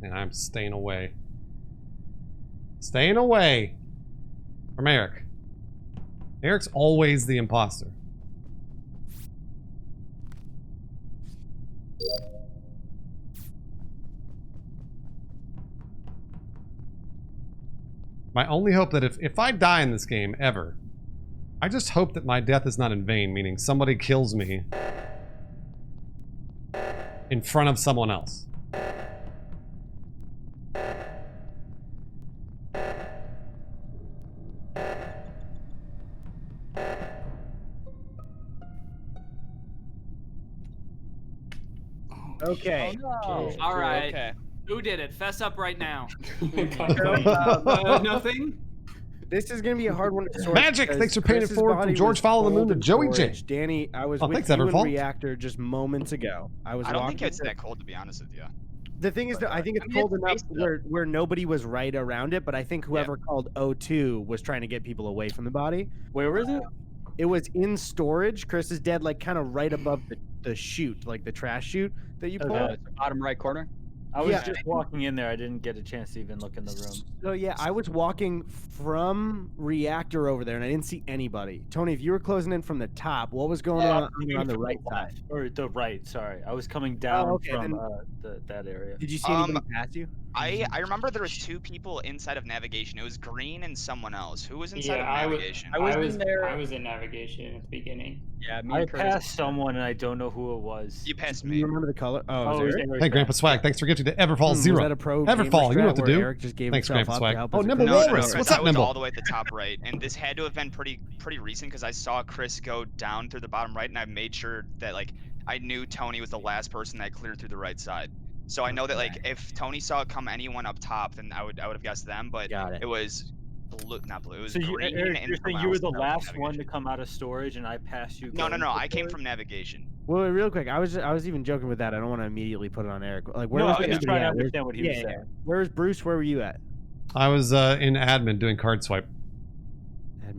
and I'm staying away. Staying away from Eric. Eric's always the imposter. My only hope that if I die in this game, ever, I just hope that my death is not in vain, meaning somebody kills me in front of someone else. Okay. Oh, no. All right. Okay. Who did it? Fess up right now. Nothing. This is gonna be a hard one to sort. Magic! Thanks for paying it forward from George Follow the Moon to Joey J. Danny, I was with thanks, you in Everfall. Reactor just moments ago. I don't think it's that cold, to be honest with you. The thing is that I think it's cold enough where nobody was right around it, but I think whoever called O2 was trying to get people away from the body. Where was it? It was in storage. Chris is dead, like kind of right above the chute, like the trash chute that you pulled. It's the bottom right corner. I was just walking in there. I didn't get a chance to even look in the room. So yeah, I was walking from Reactor over there, and I didn't see anybody. Tony, if you were closing in from the top, what was going on the right side? Or the right, sorry. I was coming down from that area. Did you see anybody pass you? I remember there was 2 people inside of navigation. It was Green and someone else. Who was inside of navigation? I was in there. I was in navigation at the beginning. Yeah, I passed someone and I don't know who it was. You passed Do me. you remember the color? Oh, was Eric. Hey, Grandpa Swag, thanks for gifting to Everfall Zero. Was that a pro Everfall, you know what to do. Eric just gave Thanks, himself Grandpa up Swag. to help Oh, us Nimble advance? Walrus. Chris, What's up, I was Nimble? all the way at the top right, and this had to have been pretty recent because I saw Chris go down through the bottom right, and I made sure that like I knew Tony was the last person that cleared through the right side. So I know that like if Tony saw it come anyone up top, then I would have guessed them, but it was blue, not blue. It was green. Eric, and you're saying you were the last one to come out of storage, and I passed you. No. I came from navigation. Well, real quick, I was even joking with that. I don't want to immediately put it on Eric. Like, where No, was I was just trying to understand what he was saying. Where's Bruce? Where were you at? I was in admin doing card swipe.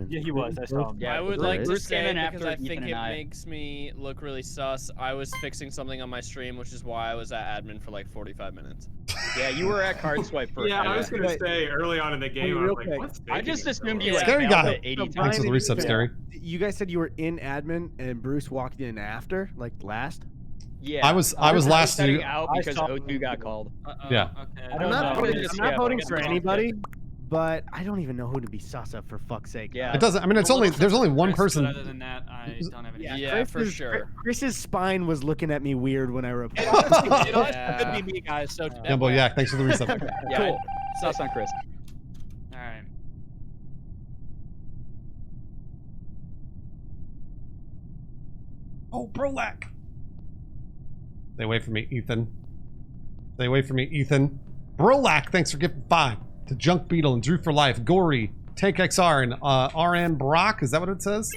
Yeah, he was. I saw him. Yeah, I would like to Bruce came say, in because after I think Ethan it and I. makes me look really sus, I was fixing something on my stream, which is why I was at admin for like 45 minutes. Yeah, you were at card swipe for Yeah, I was gonna say early on in the game, I was like, what's I just assumed you Scary guy. 80 times. Thanks for the resub, Scary. You guys said you were in admin and Bruce walked in after, like last. Yeah, I was last to setting out because O2 got called. Yeah. Okay. I'm not voting for anybody, but I don't even know who to be sus of, for fuck's sake. Yeah. It doesn't. I mean, there's only one person. Other than that, I don't have any. Yeah, for sure. Chris's spine was looking at me weird when I replied. It could be me, guys. So Nimble Yak, thanks for the resub. yeah, Cool. sus on Chris. All right. Oh, Brolac. Stay away from me, Ethan. Stay away from me, Ethan. Brolac, thanks for gifting 5 to Junk Beetle and Drew for Life, Gory, Tank XR, and RN Brock. Is that what it says?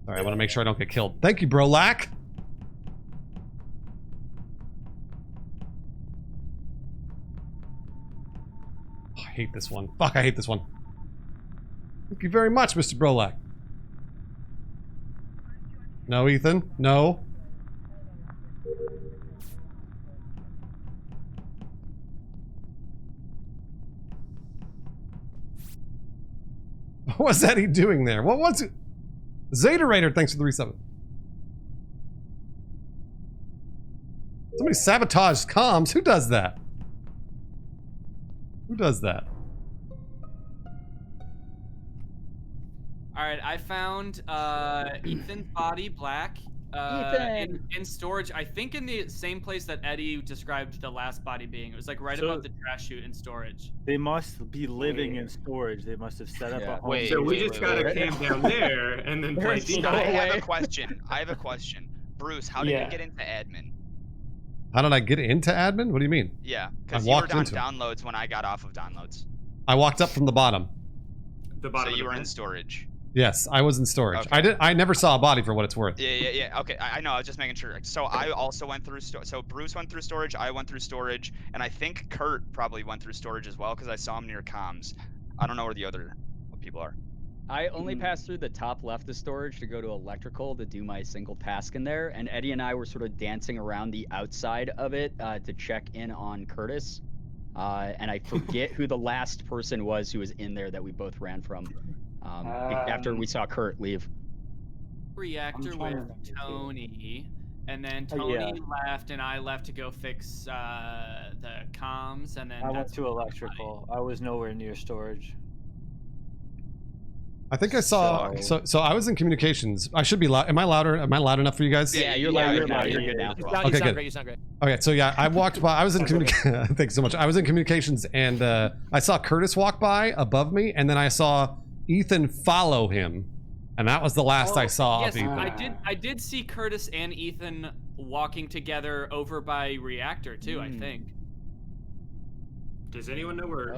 Sorry, I want to make sure I don't get killed. Thank you, Brolac. Oh, I hate this one. Fuck, I hate this one. Thank you very much, Mr. Brolac. No, Ethan. No. What was Eddy doing there? What was it? Zeta Raider, thanks for the resub. Somebody sabotaged comms. Who does that? Who does that? All right, I found Ethan's body black in storage. I think in the same place that Eddy described the last body being. It was like right above the trash chute in storage. They must be living in storage. They must have set up a home. Wait, so we just gotta camp down there and then play I have a question. Bruce, how did you get into admin? How did I get into admin? What do you mean? Yeah, because you were on downloads when I got off of downloads. I walked up from the bottom. The bottom. So you were in storage. Yes, I was in storage. Okay. I never saw a body for what it's worth. Yeah. Okay, I know. I was just making sure. So I also went through. So Bruce went through storage. I went through storage, and I think Kurt probably went through storage as well because I saw him near comms. I don't know where the other people are. I only passed through the top left of storage to go to electrical to do my single task in there, and Eddy and I were sort of dancing around the outside of it to check in on Curtis. and I forget who the last person was who was in there that we both ran from after we saw Kurt leave. Reactor trying to with remember too. Tony, and then Oh, Tony yeah. left, and I left to go fix the comms, and then I went that's to electrical. I was nowhere near storage. I think I saw. So I was in communications. I should be loud. Am I louder? Am I loud enough for you guys? Yeah, you're loud now. You're good now. You Okay, sound good. great. You sound great. Okay, so yeah, I walked by. I was in communications. Thanks so much. I was in communications, and I saw Curtis walk by above me, and then I saw Ethan follow him, and that was the last I saw Yes, of Ethan. I did see Curtis and Ethan walking together over by reactor too. I think. Does anyone know where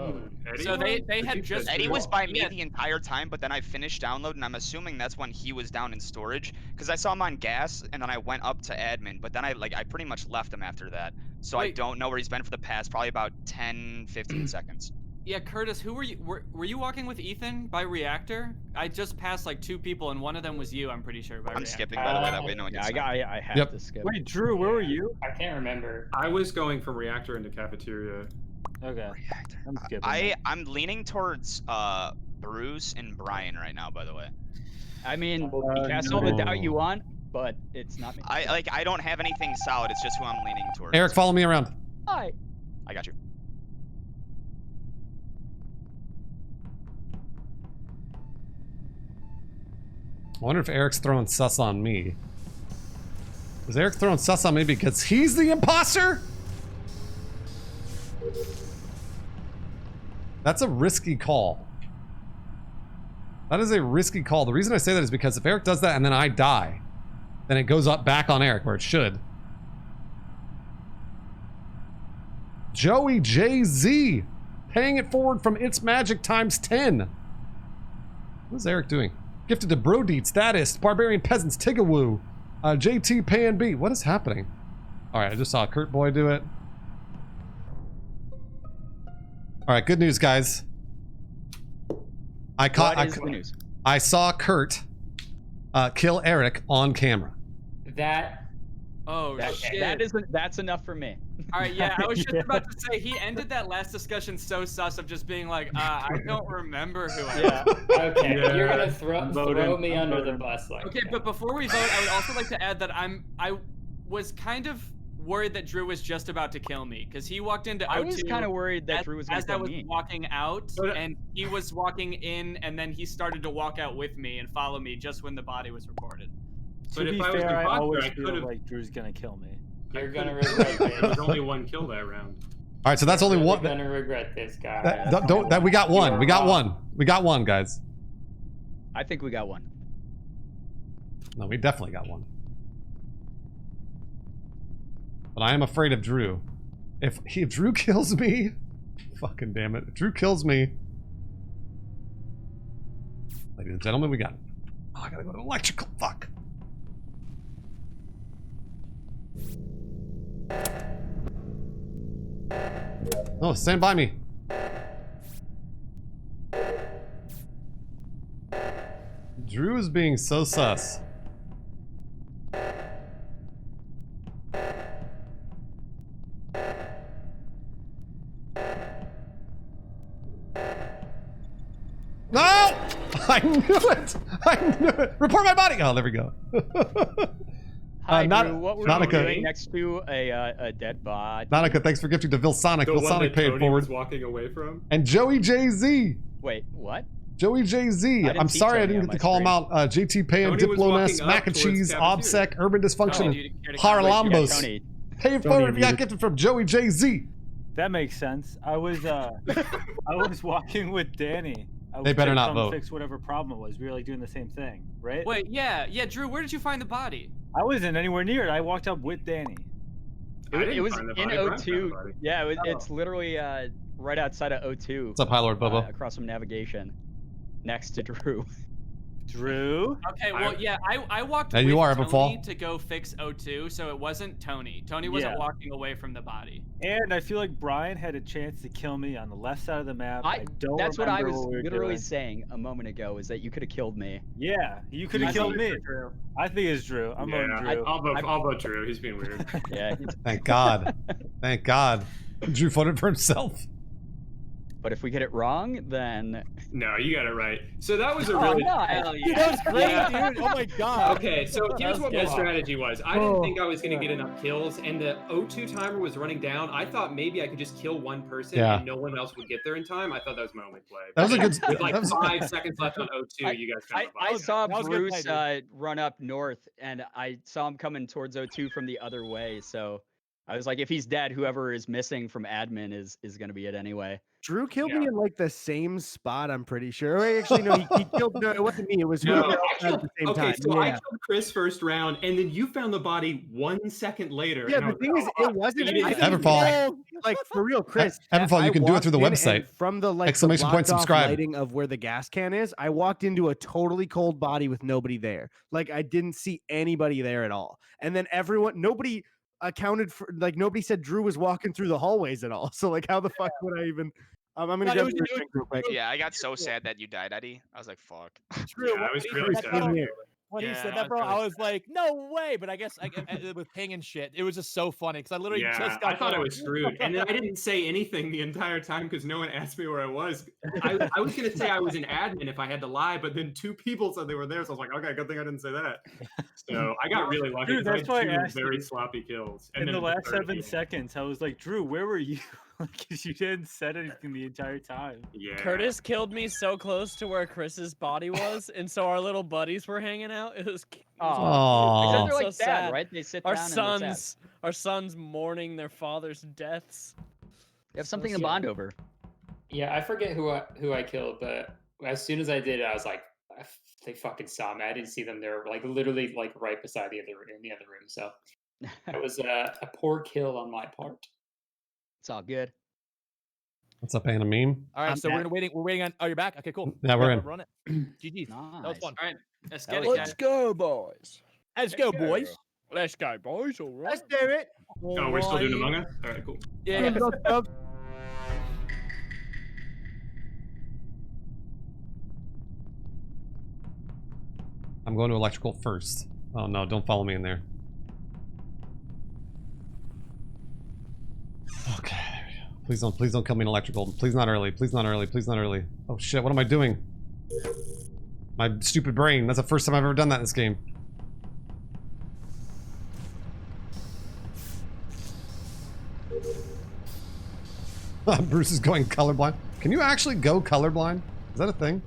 Eddy So was? they had just Eddie was by me Yeah. the entire time, but then I finished downloading. I'm assuming that's when he was down in storage, because I saw him on gas, and then I went up to admin. But then I pretty much left him after that. So I Wait. don't know where he's been for the past probably about 10, 15 seconds. Yeah, Curtis, who were you? Were you walking with Ethan by reactor? I just passed like 2 people, and one of them was you. I'm pretty sure. By I'm reactor. skipping, by the way, that way no one Yeah, gets I have Yep. to skip. Wait, Drew, where were you? I can't remember. I was going from reactor into cafeteria. Okay. I'm skipping. I'm leaning towards Bruce and Brian right now, by the way. I mean, cast all the doubt you want, but it's not me. I don't have anything solid. It's just who I'm leaning towards. Eric, follow me around. Hi. I got you. I wonder if Eric's throwing sus on me. Is Eric throwing sus on me because he's the imposter? That's a risky call. That is a risky call. The reason I say that is because if Eric does that and then I die, then it goes up back on Eric where it should. Joey JZ paying it forward from It's Magic times 10. What's Eric doing? Gifted to Brodeet, Status, Barbarian Peasants, Tigawoo, JT Pan B. What is happening? Alright, I just saw Kurt Boy do it. Alright, good news, guys. What is the news? I saw Kurt kill Eric on camera. That Oh shit. That's enough for me. All right, yeah, I was just about to say he ended that last discussion so sus of just being like, I don't remember who I am. okay, Yeah. you're gonna throw me I'm under the voting. bus like Okay, that. but before we vote, I would also like to add that I was kind of worried that Drew was just about to kill me because he walked into O2. I was kind of worried that Drew was going as to I kill was me. walking out, But- and he was walking in, and then he started to walk out with me and follow me just when the body was reported. But To if be I was fair, I imposter, always I feel could've- like Drew's gonna kill me. You're gonna regret There was this. only one kill that round. Alright, so that's only You're one. gonna regret this, guy. We got one. We got one. We got one, guys. I think we got one. No, we definitely got one. But I am afraid of Drew. If Drew kills me, fucking damn it. If Drew kills me, ladies and gentlemen, we got it. Oh, I gotta go to electrical. Fuck. Oh, stand by me. Drew is being so sus. No! I knew it! I knew it! Report my body! Oh, there we go. Hi, not- Drew. What were Nautica. you doing next to a dead body? Nautica, thanks for gifting to Vilsonic. The one Vilsonic that paid Tony forward. was walking away from. And Joey JZ. Wait, what? Joey JZ. didn't I'm see sorry I Tony didn't on get to my call him screen. out. JT Pan, Tony was Diploness, walking up Mac and towards Cheese, cafeteria. OBSEC, Urban Dysfunction, Tony, and do you care to Harlambos. Tony. Pay it Tony, forward if you got muted. gifted from Joey JZ. That makes sense. I was I was walking with Danny. I They was better like, not come vote. Fix whatever problem it was. We were like doing the same thing, right? Wait, yeah, Drew, where did you find the body? I wasn't anywhere near it. I walked up with Danny. I didn't It was find the in body, Brian found the O2. body. Yeah, it's literally right outside of O2. What's up, High Lord Bobo? Across from navigation, next to Drew. Drew? Okay, well, yeah, I walked There with you are, Tony Evanfall. to go fix O2, so it wasn't Tony. Tony wasn't Yeah. walking away from the body. And I feel like Brian had a chance to kill me on the left side of the map. I don't That's what I remember was we were literally doing. saying a moment ago, is that you could have killed me. Yeah, you could have killed me. I think it's Drew. I'm voting Yeah, Drew. I'll vote Drew. He's being weird. Yeah. Thank God. Thank God. Drew voted for himself. But if we get it wrong, then No, you got it right. So that was a Oh, really nice. Hell Dude, yeah. that was great, Yeah. dude. Oh my god. Okay, so here's what my good. strategy was. I didn't think I was going to get enough kills, and the O2 timer was running down. I thought maybe I could just kill one person Yeah. and no one else would get there in time. I thought that was my only play. That was a good. With like that was- 5 seconds left on O2, you guys found the I body. saw That was a good Bruce play, run up north, and I saw him coming towards O2 from the other way. So I was like, if he's dead, whoever is missing from admin is going to be it anyway. Drew killed Yeah. me in like the same spot. I'm pretty sure. Wait, actually, no, he killed. No, it wasn't me. It was No, whoever else I at killed, the same okay, time. so I Yeah. killed Chris first round, and then you found the body 1 second later. Yeah, and I the was thing like, is, "Oh, it wasn't. you didn't I have think to Everfall. do that." like for real, Chris. Everfall, you I can do it through the walked in website. and from the like Exclamation point, blocked off subscribe. lighting of where the gas can is. I walked into a totally cold body with nobody there. Like I didn't see anybody there at all. And then nobody accounted for like nobody said Drew was walking through the hallways at all. So like how the fuck would I even? I'm gonna No, grab it a was- drink real quick. Yeah, I got so sad that you died, Eddie. I was like, fuck. True. Yeah, I was When he really said sad. that, Same here. When he Yeah, said I that, was bro, really I was like, no way. But I guess with ping and shit, it was just so funny because I literally Yeah, just got I thought I going. was screwed, and then I didn't say anything the entire time because no one asked me where I was. I was gonna say I was an admin if I had to lie, but then 2 people said they were there, so I was like, okay, good thing I didn't say that. So I got really lucky. Dude, 'cause that's why I I had asked 2 very you. sloppy kills. In the then last third 7 kill. seconds, I was like, Drew, where were you? Because you didn't said anything the entire time. Yeah. Curtis killed me so close to where Chris's body was, and so our little buddies were hanging out. It was Aw. Because they're so like sad. sad, right? They sit Our down and they're sad. sons mourning their father's deaths. They have something so to bond over. Yeah, I forget who I killed, but as soon as I did, I was like, they fucking saw me. I didn't see them. They're like literally like right beside the other in the other room. So it was a poor kill on my part. It's all good. What's up, Anna Meme? All right, so we're waiting on. Oh, you're back. Okay, cool. Yeah, we're in. Run it. GG's. That was Nice. fun. All right, let's That get was it, fun. guys. go, boys. Let's go, boys. Let's go, boys. All right. Let's do it. Oh, we're still doing Among Us? All right, cool. Yeah. I'm going to electrical first. Oh no, don't follow me in there. Okay. Please don't kill me in electrical. Please not early. Please not early. Please not early. Oh shit, what am I doing? My stupid brain. That's the first time I've ever done that in this game. Bruce is going colorblind. Can you actually go colorblind? Is that a thing?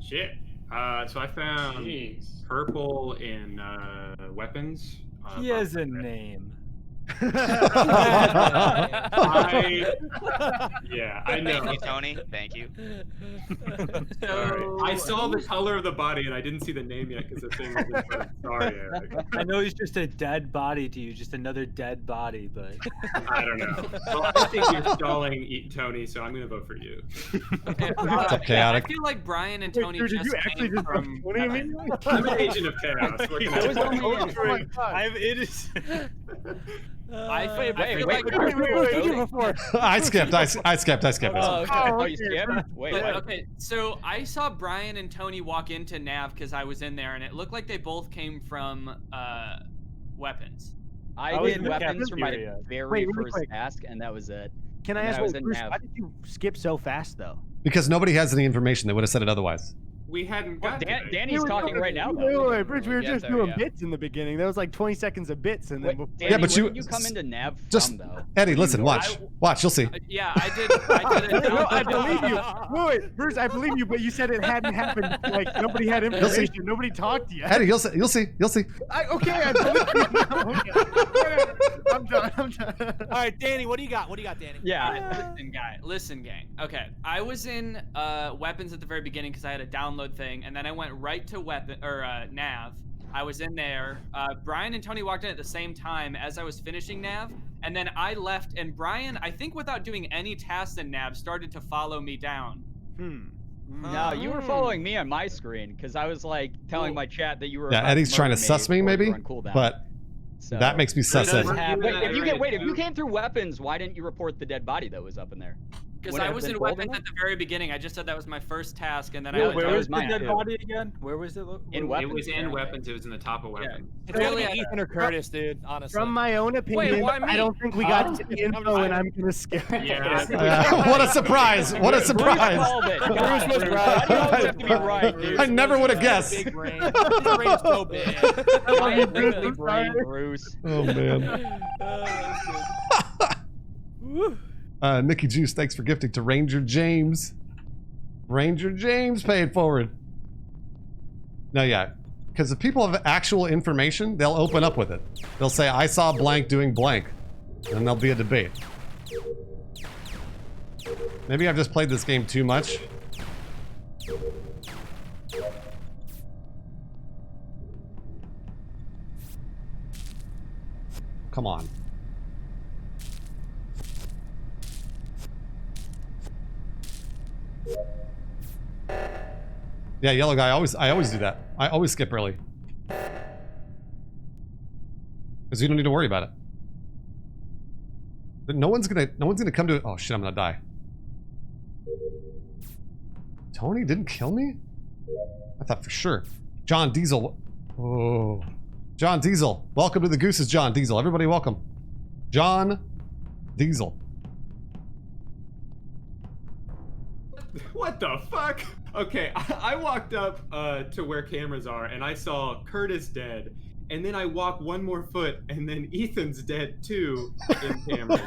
Shit. So I found Jeez. purple in weapons. He has a name. Yeah, I know. Thank you, Tony. Thank you. Sorry. I saw the color of the body and I didn't see the name yet because the thing was in front. Sorry, Eric. I know he's just a dead body to you, just another dead body, but I don't know. Well, I think you're stalling Tony, so I'm going to vote for you. Okay, What's up, Chaotic? I feel like Brian and Tony Dude, did just you actually came just from. what do you mean? I'm an agent of chaos. What can I I was do? only Oh my God. I'm innocent. I feel wait, like I skipped. I skipped. Oh, okay. Oh, you skipped? Wait, But, what? okay, so I saw Brian and Tony walk into Nav because I was in there, and it looked like they both came from weapons. I I was did in the weapons for my cafeteria. very Wait, really first quick. task, and that was it. Can I And ask, I was wait, in Bruce, Nav. why did you skip so fast though? Because nobody has any information. They would have said it otherwise. We hadn't Well, got to it. Danny's talking right now, Wait, though. wait, Bruce, we were Get just there, doing yeah. bits in the beginning. That was like 20 seconds of bits, and then Wait, before... Danny, Yeah, but where you- did you come into Nav just- from, though? Eddie, listen, watch. Watch, you'll see. Yeah, I did. I did it. No, I believe you. Wait, Bruce, I believe you, but you said it hadn't happened. Like nobody had information. Nobody talked to you. Eddie, you'll see. You'll see. You'll see. Okay, I believe you. Okay. I'm done. I'm done. All right, Danny, what do you got? What do you got, Danny? Yeah. Listen, gang. Okay, I was in weapons at the very beginning because I had a download thing, and then I went right to Nav. I was in there. Brian and Tony walked in at the same time as I was finishing Nav, and then I left. And Brian, I think without doing any tasks in Nav, started to follow me down. No, you were following me on my screen because I was like telling my chat that you were. Yeah, about Eddie's trying to murder sus me, before you maybe. were on cooldown. But So- that makes me sus does Eddie. have- Wait, if you Right, if you came through weapons, why didn't you report the dead body that was up in there? Because I was in weapons at the very beginning. I just said that was my first task, and then I Where, went where to was the dead body again? Where was it? In It weapons. was in weapons. It was in the top of weapons. It's gonna be Ethan or Curtis, dude. Honestly. From my own opinion, why me? I don't think we got the info, and I'm gonna skip. Yeah. What a surprise! What a surprise! Called it. Bruce God, was Bruce. right. You always have to be right, dude. I never would have guessed. Big brain. His brain is so big. Giant wiggly brain, Bruce. Oh man. Nikki Juice, thanks for gifting to Ranger James. Ranger James paid forward. No, yeah. Because if people have actual information, they'll open up with it. They'll say, I saw blank doing blank. And there'll be a debate. Maybe I've just played this game too much. Come on. Yeah, yellow guy. I always do that. I always skip early. Because you don't need to worry about it. But no one's gonna come to it. Oh shit, I'm gonna die. Tony didn't kill me? I thought for sure. John Diesel. Oh. John Diesel. Welcome to the Gooses, John Diesel. Everybody welcome. John Diesel. What the fuck? Okay, I walked up to where cameras are, and I saw Curtis dead. And then I walk one more foot, and then Ethan's dead too in cameras.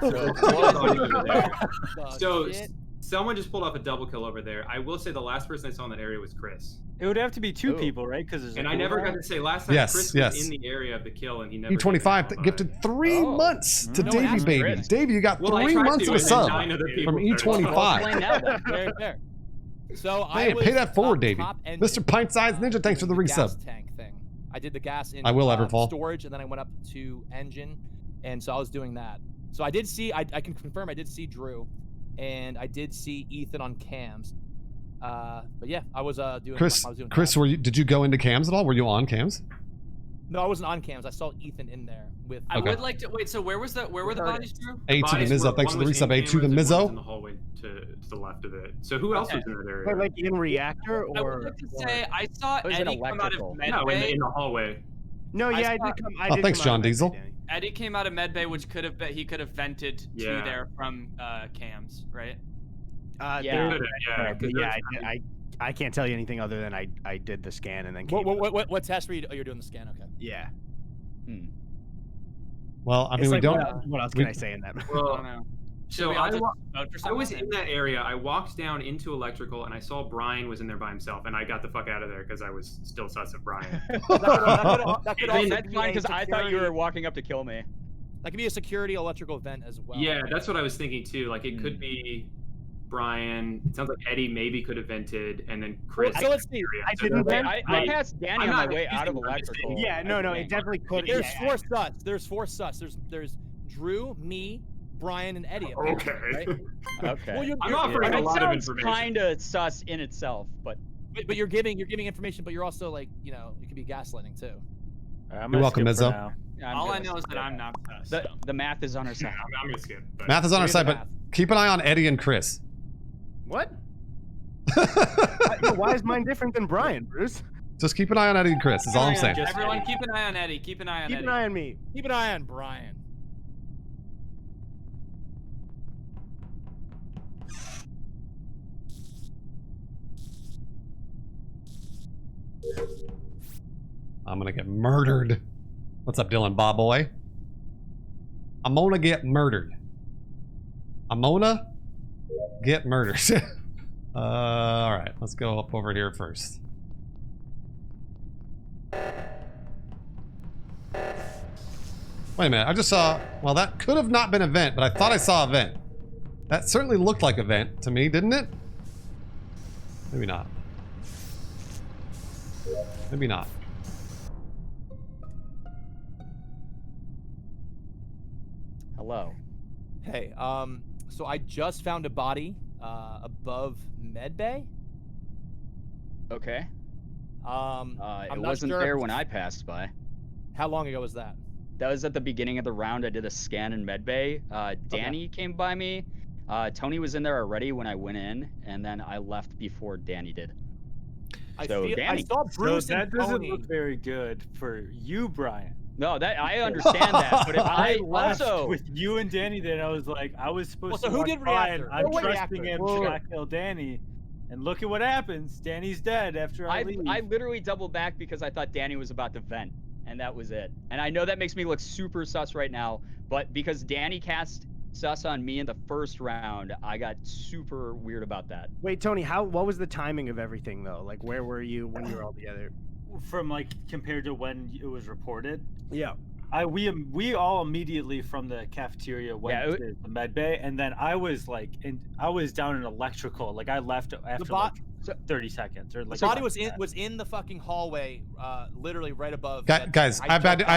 So someone just pulled off a double kill over there. I will say the last person I saw in that area was Chris. It would have to be two people, right? Because and I never got to say last time Chris was in the area of the kill, and he never. E25 gifted 3 months to Davey Baby. Chris. Davey, you got 3 months of a sub from E25. Very fair. So Man, I was pay that forward, Davey. top engine. Mr. Pint-Sized Ninja, thanks for the gas resub. tank thing. I did the gas in I will Everfall. storage, and then I went up to engine, and so I was doing that. So I did see, I can confirm I did see Drew, and I did see Ethan on cams. But yeah, I was doing. Chris, I was doing Chris, did you go into cams at all? Were you on cams? No, I wasn't on cams. I saw Ethan in there with. I would like to wait. So where were the bodies, Drew? A to the Mizzo. Thanks for the resub. A to the Mizzo. In the hallway to the left of it. So who else was in that area? Like in reactor, or I would like to say I saw Eddie come out of medbay. No, in the hallway. No, yeah, I did come. Thanks, John Diesel. Eddie came out of medbay, which could have he could have vented to there from cams, right? I can't tell you anything other than I did the scan and then came. What test were you? Oh, you're doing the scan. Okay. Yeah. Well, I mean, we don't. What else can I say in that? Well, so I I was in that area. I walked down into electrical and I saw Brian was in there by himself, and I got the fuck out of there because I was still sus of Brian. That's fine because I thought you were walking up to kill me. That could be a security electrical event as well. Yeah, that's what I was thinking too. Like it could be Brian. It sounds like Eddie maybe could have vented, and then Chris. So let's see. I didn't vent. I passed Danny on my way out of electrical. Yeah, no, it definitely could. There's four sus. There's four sus. There's Drew, me, Brian, and Eddie. Okay. Right? Okay. Well, I'm offering a lot of information. Kind of sus in itself, but you're giving information, but you're also like you could be gaslighting too. You're welcome, Mizzo. All I know is that I'm not sus. The math is on our side. I'm gonna skip. Math is on our side, but keep an eye on Eddie and Chris. What? Why is mine different than Brian, Bruce? Just keep an eye on Eddie and Chris. Is all I'm saying. Everyone, keep an eye on Eddie. Keep an eye on Eddie. Keep an eye on me. Keep an eye on Brian. I'm gonna get murdered. What's up, Dylan Bob boy? I'm gonna get murdered. I'm gonna get murdered. All right, let's go up over here first. Wait a minute, I just saw, well, that could have not been a vent, but I thought I saw a vent. That certainly looked like a vent to me, didn't it? Maybe not. Maybe not. Hello. Hey, so I just found a body above medbay. Okay. It wasn't there when I passed by. How long ago was that? That was at the beginning of the round. I did a scan in medbay. Danny came by me. Tony was in there already when I went in, and then I left before Danny did. I Danny. saw Bruce So that and doesn't Tony. look very good for you, Brian. No, that I understand that, but if I I left also with you and Danny. Then I was like, I was supposed so to. who watch did Brian. reactor? I'm Who trusting reactor? him Whoa. to not kill Danny, and look at what happens. Danny's dead after I leave. I literally doubled back because I thought Danny was about to vent, and that was it. And I know that makes me look super sus right now, but because Danny cast sus on me in the first round, I got super weird about that. Wait, Tony, what was the timing of everything though? Like, where were you when you were all together? From like compared to when it was reported. Yeah. We all immediately from the cafeteria went to the med bay, and then I was like, I was down in electrical. Like I left after like 30 seconds or like. The body was in the fucking hallway, literally right above. Guys,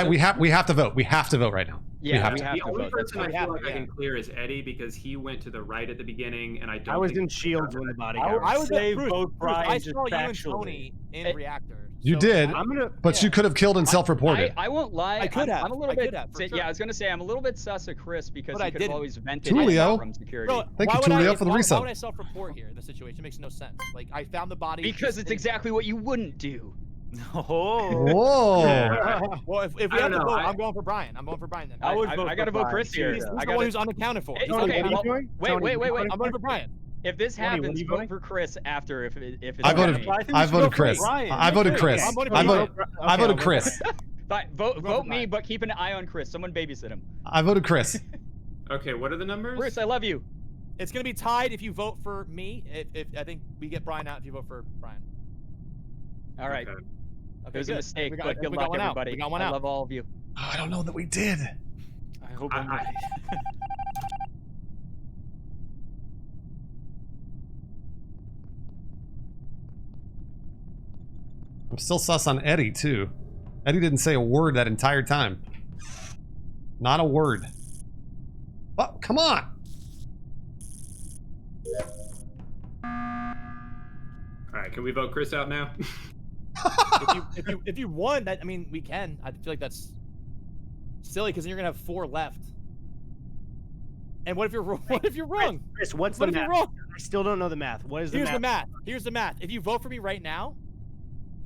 we have to vote. We have to vote right now. Yeah, the only person I feel like I can clear is Eddie because he went to the right at the beginning, and I don't. I was think in Shields when the body I got. would I was say Bruce, vote Brian. I just saw you and factually. Tony in reactor. You So did, I'm but you could have killed and self-reported. I won't lie. I could have. I'm a little I bit. could have, for sure. Yeah, I was gonna say I'm a little bit sus of Chris because But he I could have didn't. always vented Tulio. from security. Bro, Thank you, why would Tulio, for the why resub. would I self-report here in this situation? It makes no sense. Like I found the body Because it's exactly what you wouldn't do. Oh. Whoa. Well, if we I have don't to know, vote, I'm going for Brian. I'm going for Brian then. I would vote. I gotta vote Chris here. He's I the gotta. one who's unaccounted for. Hey, He's okay, unaccounted well, for. wait. I'm voting for Brian. If this Tony, what are happens, you vote voting? for Chris after. If it's I voted. me. I voted Chris. I voted Chris. I'm voting I for voted. you. I voted Chris. Vote me, but keep an eye on Chris. Someone babysit him. I voted Chris. Okay, what are the numbers? Chris, I love you. It's gonna be tied if you vote for me. If I think we get Brian out if you vote for Brian. All right. Okay. It was a good. mistake, We got- but we good got luck, one out. everybody. We got one I out. love all of you. Oh, I don't know that we did. I hope I'm right. I'm still sus on Eddie too. Eddie didn't say a word that entire time. Not a word. Oh, come on. All right, can we vote Chris out now? if you won, that I mean we can. I feel like that's silly because then you're gonna have 4 left. And what if you're wrong? What if you're wrong? Chris, what's What the if you're math? wrong? I still don't know the math. What is the Here's math? the math. Here's the math. If you vote for me right now,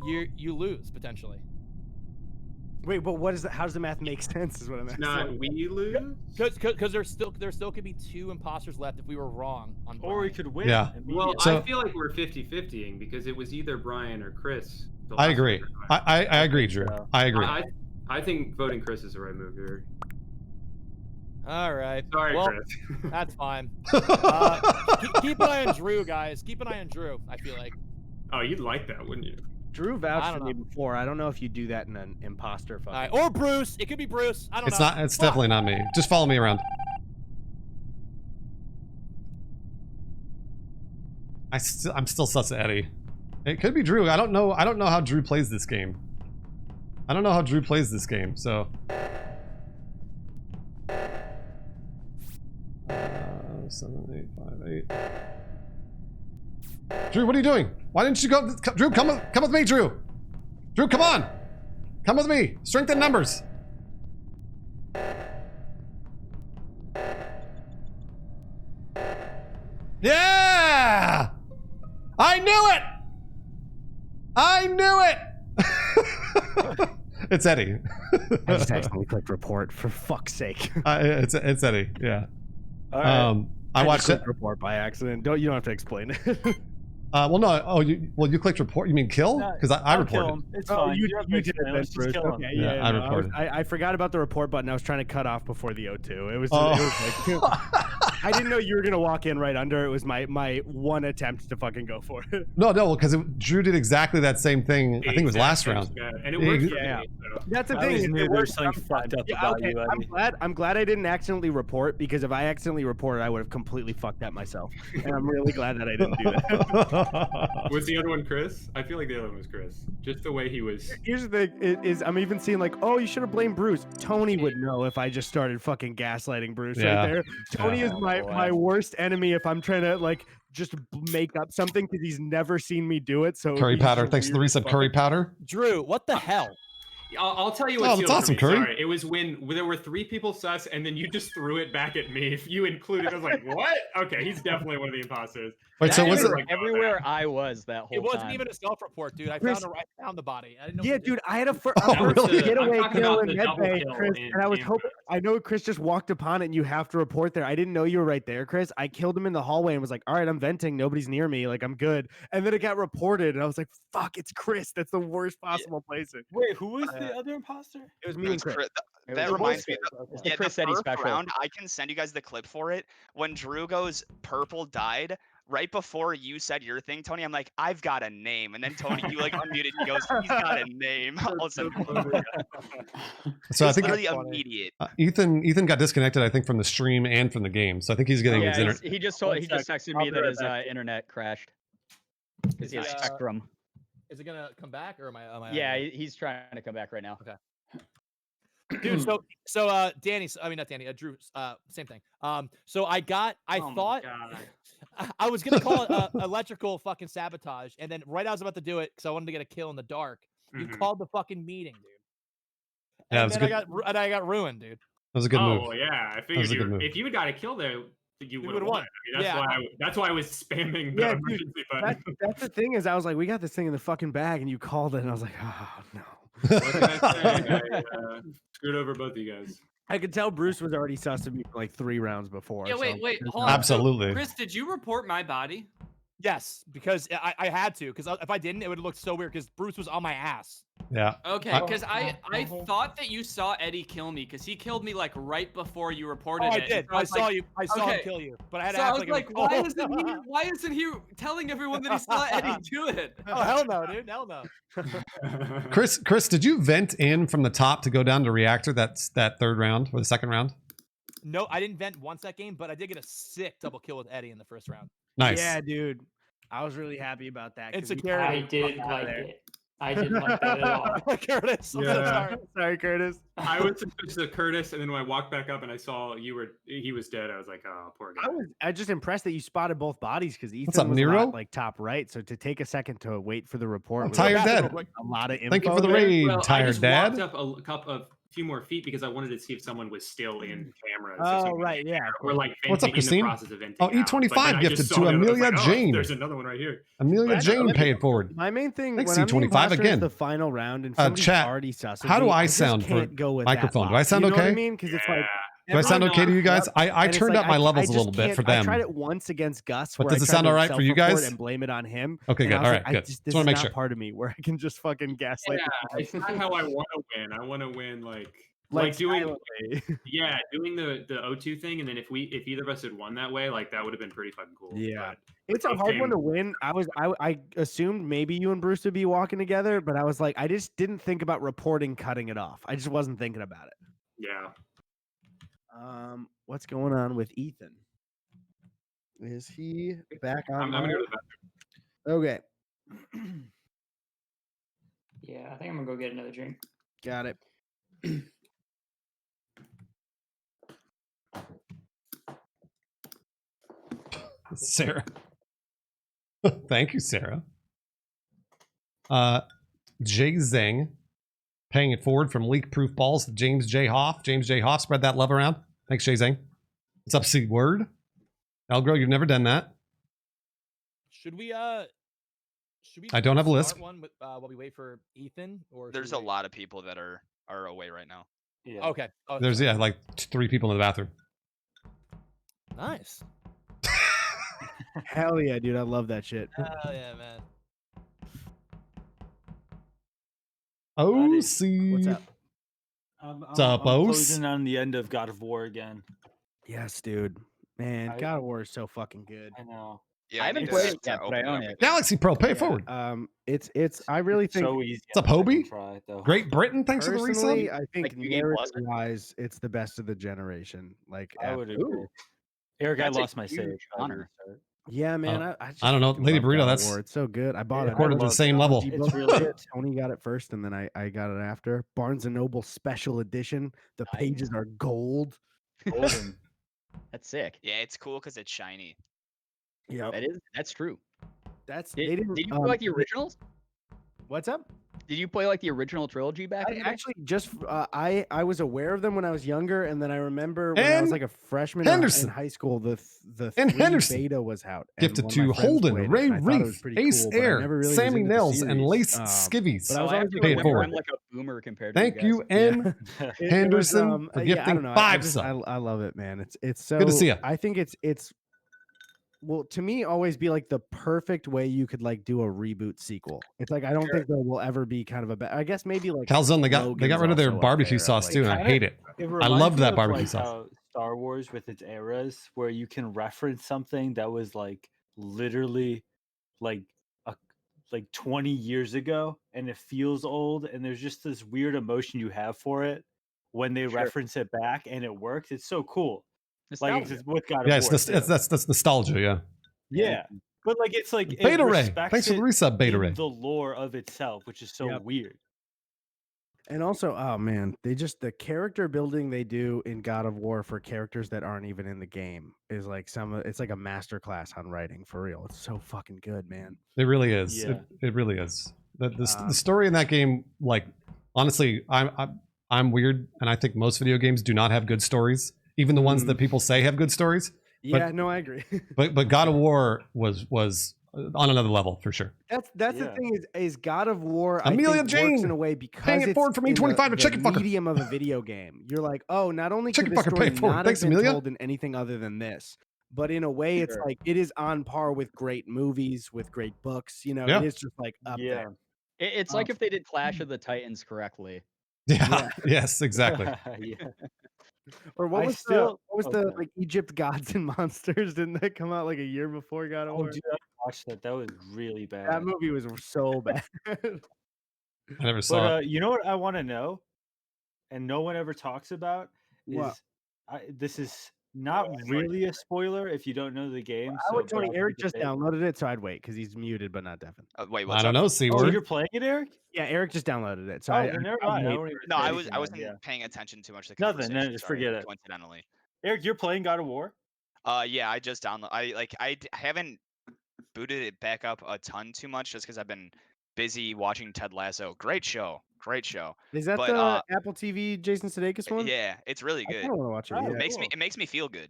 you lose potentially. Wait, but what is that? How does the math make sense? Is what I'm asking. Not we lose. Because there still could be 2 imposters left if we were wrong on. Or we Brian. could win. Yeah. Well, So- I feel like we're 50-50ing because it was either Brian or Chris. the I last agree. time. I agree, Drew. I agree. I think voting Chris is the right move here. All right. Sorry, well, Chris. that's fine. Keep an eye on Drew, guys. Keep an eye on Drew. I feel like. Oh, you'd like that, wouldn't you? Drew I vouched don't for me know. before. I don't know if you do that in an imposter fucking. All right. Or Bruce. It could be Bruce. I don't It's know. not. It's definitely not me. Just follow me around. I'm still sus of Eddie. It could be Drew. I don't know. I don't know how Drew plays this game. I don't know how Drew plays this game. So. 7, 8, 5, 8. Drew, what are you doing? Why didn't you go? Drew, come with me, Drew. Drew, come on. Come with me. Strength in numbers. Yeah! I knew it! I knew it! It's Eddie. I just accidentally clicked report for fuck's sake. It's Eddie, yeah. All right. I watched it. Report by accident. You don't have to explain it. Well, no. Oh, you clicked report. You mean kill? Because I I'll kill reported. him. It's Oh, fine. you don't have did to it explain. then, Let's just Bruce. kill him. Okay, Yeah, I no, reported. I forgot about the report button. I was trying to cut off before the O2. It was. Oh. It was like, I didn't know you were gonna walk in right under. It was my one attempt to fucking go for it. No, because Drew did exactly that same thing. I think it was last round. And it worked for Yeah. me. So. That's the I thing. always is knew it there was works. something fucked up Yeah, about okay, you, Eddie. I'm glad I didn't accidentally report because if I accidentally reported, I would have completely fucked that myself. And I'm really glad that I didn't do that. Was the other one Chris? I feel like the other one was Chris. Just the way he was. Here's the thing: is I'm even seeing like, oh, you should have blamed Bruce. Tony would know if I just started fucking gaslighting Bruce Yeah. right there. Tony is my worst enemy if I'm trying to like just make up something because he's never seen me do it. So Curry he's powder. just Thanks for the weird as resub. fuck. Curry powder. Drew, what the hell? I'll tell you what Oh, sealed that's awesome, for me. Curry. Sorry. It was when there were 3 people sus, and then you just threw it back at me. If you included, I was like, what? Okay, he's definitely one of the imposters. Wait, so was it like, everywhere I was that whole It wasn't time. even a self-report, dude. I Chris- found the body. I didn't know. Yeah, dude, I had a first really? getaway I'm talking kill about in the double medbay, kill Chris, in and I was Camp hoping. I know Chris just walked upon it, and you have to report there. I didn't know you were right there, Chris. I killed him in the hallway and was like, "All right, I'm venting. Nobody's near me. Like, I'm good." And then it got reported, and I was like, "Fuck, it's Chris. That's the worst possible placing." Wait, who was the other imposter? It was me and Chris. That reminds me. It's the Yeah, Chris the Eddy first special. round, I can send you guys the clip for it. When Drew goes purple died, right before you said your thing, Tony, I'm like, I've got a name. And then Tony, you like unmuted and he goes, he's got a name. I'll send it. So I think literally immediate. Ethan got disconnected, I think, from the stream and from the game. So I think he's getting his Yeah, internet. he just texted me that his internet crashed because he has Spectrum. Is it gonna come back or am I? Yeah, he's trying to come back right now. Okay. Dude, so Danny, I mean not Danny, Drew, same thing. So I thought I was gonna call it electrical fucking sabotage, and then right as I was about to do it because I wanted to get a kill in the dark, you called the fucking meeting, dude. Yeah, and then I got ruined, dude. That was a good move. Oh well, yeah. I That was a good figured move. if you had got a kill there, you would have would've won. won. I mean, that's why I was spamming the emergency button. That's the thing is, I was like, "We got this thing in the fucking bag," and you called it, and I was like, "Oh no." What can I say? I screwed over both of you guys. I could tell Bruce was already sus to me for like 3 rounds before. Yeah, so- wait, hold on. Absolutely. So, Chris, did you report my body? Yes, because I had to, because if I didn't, it would have looked so weird. Because Bruce was on my ass. Yeah. Okay, because I thought that you saw Eddy kill me, because he killed me like right before you reported Oh, I it. did. So I saw like, you. I saw him okay. kill you, but I had to So I act was like, like, why isn't he telling everyone that he saw Eddy do it? Oh hell no, dude. Hell no. Chris, did you vent in from the top to go down to reactor? That's that 3rd round or the 2nd round? No, I didn't vent once that game, but I did get a sick double kill with Eddy in the 1st round. Nice. Yeah, dude. I was really happy about that. 'cause he Insecurity. I did like it. I didn't like that at all. Curtis, I'm so Yeah. sorry. Sorry, Curtis. I was supposed to Curtis, and then when I walked back up and I saw he was dead, I was like, oh, poor guy. I just impressed that you spotted both bodies because Ethan What's up, was Nero? a lot, like top right. So to take a second to wait for the report, was Tired a Dad. lot of info. Thank you for the there. raid, Well, I Tired just Dad. walked up a few more feet because I wanted to see if someone was still in cameras. Oh right, yeah. We're like What's up, venting in Christine? the process of venting Oh, out. But E25 then I just gifted saw to the other- I was Amelia like, oh, Jane. There's another one right here. Amelia Jane paid it forward. My main thing Thanks, when I'm the C25 imposter is again. the final round and somebody's chat, already sus. how do I just sound for can't go with that microphone? Do lot. I sound You know what I okay? mean? Because it's like. Do I sound everyone okay to you guys? knows, I and it's turned like, up my levels a just little bit can't- for I them. tried it once against Gus. But where does I it tried sound to all right for you self-report guys? And blame it on him. Okay, and good. I was All like, right, good. This Just is want to make not sure. part of me where I can just fucking gaslight. Yeah, people. it's not how I want to win. I want to win like Like doing silently. yeah, doing the O2 thing, and then if either of us had won that way, like that would have been pretty fucking cool. Yeah. But It's a both hard one to came- win. I assumed maybe you and Bruce would be walking together, but I was like, I just didn't think about reporting cutting it off. I just wasn't thinking about it. Yeah. What's going on with Ethan? Is he back on? I'm gonna go to the bathroom. Okay, Yeah, I think I'm gonna go get another drink. got it. Sarah. Thank you, Sarah. Jay Zing paying it forward from leak proof balls to James J. Hoff. James J. Hoff, spread that love around. Thanks, Jay Zing. What's up, C Word? Elgro, you've never done that. Should we I don't have a list. start one with, while we wait for Ethan, or should There's we a wait? lot of people that are away right now. Yeah. Okay. Oh, There's sorry. like 3 people in the bathroom. Nice. Hell yeah, dude! I love that shit. Hell yeah, man. OC. What's up? What's up, I'm Os? closing on the end of God of War again. Yes, dude. Man, I- God of War is so fucking good. I know. Yeah, I haven't need played to it yet, but open I it own up it. Galaxy Pro, pay it forward. It's. I really think So easy. What's up, I'm not gonna Hobie? try it, though. Great Britain, thanks for the personally, resub. I think Like New Game Plus? narrative-wise, it's the best of the generation. Like, I would ooh. agree. Eric, I That's a lost my save. huge honor. Yeah, man. Oh, I, just I don't know. fucking Lady love Burrito, God of that's- War. It's so good. I bought it. Recorded at the love same God. level. You It's both really did it. Tony got it first, and then I got it after. Barnes and Noble Special Edition. The Nice. pages are gold. golden. That's sick. Yeah, it's cool because it's shiny. Yeah, That's true. that's Did, they didn't. did you feel like the originals? What's up? Did you play like the original trilogy back in I the day? actually just I was aware of them when I was younger, and then I remember when I was like a freshman in Henderson. high school, the And 3 Henderson. beta was out. And Gifted one of my to friends Holden, played it, Ray and I thought it was Reef, pretty Ace cool, but I Air, never really was Sammy into the Nels, and series. Lace But Skivvies. I was I always have to Paid remember forward. I'm like a boomer compared to Thank you, guys. M. Henderson, for I gifting don't know. 5 subs. I love it, man. It's so Good to see ya. I think it's well, to me, always be like the perfect way you could like do a reboot sequel. It's like I don't think there will ever be kind of a I guess maybe like Calzone, they got Logan's rid of their also up barbecue there, sauce like- too, and I hate it. I reminds loved me that of, barbecue like, sauce. how Star Wars with its eras, where you can reference something that was like literally like like 20 years ago, and it feels old, and there's just this weird emotion you have for it when they reference it back, and it works. It's so cool. Like Nostalgia. it's with God Yeah, of it's War. that's nostalgia. Yeah. Yeah, but like it's like Beta it Ray, respects thanks for the it resub, Beta in Ray. the lore of itself, which is so weird. And also, oh man, the character building they do in God of War for characters that aren't even in the game is like it's like a masterclass on writing for real. It's so fucking good, man. It really is. Yeah. It really is. The story in that game, like honestly, I'm weird, and I think most video games do not have good stories, even the ones that people say have good stories. Yeah, no, I agree. But God of War was on another level for sure. That's the thing is God of War Amelia I think Jane, works in a way because paying it it's forward for me in 25 to the chicken fucker. medium of a video game. You're like, oh, not only could Chicken this fucker, story pay it forward. not Thanks, have been Amelia. told in anything other than this, but in a way, it's like it is on par with great movies, with great books. You know, Yeah. it is just like up there. It's like if they did Clash of the Titans correctly. Yeah. Yes, exactly. Yeah. Or what I was still- the like Egypt Gods and Monsters? Didn't that come out like a year before God of Oh, War? dude, I watched that. That was really bad. That movie was so bad. I never saw But you know what I want to know, and no one ever talks about What? is this is not really a spoiler if you don't know the game. I would, but Tony. I'll Eric keep it just vague. downloaded it, so I'd wait because he's muted but not deafened. Wait, it. what's I don't up? know. C Oh, word. you're playing it, Eric? Yeah, Eric just downloaded it, so Oh, I then never I'd mind. I wait don't even for No, I say was anything then, wasn't paying attention too much to the Nothing, conversation. no, just sorry, forget it. Coincidentally. Eric, you're playing God of War? Yeah, I just download. I haven't booted it back up a ton too much just because I've been busy watching Ted Lasso. Great show. Is that But, the Apple TV Jason Sudeikis one? Yeah, it's really I good. kind of want to watch it. Oh, Yeah. It makes me feel good.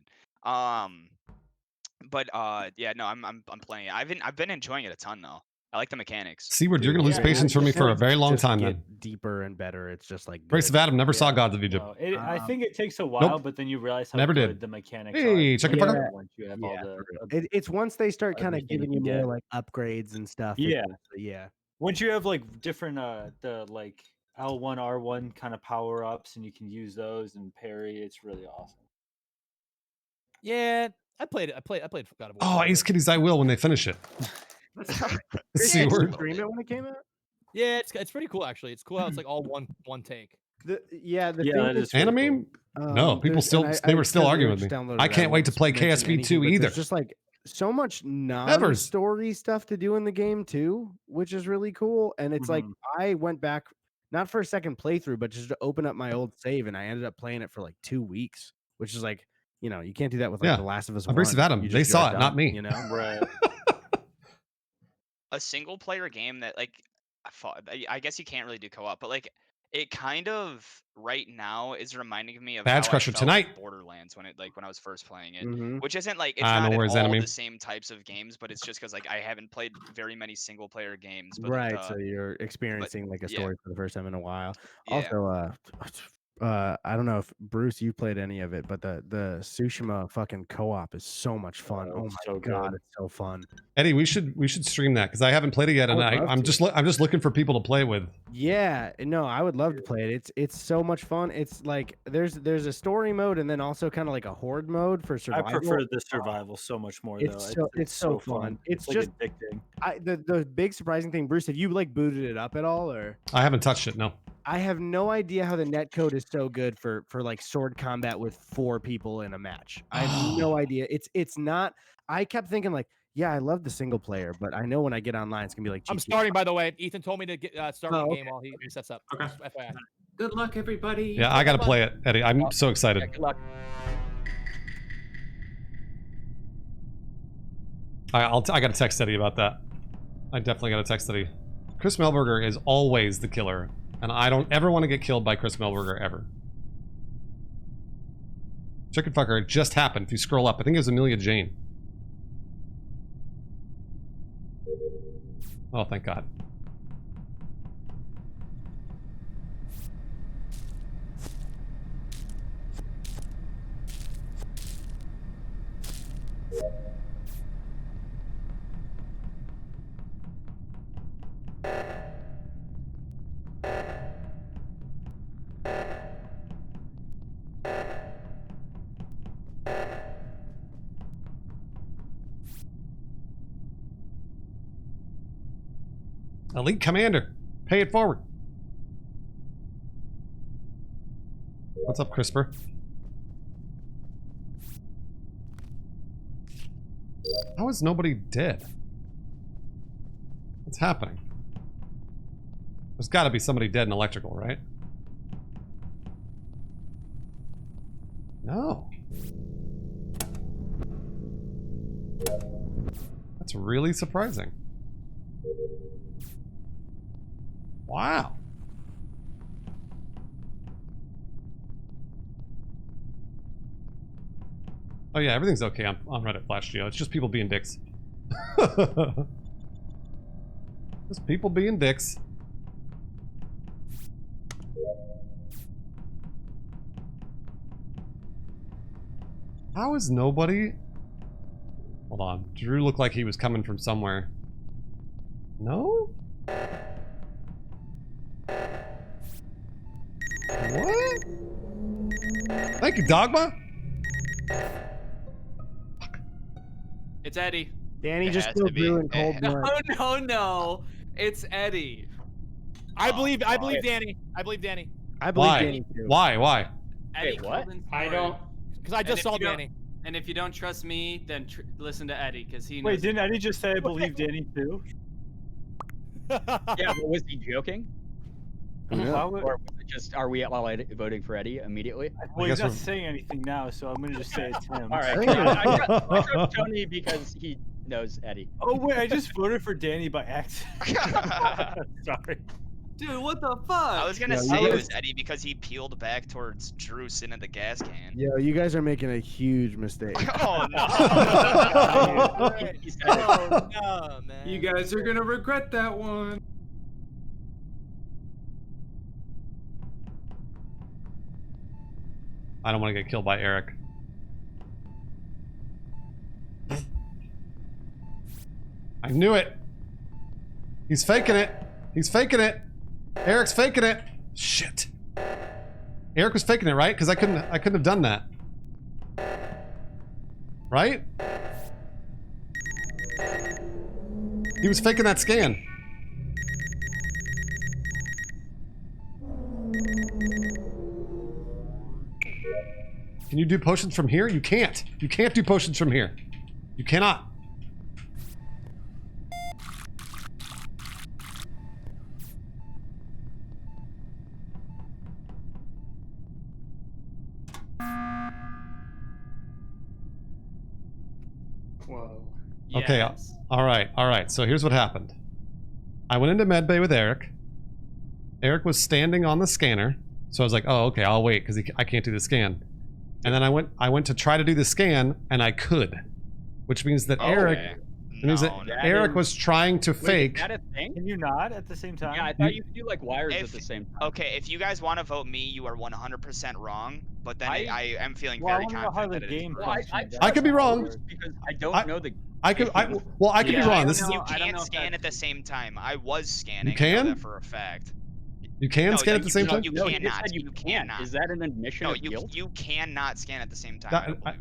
But yeah, no, I'm playing it. I've been enjoying it a ton though. I like the mechanics. C word, you're Dude, gonna lose yeah, patience for me for a very long Just time get then. deeper and better. It's just like Grace of good. Adam never saw Gods of Egypt. No, I think it takes a while, but then you realize how Never good did. the mechanics Hey, are. check it, once fucker. once you have all the It's once they start kind of everything giving you you can more get. like upgrades and stuff. Yeah. Yeah. Once you have like different the like L1 R1 kind of power ups and you can use those and parry, it's really awesome. Yeah, I played it. I played God of War. Oh, Ace Kitties, I will when they finish it. C Did you word. stream it when it came out? Yeah, it's pretty cool actually. It's cool how it's like all one take. The that thing is pretty Anime? No, people there's- still and they were still because arguing Eric with me. just downloaded I it, can't wait to won't play mention KSP2 anything, but either. There's just like so much non-story stuff to do in the game too, which is really cool. And it's like I went back not for a second playthrough, but just to open up my old save, and I ended up playing it for like 2 weeks, which is like, you know, you can't do that with like Yeah. The Last of Us. Grace of 1. Adam, You they just saw you're it, not done, me. You know, Right. A single player game that like I guess you can't really do co-op, but like it kind of right now is reminding me of Badge how Crusher I felt tonight. with Borderlands when I was first playing it, Mhm. which isn't like it's Ah, no not worries, at all enemy. the same types of games, but it's just because like I haven't played very many single player games. But right? So you're experiencing like a yeah. story for the first time in a while. Yeah. Also, I don't know if Bruce you played any of it, but the Tsushima fucking co-op is so much fun. Oh, my so god, good. it's so fun. Eddie, we should stream that because I haven't played it yet, and would love I'm to. just looking for people to play with. Yeah, no, I would love to play it. It's so much fun. It's like there's a story mode and then also kind of like a horde mode for I survival. prefer the survival so much more though. It's so fun. It's like just addicting. the big surprising thing, Bruce. Have you like booted it up at all, or? I haven't touched it. No. I have no idea how the netcode is so good for like sword combat with 4 people in a match. I have no idea. It's not. I kept thinking like, yeah, I love the single player, but I know when I get online, it's gonna be like. I'm GTA. starting, by the way. Ethan told me to get start Oh, one game while he sets up. Okay. Just FYI. Good luck, everybody. Yeah, I gotta play it, Eddie. I'm so excited. Yeah, good luck. I gotta text Eddie about that. I definitely gotta text Eddie. Chris Melberger is always the killer, and I don't ever want to get killed by Chris Melberger ever. Chicken fucker, it just happened. If you scroll up, I think it was Amelia Jane. Oh, thank God. Elite Commander, pay it forward. What's up, CRISPR? How is nobody dead? What's happening? There's got to be somebody dead in electrical, right? No. That's really surprising. Wow. Oh yeah, everything's okay on Reddit Flash Geo. It's just people being dicks. Just people being dicks. How is nobody... Hold on. Drew looked like he was coming from somewhere. No? What? Thank you, Dogma. It's Eddy. Danny just killed Drew in cold blood. No. It's Eddy. I believe Danny. I believe Danny. I believe Why? Danny too. Why? Eddie what? killed in I Florida. don't. Because I just saw Danny. And if you don't trust me, then listen to Eddy, because he knows. Wait, didn't Eddie just say I believe Danny too? Yeah, but was he joking? Why would- Or was it just, are we all voting for Eddie immediately? Well, guess he's not we're- saying anything now, so I'm gonna just say it's him. All right. I trust Tony because he knows Eddie. Oh wait, I just voted for Danny by accident. Sorry. Dude, what the fuck? I was gonna Yeah, say you it guys- was Eddie because he peeled back towards Drew sitting in the gas can. Yo, you guys are making a huge mistake. Oh no! Oh no, man. You guys are gonna regret that one. I don't want to get killed by Eric. I knew it. He's faking it. He's faking it. Eric's faking it. Shit. Eric was faking it, right? Because I couldn't have done that. Right? He was faking that scan. Can you do potions from here? You can't. You can't do potions from here. You cannot. Whoa. Okay, Yes. all right. So here's what happened. I went into medbay with Eric. Eric was standing on the scanner, so I was like, "Oh, okay, I'll wait because I can't do the scan." And then I went to try to do the scan, and I could, which means that Eric means that Eric was trying to fake. Is that a thing? Can you not at the same time? Yeah, I thought you could do like wires at If- the same time. Okay, if you guys want to vote me, you are 100% wrong. But then I- I am feeling Well, I very wanna know how confident the that it is game correct. Well, functions. I could be wrong. Because I don't I- know the. I could be Yeah. wrong. This is You I don't know can't if scan that's- at the same time. I was scanning. You can? I know that for a fact. you can No, scan no, at the same time. You No, you just cannot. said you can't. cannot. Is that an admission No, of guilt? you cannot scan at the same time. That- I don't believe.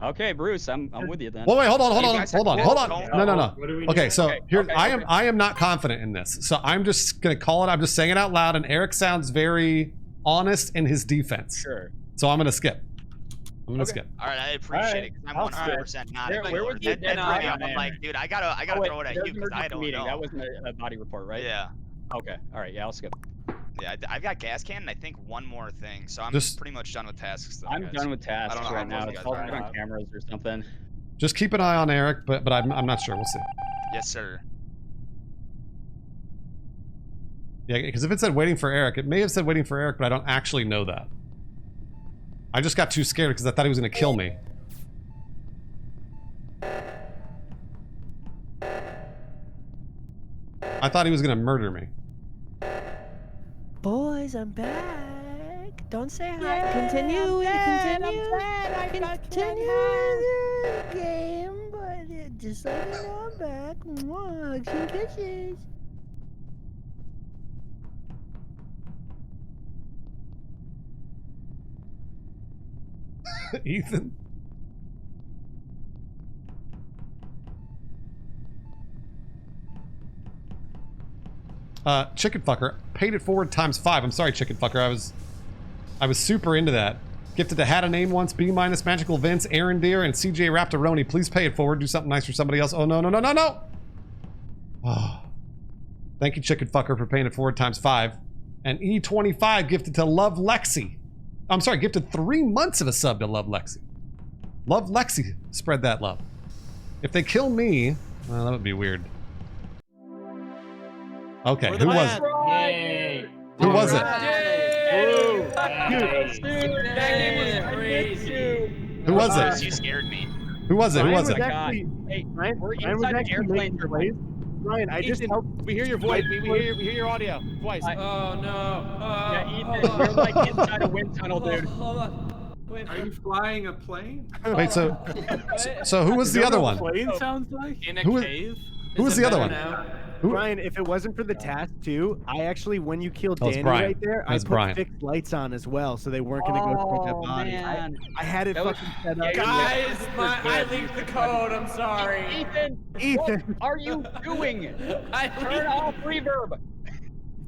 Okay, Bruce, I'm with you then. Well, wait, hold on. You guys have- No. What do we Okay, need? so here okay, I am not confident in this. So I'm just gonna call it. I'm just saying it out loud, and Eric sounds very honest in his defense. Sure. So I'm gonna skip. I'm gonna Okay. skip. All right, I appreciate Alright, it because I'm I'll 100% not. Where- a where killer. was the That's agenda why item I'm there? like, dude, I gotta Oh, wait, throw it at that you was because I emergency don't meeting. know. That wasn't a body report, right? Yeah, Okay. All right. Yeah, I'll skip. yeah. I've got gas can and I think one more thing, so I'm Just- pretty much done with tasks. Though, I'm guys. done with tasks know how right now. close you It's guys all are. put on cameras or something. Just keep an eye on Eric, but I'm not sure. We'll see. Yes, sir. Yeah, because if it said waiting for Eric, it may have said waiting for Eric, but I don't actually know that. I just got too scared because I thought he was going to kill me. I thought he was going to murder me. Boys, I'm back. Don't say hi. Continue. Continue the game, but just let me know I'm back. Mwah, hugs and kisses. Ethan. Chicken fucker, paid it forward ×5. I'm sorry, chicken fucker. I was super into that. Gifted to Had a Name Once, B-, Magical Vince, Aaron Deere, and CJ Raptoroni. Please pay it forward. Do something nice for somebody else. Oh, no. Oh. Thank you, chicken fucker, for paying it forward ×5. And E25 gifted to Love Lexi. I'm sorry, gifted 3 months of a sub to Love Lexi. Love Lexi. Spread that love. If they kill me, well, that would be weird. Okay, who was it? Yay. Who was it? That game was crazy. Who was Chris, it? you scared me. Who was it? Who was it? Actually, Hey, Ryan, we're Ryan was inside actually airplane making turbine. plays. Ryan, I just Ethan, helped. we hear your voice. We hear your audio twice. Oh no. Yeah, Ethan, we're like inside a wind tunnel, dude. Hold on. Wait. Are you flying a plane? Wait, so who was the other one? Plane sounds like. In a Who is- cave? Who was Is it the other better one? now? Who- Brian, if it wasn't for the task too, I actually, when you killed Oh, it's Danny Brian. right there, I It's put Brian. fixed lights on as well, so they weren't gonna go through that Oh, body. man. I had it That was- fucking set up. Guys, I leaked the code. I'm sorry. Ethan, what are you doing? Turn off reverb.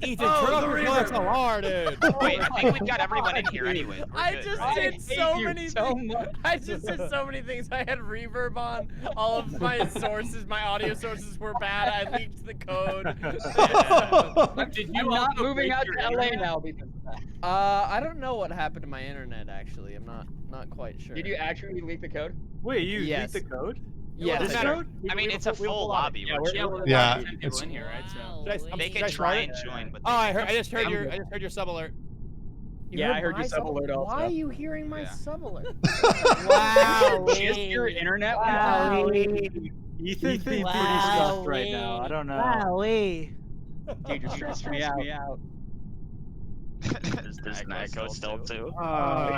Ethan, turn off your XLR, dude. Wait, I think we've got everyone in here anyway. We're I good, just right? did hate so you many so things. much. I just did so many things. I had reverb on. All of my sources, my audio sources were bad. I leaked the code. Did I'm you not also moving break out your to LA internet? now because of that. I don't know what happened to my internet. Actually, I'm not quite sure. Did you actually leak the code? Wait, you Yes. leaked the code? Yes, This I did. code? I mean, it's a full lobby. Yeah, We're we're- chilling. Yeah, 10 people it's- in here, right? So. They Should I can try it? and join, but Oh, I just heard your sub alert. Yeah, I heard your sub alert also. Why are you hearing my Yeah. sub alert? Wow, just your internet went Wow. down. Ethan's being pretty Wow. stuffed right now. I don't know. Wowee. Dude, you're stressing me out. There's an echo still too. Oh.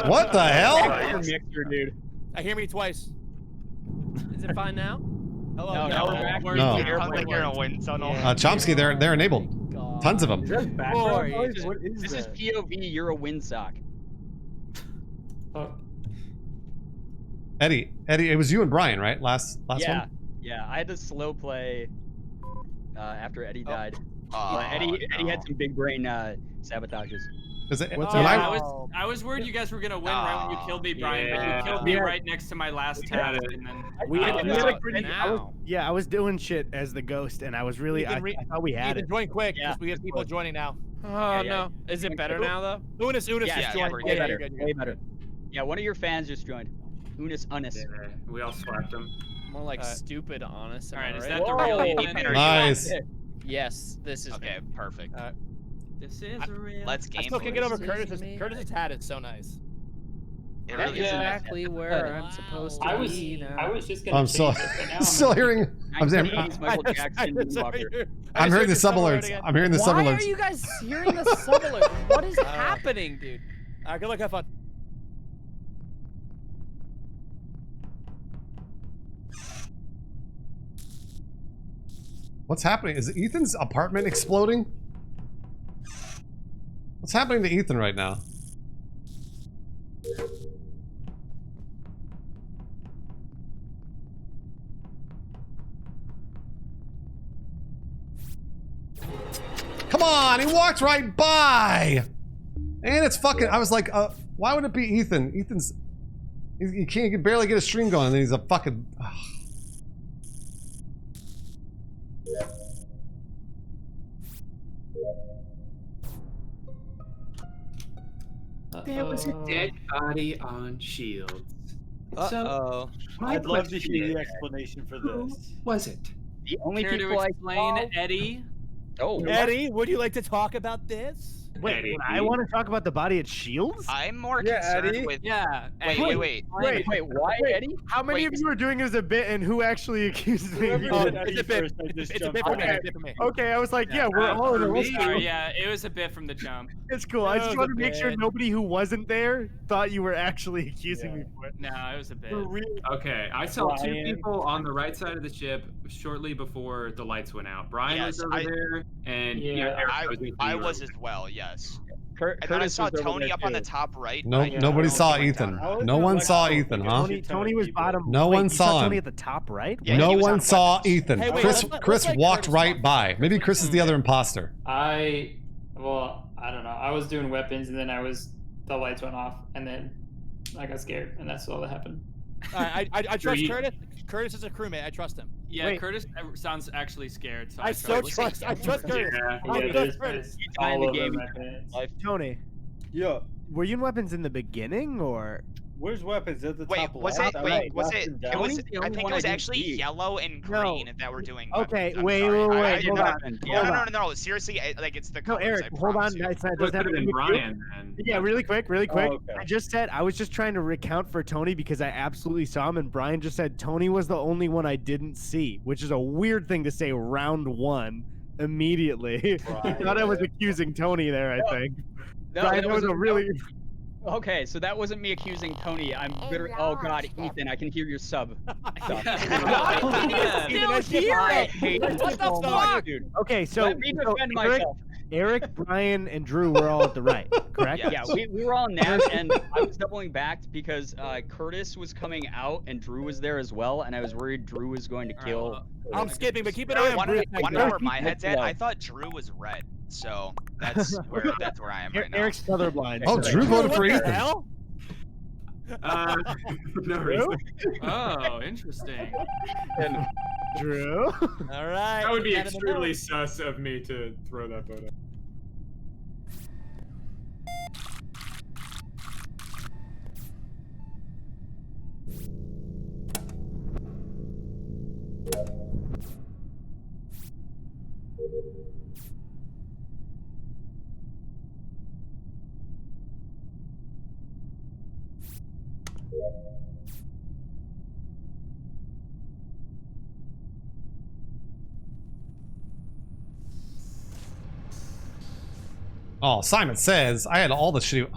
What the hell? Your mixer, dude. I hear me twice. Is it fine now? Hello. No, now we're back. No. I think you're in a wind tunnel. Chomsky, they're enabled. God. Tons of them. Is that background Boy, noise? What is This is that? POV, you're a windsock. Oh, Eddie, it was you and Brian, right? Last Yeah, one? yeah, I had to slow play after Eddie died. Oh, Eddie no. had some big brain sabotages. Is it, What's when up? I was worried you guys were gonna win right when you killed me, Brian, but Yeah. you killed me Yeah. right next to my last task, and then We had, Oh, we had a no. pretty. Now. I was doing shit as the ghost, and I was really. I thought we had Ethan, it. join quick. Yeah. Because we have people joining now. Oh yeah. no. Is it better now though? Unis Yeah, just yeah, joined. way Yeah, better. you're good, you're Way good. better. Yeah, one of your fans just joined. Unis. yeah, we all slapped him. More like Alright. stupid, honest. am All right, I is right? that the real Whoa. Ethan? Are you Nice. Yes, this is Okay, me. perfect. This is a real. Let's I game. still can't get over This Curtis's. is me. Curtis's hat is so nice. It That really is is. exactly where I'm supposed to I was be now. I was just gonna. I'm still, change it, but now still hearing. I'm, 1980s Michael Jackson heard I'm hearing the sub sub alert alerts. again. I'm hearing the sub Why are alerts. you guys hearing the sub alert? What is happening, dude? Alright, good luck, have fun. What's happening? Is Ethan's apartment exploding? What's happening to Ethan right now? Come on, he walked right by! And it's fucking, I was like, why would it be Ethan? Ethan's, he can't barely get a stream going and then he's a fucking, There was a dead body on Shields. Uh-oh. My I'd love to question hear the is, explanation for who this. was it? The only Care to people I explain, saw, Eddie? Oh, Eddie, would you like to talk about this? Wait, Eddie. I want to talk about the body at Shields? I'm more Yeah, concerned Eddie. with. Yeah. Wait, Eddie, wait. Wait, why, Eddie? How many Wait. of you are doing it as a bit and who actually accused me? Whoever Oh, did it's Eddie a bit. first, I just It's a jumped bit for me. in. It's a bit for me. Okay, I was like, yeah, Yeah, we're all in a for row. me- Yeah, it was a bit from the jump. It's cool. I just That wanted was to a make sure bit. nobody who wasn't there thought you were actually accusing me for it. No, it was a bit. Okay, I saw two Brian. people on the right side of the ship shortly before the lights went out. Brian was Yes, over there, and Eric, I was as well. Yes. Curtis And then I saw was over Tony there up on the too. top right. No, I- nobody I saw went Ethan. down. No one saw Ethan, huh? Tony was bottom. No wait, one you saw Tony him. at the top right. Yeah, No he was one on saw weapons. Ethan. Hey, wait, Chris let's let walked Curtis right talk. by. Maybe Chris is the other imposter. I don't know. I was doing weapons, and then the lights went off, and then I got scared, and that's all that happened. I trust you- Curtis. Curtis is a crewmate. I trust him. Yeah, Wait. Curtis sounds actually scared. So I so trust. trust. I trust Curtis. Yeah. I Yeah, trust Curtis. Behind all the of gaming them, I think. life. Tony, Yeah. were you in weapons in the beginning or? Where's weapons at the Wait, top was left? it? I Wait, went was left it? and It down. was. Tony's the I only think one it was I didn't actually see. yellow and No. green that were doing. Okay, weapons. I'm wait, sorry. wait, I wait, did hold not- on. No. Seriously, it's the No, colors. Eric, I hold on. promise you. That's not, It does that could have have to been do with you? Brian then. Yeah, really quick. Oh, okay. I just said I was just trying to recount for Tony because I absolutely saw him, and Brian just said Tony was the only one I didn't see, which is a weird thing to say round one immediately. He thought I was accusing Tony there. I think. No, Brian, that was a really. Okay, so that wasn't me accusing Tony. I'm bitter. Oh God, Ethan, I can hear your sub. Yeah. I hate you What the so much, fuck? dude. Okay, so, Let me so defend Eric, myself. Eric, Brian, and Drew were all at the right, correct? Yeah. Yeah, we were all nav, and I was doubling back because Curtis was coming out and Drew was there as well, and I was worried Drew was going to kill. I'm skipping, but keep an eye on One Bruce. know where my head's at. I thought Drew was red, so that's where I am right now. Eric's colorblind. Oh, Drew voted for What the Ethan. hell? No reason. Oh, interesting. Drew. All right. That would be got him in the extremely know. sus of me to throw that vote out. Oh, Simon says I had all the shit.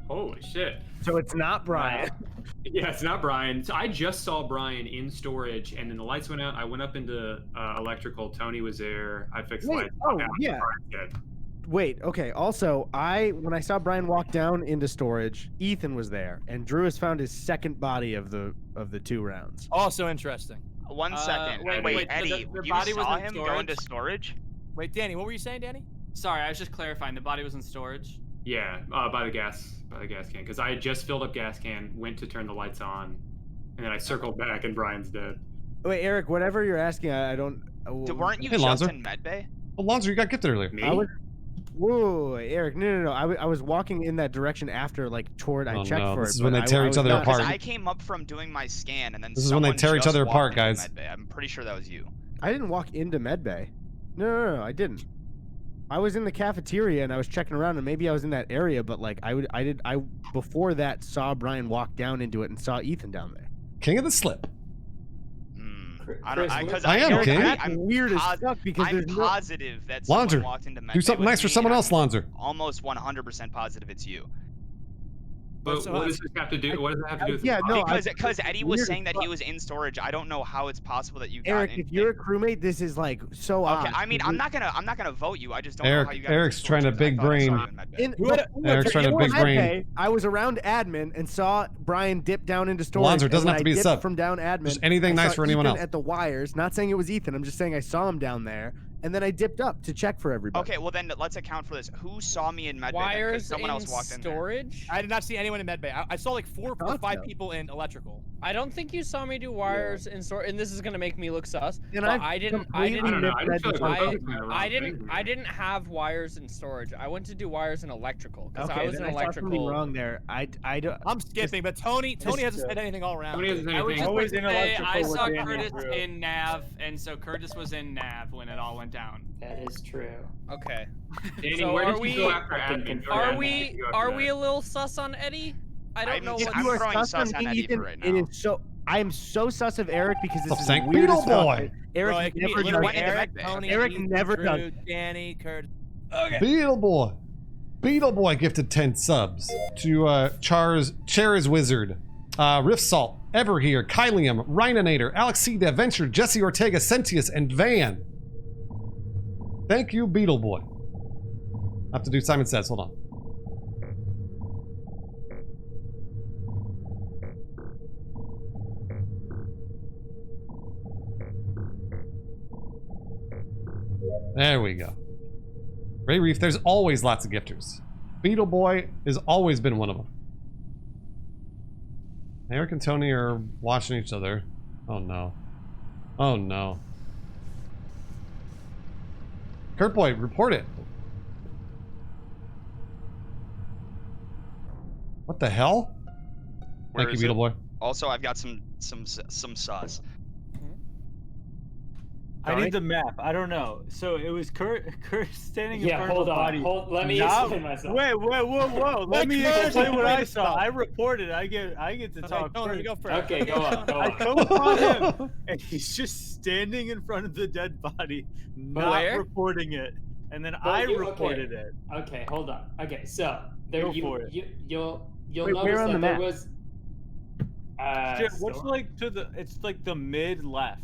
Holy shit. So it's not Brian. Yeah, it's not Brian. So I just saw Brian in storage, and then the lights went out. I went up into electrical. Tony was there. I fixed Wait, lights. oh, Okay, yeah. Brian's dead. Wait, okay. Also, when I saw Brian walk down into storage, Ethan was there, and Drew has found his second body of the 2 rounds. Also interesting. 1 second. wait, Wait, wait, so Eddie, the you body was saw in him go storage? into storage? Wait, Danny, what were you saying, Danny? Sorry, I was just clarifying. The body was in storage. Yeah, by the gas can, because I had just filled up gas can, went to turn the lights on, and then I circled back, and Brian's dead. Wait, Eric, whatever you're asking, I don't. Weren't you Hey, just Lonzo. in medbay? Well, Lonzo, you got gifted earlier. Me? I was. Whoa, Eric! No. I was walking in that direction after, like, toward. I Oh, checked no, for this it. is when but they I- tear I each was other not- apart. I came up from doing my scan, and then This is when they someone tear each just other walked apart, into guys. medbay. I'm pretty sure that was you. I didn't walk into medbay. No, I didn't. I was in the cafeteria and I was checking around, and maybe I was in that area, but like I before that saw Brian walk down into it and saw Ethan down there. King of the slip. Hmm. Because I am, King. That's I'm weird as pos- fuck because I'm there's no. positive that Lonzer, someone walked into medbay. Do something with nice for me, someone and else, I'm Lonzer. Almost 100% positive it's you. But So, what does this have to do? What does it have to do with the Yeah, body? no, Because Eddie was weird saying as that he fuck. was in storage. I don't know how it's possible that you got Eric, in. if you're a crewmate, this is like so odd. Okay, I mean, I'm not gonna vote you. I just don't know how you got. Eric's into trying to storage, 'cause I big thought I saw brain. you in medbay. In, Eric's trying to before big brain. medbay, I was around admin and saw Brian dip down into storage. Lonzer, it doesn't and have to when be a I sub. dipped from down admin. Just anything I nice saw for anyone Ethan else. At the wires, not saying it was Ethan. I'm just saying I saw him down there, and then I dipped up to check for everybody. Okay, well then let's account for this. Who saw me in medbay? then? 'Cause Wires someone in else walked in there. storage? I did not see anyone in medbay. I saw like 4 or 5 people in electrical. I don't think you saw me do wires in storage, and this is gonna make me look sus. And but I've I didn't. I don't know. I just feel like we're I- focusing on the wrong I thing didn't. here. I didn't have wires in storage. I went to do wires in electrical because Okay, I was then in I saw something electrical. wrong there. I don't. I'm skipping, but Tony hasn't said anything all around. Tony hasn't said I would anything. just Always like in to say electrical I with saw Danny and Curtis Drew. in nav, and so Curtis was in nav when it all went down. That is true. Okay. Danny, So where are did we- you go after Fucking admin? confused. Go to Are admin. we You go after are that. we a little sus on Eddie? I don't know I'm what. I'm You are throwing sus sus on on me, Eddie for Ethan. right It now. is so. I am so sus of Eric because this Stop is saying the weirdest Beetle stuff. Boy. Eric Bro, it could be never literally does. Eric, Eric, there. Tony, Eric Ethan, never Drew, does. Danny, Kurt. Beetle Boy. Beetle Boy gifted 10 subs to Chara's Wizard, Rift Salt, Ever Here, Kylium, Rhinonator, Alex C. Venture, Jesse Ortega, Sentius, and Van. Thank you, Beetle Boy. I have to do Simon Says. Hold on. There we go. Ray Reef, there's always lots of gifters. Beetle Boy has always been one of them. Eric and Tony are watching each other. Oh no. Oh no. Kurt Boy, report it. What the hell? Where Thank you, is Beetle it? Boy. Also, I've got some sus. I need the map. I don't know. So it was Kurt standing in Yeah, front hold of the on. body. Let me Not- explain myself. Wait, whoa. Let me Kurt explain what explain I saw. himself. I reported. I get to talk No, let me first. go first. Okay, go on. Go I on. come upon him, and he's just standing in front of the dead body, not Where? reporting it. And then But I you- reported it. Okay, hold on. Okay, so there Go for it. you'll Wait, where notice on that the there map? was. Shit, what's so- like to the? It's like the mid left.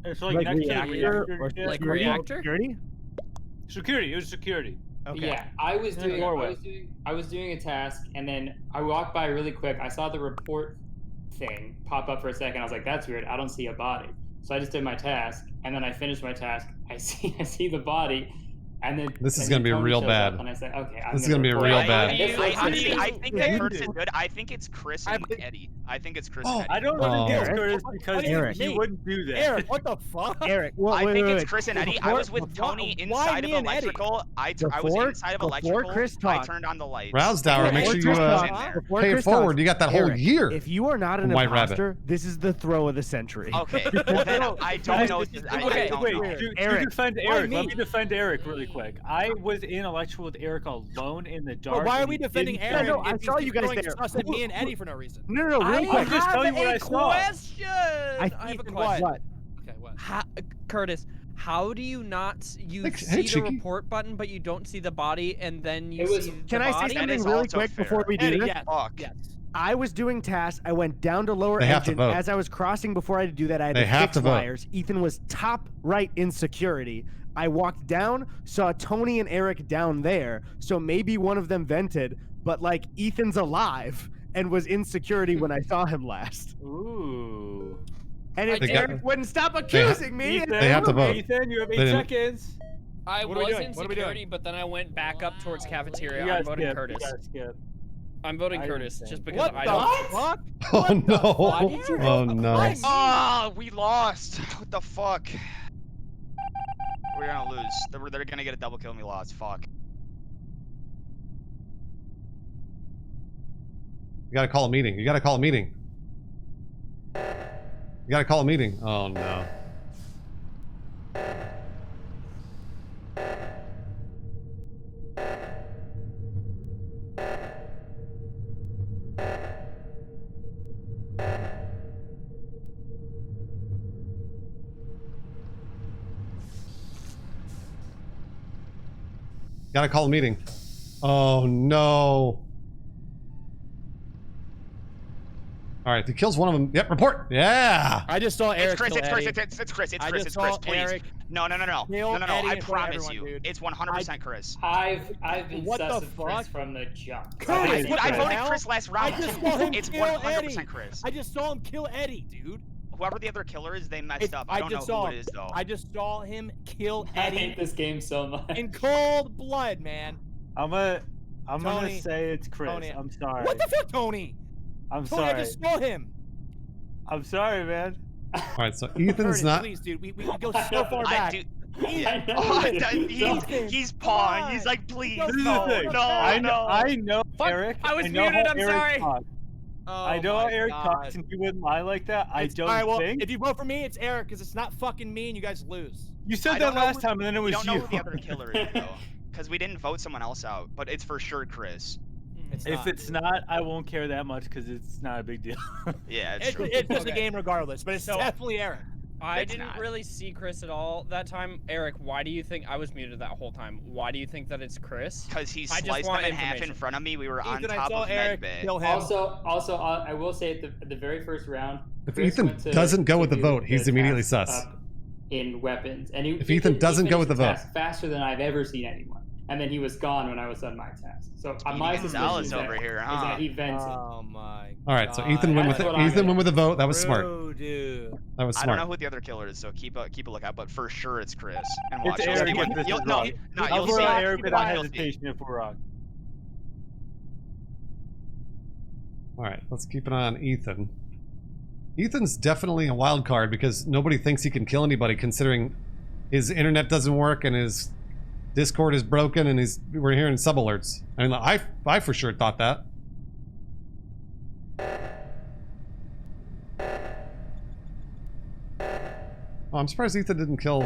It's like, Like next to the reactor reactor. or shit. Like security? reactor? Security? Security. It was security. Okay. Yeah, I was In the doing doorway. I was doing a task, and then I walked by really quick. I saw the report thing pop up for a second. I was like, "That's weird. I don't see a body." So I just did my task, and then I finished my task. I see the body, and then This is and gonna then be Tony real shows bad. up, and I said, "Okay, I'm This is gonna be report real it." bad. And this I, was honestly, the- I think that Kurt's is good. I think it's Chris and Eddie. I think it's Chris and Eddie. I don't Oh. think it's Curtis because Eric. he wouldn't do that. Eric, what the fuck? Eric, well, I wait, think wait, it's wait. Chris and Eddie. I Before- was with before- Tony why inside of me and Eddie? electrical. I was Before- inside of before electrical. Chris I talked- turned on the lights. Rouse Dower, make Before sure you Chris was in talks- there. before pay it Chris forward. talks, You got that whole Eric, year. If you are not an White Rabbit. imposter, this is the throw of the century. Okay, well then I don't know. I Okay, don't wait, know. to Eric. defend Why Eric, me? let me defend Eric really quick. I was in electrical with Eric alone in the dark. But why are and we he defending didn't- Aaron? no, I if he's saw you guys throwing there. sus at me and Eddie for no reason? No, really I'm quick. just telling you what I saw. Question. I have a Ethan, question. What? Okay, what? Curtis, how do you not Hey, see hey, the Cheeky. report button, but you don't see the body, and then you It was- see Can the I body? say That something is really also quick fair. before we do Eddie, this? yes. Fuck. Yes. I was doing tasks. I went down to lower They have to engine. vote. As I was crossing before I had to do that, I had They to have fix to vote. wires. Ethan was top right in security. I walked down, saw Tony and Eric down there. So maybe one of them vented, but like Ethan's alive and was in security when I saw him last. Ooh. And if They got- Eric wouldn't stop accusing me, Ethan, They have to vote. Ethan, you have 8 They didn't- seconds. I What are we was doing? in What are we doing? security, but then I went back up towards cafeteria. You I'm gotta voting skip. Curtis. You gotta skip. I'm voting I Curtis understand. just because What I the don't. fuck? Oh no. fuck? Oh no. Why? Oh, we lost. What the fuck? We're gonna lose. They're gonna get a double kill and we lost. Fuck. You gotta call a meeting. You gotta call a meeting. You gotta call a meeting. Oh no. Gotta call a meeting. Oh no. All right, if he kills one of them, yep, report. Yeah. I just saw Eric It's Chris. kill It's Chris. Eddie. It's Chris. It's I Chris. just It's Chris. saw Please. Eric No. kill I Eddie in front of promise everyone, you, dude. it's 100% Chris. I've been What sus the of Chris fuck? from the jump. Curtis, Dude, what I the voted hell? Chris last round. I just saw him It's kill 100% Eddie. Chris. I just saw him kill Eddie, dude. Whoever the other killer is, they messed It's- up. I don't know just who saw it is though. I just saw him kill I Eddie hate this game so much. in cold blood, man. I'm gonna Tony. say it's Chris. Tony. I'm sorry. What the fuck, Tony? I'm Tony, sorry. I just saw him. I'm sorry, man. All right, so Ethan's Curtis, not. Please, dude. We go so far back. Yeah. I know. Oh, he's pawing. He's like, please, This is no, the thing. no, I no. know Fuck, Eric. I was know muted, how I'm Eric sorry. talks. Oh I know my Eric God. talks and he wouldn't lie like that. I It's- don't all right, well, think. if you vote for me, it's Eric because it's not fucking me and you guys lose. You said I that don't know last who- time and then it We was don't know you. who the other killer is though, because we didn't vote someone else out. But it's for sure Chris. It's If not, it's dude. not, I won't care that much because it's not a big deal. Yeah, it's true. It's just a Okay. game regardless, but it's So- definitely Eric. I It's didn't not. really see Chris at all that time. Eric, why do you think I was muted that whole time? Why do you think that it's Chris? Because he I just sliced them want in half in information. front of me. We were on Ethan, I top saw of Eric medbay. kill him. Also, I will say at the very first round, If Chris Ethan went to- doesn't go to with the do vote, he's immediately task sus. up in weapons, and If Ethan doesn't go with the vote. task faster than I've ever seen anyone, and then he was gone when I was done my task. So my suspicion Gonzalez is over that, here, is huh? that he vented. Oh my. All right, so God. Ethan went with That's it. what I'm Ethan went with the vote. That was smart. Bro, dude. That was I smart. don't know who the other killer is, so keep a lookout. But for sure, it's Chris. And It's watch. You'll Eric see when- if this you'll- is no, wrong. no, I'll you'll vote see. on Eric without You'll see. hesitation if we're wrong. All right, let's keep an eye on Ethan. Ethan's definitely a wild card because nobody thinks he can kill anybody, considering his internet doesn't work and his Discord is broken and we're hearing sub alerts. I mean, I for sure thought that. Oh, I'm surprised Ethan didn't kill.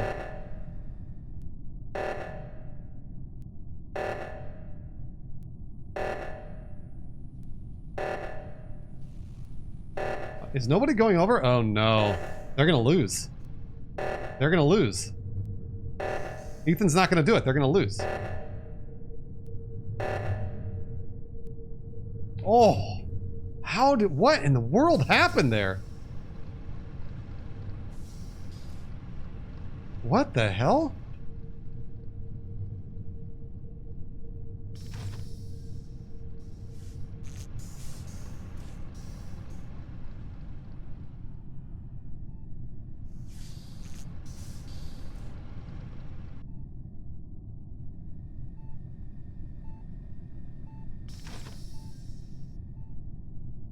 Is nobody going over? Oh no. They're gonna lose. They're gonna lose. Ethan's not gonna do it. They're gonna lose. Oh. What in the world happened there? What the hell?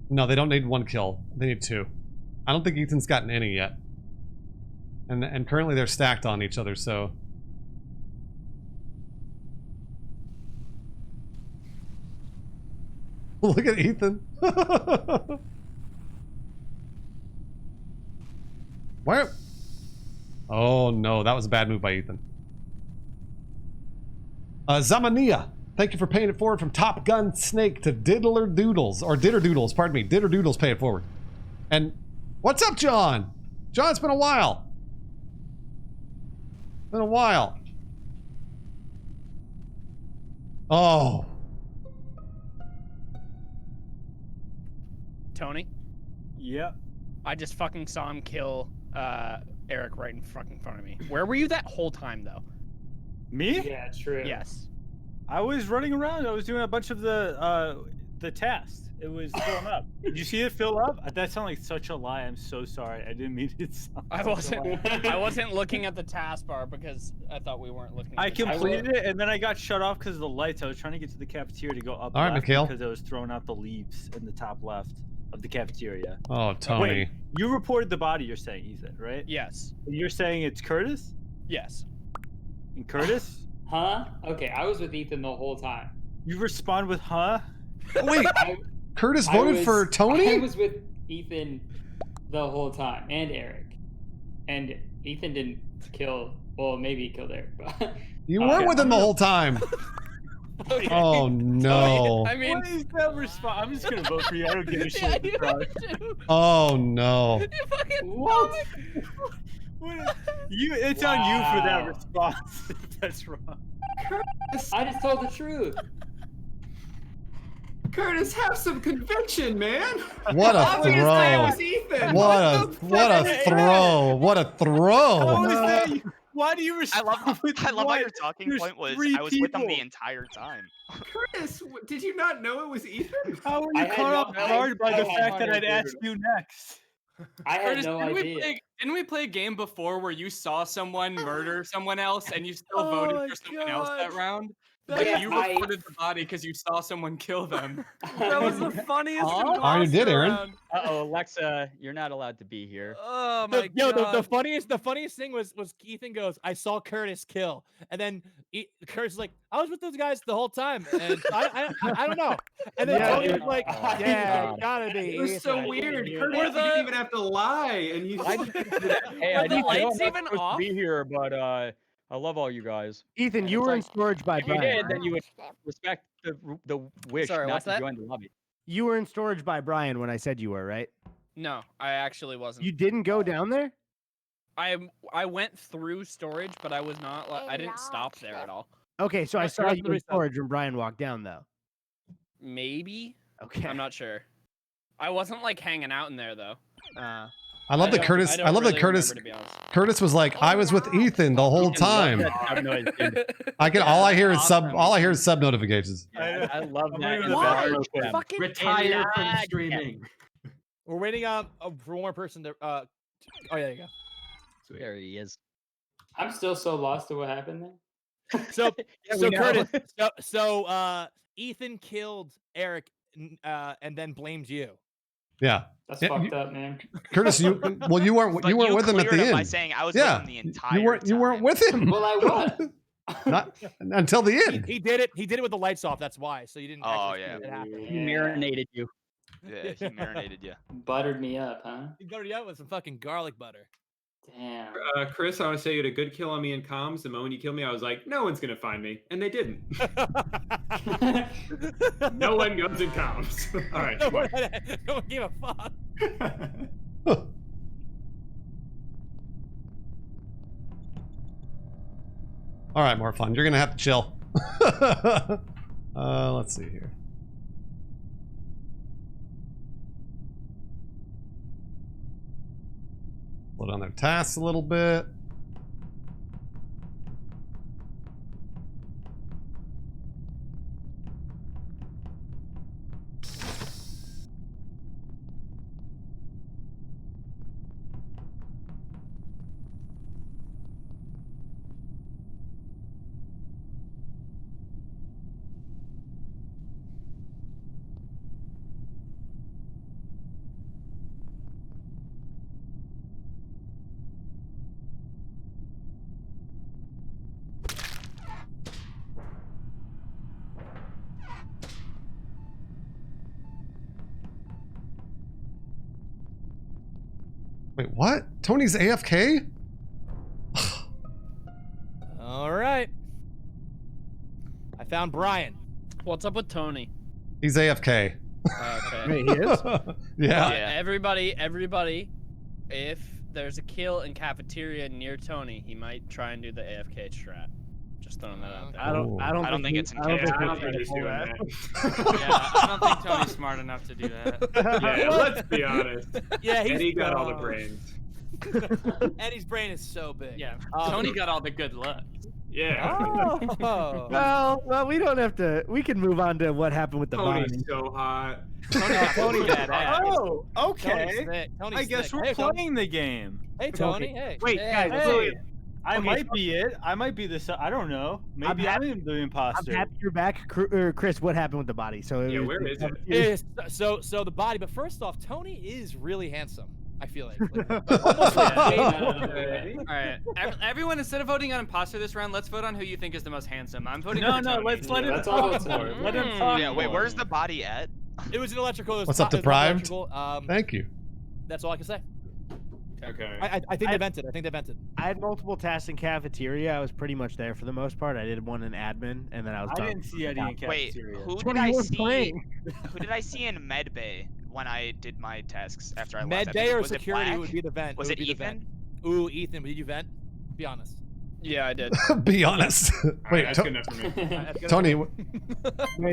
No, they don't need one kill. They need two. I don't think Ethan's gotten any yet. And currently they're stacked on each other, so... Look at Ethan. Where? Oh no, that was a bad move by Ethan. Zamania, thank you for paying it forward from Top Gun Snake to Diddler Doodles, or Ditter Doodles, pardon me. Ditter Doodles pay it forward. And what's up, John? John, it's been a while. Been a while. Oh. Tony, Yep. I just fucking saw him kill Eric right in fucking front of me. Where were you that whole time, though? Me? Yeah, true. Yes. I was running around. I was doing a bunch of the tasks. It was filling up. Did you see it fill up? That sounded like such a lie. I'm so sorry. I didn't mean it. I wasn't looking at the taskbar because I thought we weren't looking. At I the completed it and then I got shut off because of the lights. I was trying to get to the cafeteria to go up. All right, left Mikhail. because I was throwing out the leaves in the top left of the cafeteria. Oh, Tony. Wait, you reported the body. You're saying, Ethan, right? Yes. You're saying it's Curtis? Yes. And Curtis? Huh? Okay, I was with Ethan the whole time. You respond with huh? Wait, I, Curtis I voted was- for Tony? I was with Ethan the whole time, and Eric. And Ethan didn't kill. Well, maybe he killed Eric, but You were with him the whole time. Oh no. I mean, What is that response? I'm just gonna vote for you. I don't give a yeah, shit. you have to. Oh no. You fucking what? It's on you for that Wow. response. If that's wrong. I just told the truth. Curtis, have some conviction, man. What a Obviously, it throw. was Ethan. What a the throw. What a How throw. is that? Why do you I respond love with how what? your talking There's point was 3 I was with them the people. entire time. Curtis, did you not know it was Ethan? How were I you had caught no off guard by the idea. fact that I'd asked you next? I had Curtis, no idea. Didn't we play a game before where you saw someone murder someone else and you still Oh voted my for someone else that God. round? Like, you reported the body because you saw someone kill them. That was the funniest Oh, you imposter did, Aaron. round. Uh-oh, Alexa, you're not allowed to be here. Oh my Yo, god. the funniest thing was Ethan goes, I saw Curtis kill, and then Curtis is like, I was with those guys the whole time, and I don't know. And then Yeah, Tony was dude. like, Oh, yeah, God. gotta be. It was so Ethan." weird. Were Curtis the- didn't even have to lie, and he. Hey, Were I the know I'm lights not even supposed to off? be here, but I love all you guys. Ethan, you were in storage by If you Brian. did, then you would respect the wish Sorry, not what's to that? join the lobby. You were in storage by Brian when I said you were, right? No, I actually wasn't. You didn't go down there? I went through storage, but I was not. I didn't stop there at all. Okay, so I You're saw at you the in restart. storage when Brian walked down, though. Maybe. Okay. I'm not sure. I wasn't like hanging out in there though. I love that don't- Curtis. I I don't love that really Curtis. remember, to be honest. Curtis was like, I was with Ethan the whole time. That noise, dude. All I hear is Awesome. all I hear is sub notifications. I love I'm that. gonna in go the back. dark web. Fucking Retire from idiot. streaming. We're waiting for one more person to. Oh yeah, there you go. There he is. I'm still so lost to what happened there. So Yeah, so we know. Curtis, Ethan killed Eric, and then blamed you. Yeah, That's Yeah, fucked up, man. Curtis, you weren't But you weren't with him at cleared the him by end. saying I was Yeah, with him the entire you weren't time. with him. Well, I was. Not until the end. He did it. He did it with the lights off. That's why. So you didn't. Oh, actually see yeah. it happen. He marinated you. Yeah, he marinated you. Buttered me up, huh? He buttered you out with some fucking garlic butter. Damn. Chris, I want to say you had a good kill on me in comms. The moment you killed me, I was like, no one's gonna find me, and they didn't. No one goes in comms. All right. No one gave a fuck. All right, more fun. You're gonna have to chill. Let's see here. Slow down their tasks a little bit. Wait, what? Tony's AFK? All right. I found Brian. What's up with Tony? He's AFK. Okay. Wait, he is? Yeah. Everybody, if there's a kill in cafeteria near Tony, he might try and do the AFK strat. Just throwing that out there. I don't think it's in I don't case. think I don't he's think he's gonna doing pull that. Yeah, I don't think Tony's smart enough to do that. Yeah, let's be honest. Yeah, he's Eddie got all the brains. Eddie's brain is so big. Yeah, Um, Tony got all the good luck. Yeah. Oh. Well, we don't have to. We can move on to what happened with the body. Tony's so hot. Tony got ass. Oh, Tony's okay. sick. Tony's I guess sick. we're Hey, Tony. playing the game. Hey, Tony. Hey. Wait, Hey. guys, Hey. wait. I Okay. might be it. I might be the. I don't know. Maybe I am the I'm imposter. happy you're back, Chris. What happened with the body? So Yeah, where is it? Yes, so the body, but first off, Tony is really handsome. I feel like almost like All right, everyone, instead of voting on imposter this round, let's vote on who you think is the most handsome. I'm voting. No, for no. Tony. Let's let him that's all talk that's more. important. Let him talk. Yeah, wait, more. where's the body at? it was an electrical. It was What's up, it was deprived? electrical. Thank you. That's all I can say. Okay. I think they vented. I think they vented. I had multiple tasks in cafeteria. I was pretty much there for the most part. I did one in admin, and then I was I done. didn't see Eddie in Wait, cafeteria. who did Tony, I you weren't see? playing. Who did I see in med bay when I did my tasks after I left? Med I bay think- or was it security Black? would be the vent. Was would it be the vent. Ethan? Ooh, Ethan, did you vent? Be honest. Yeah, I did. Be honest. All right, Wait, that's good enough for me. That's good. Tony, Wait,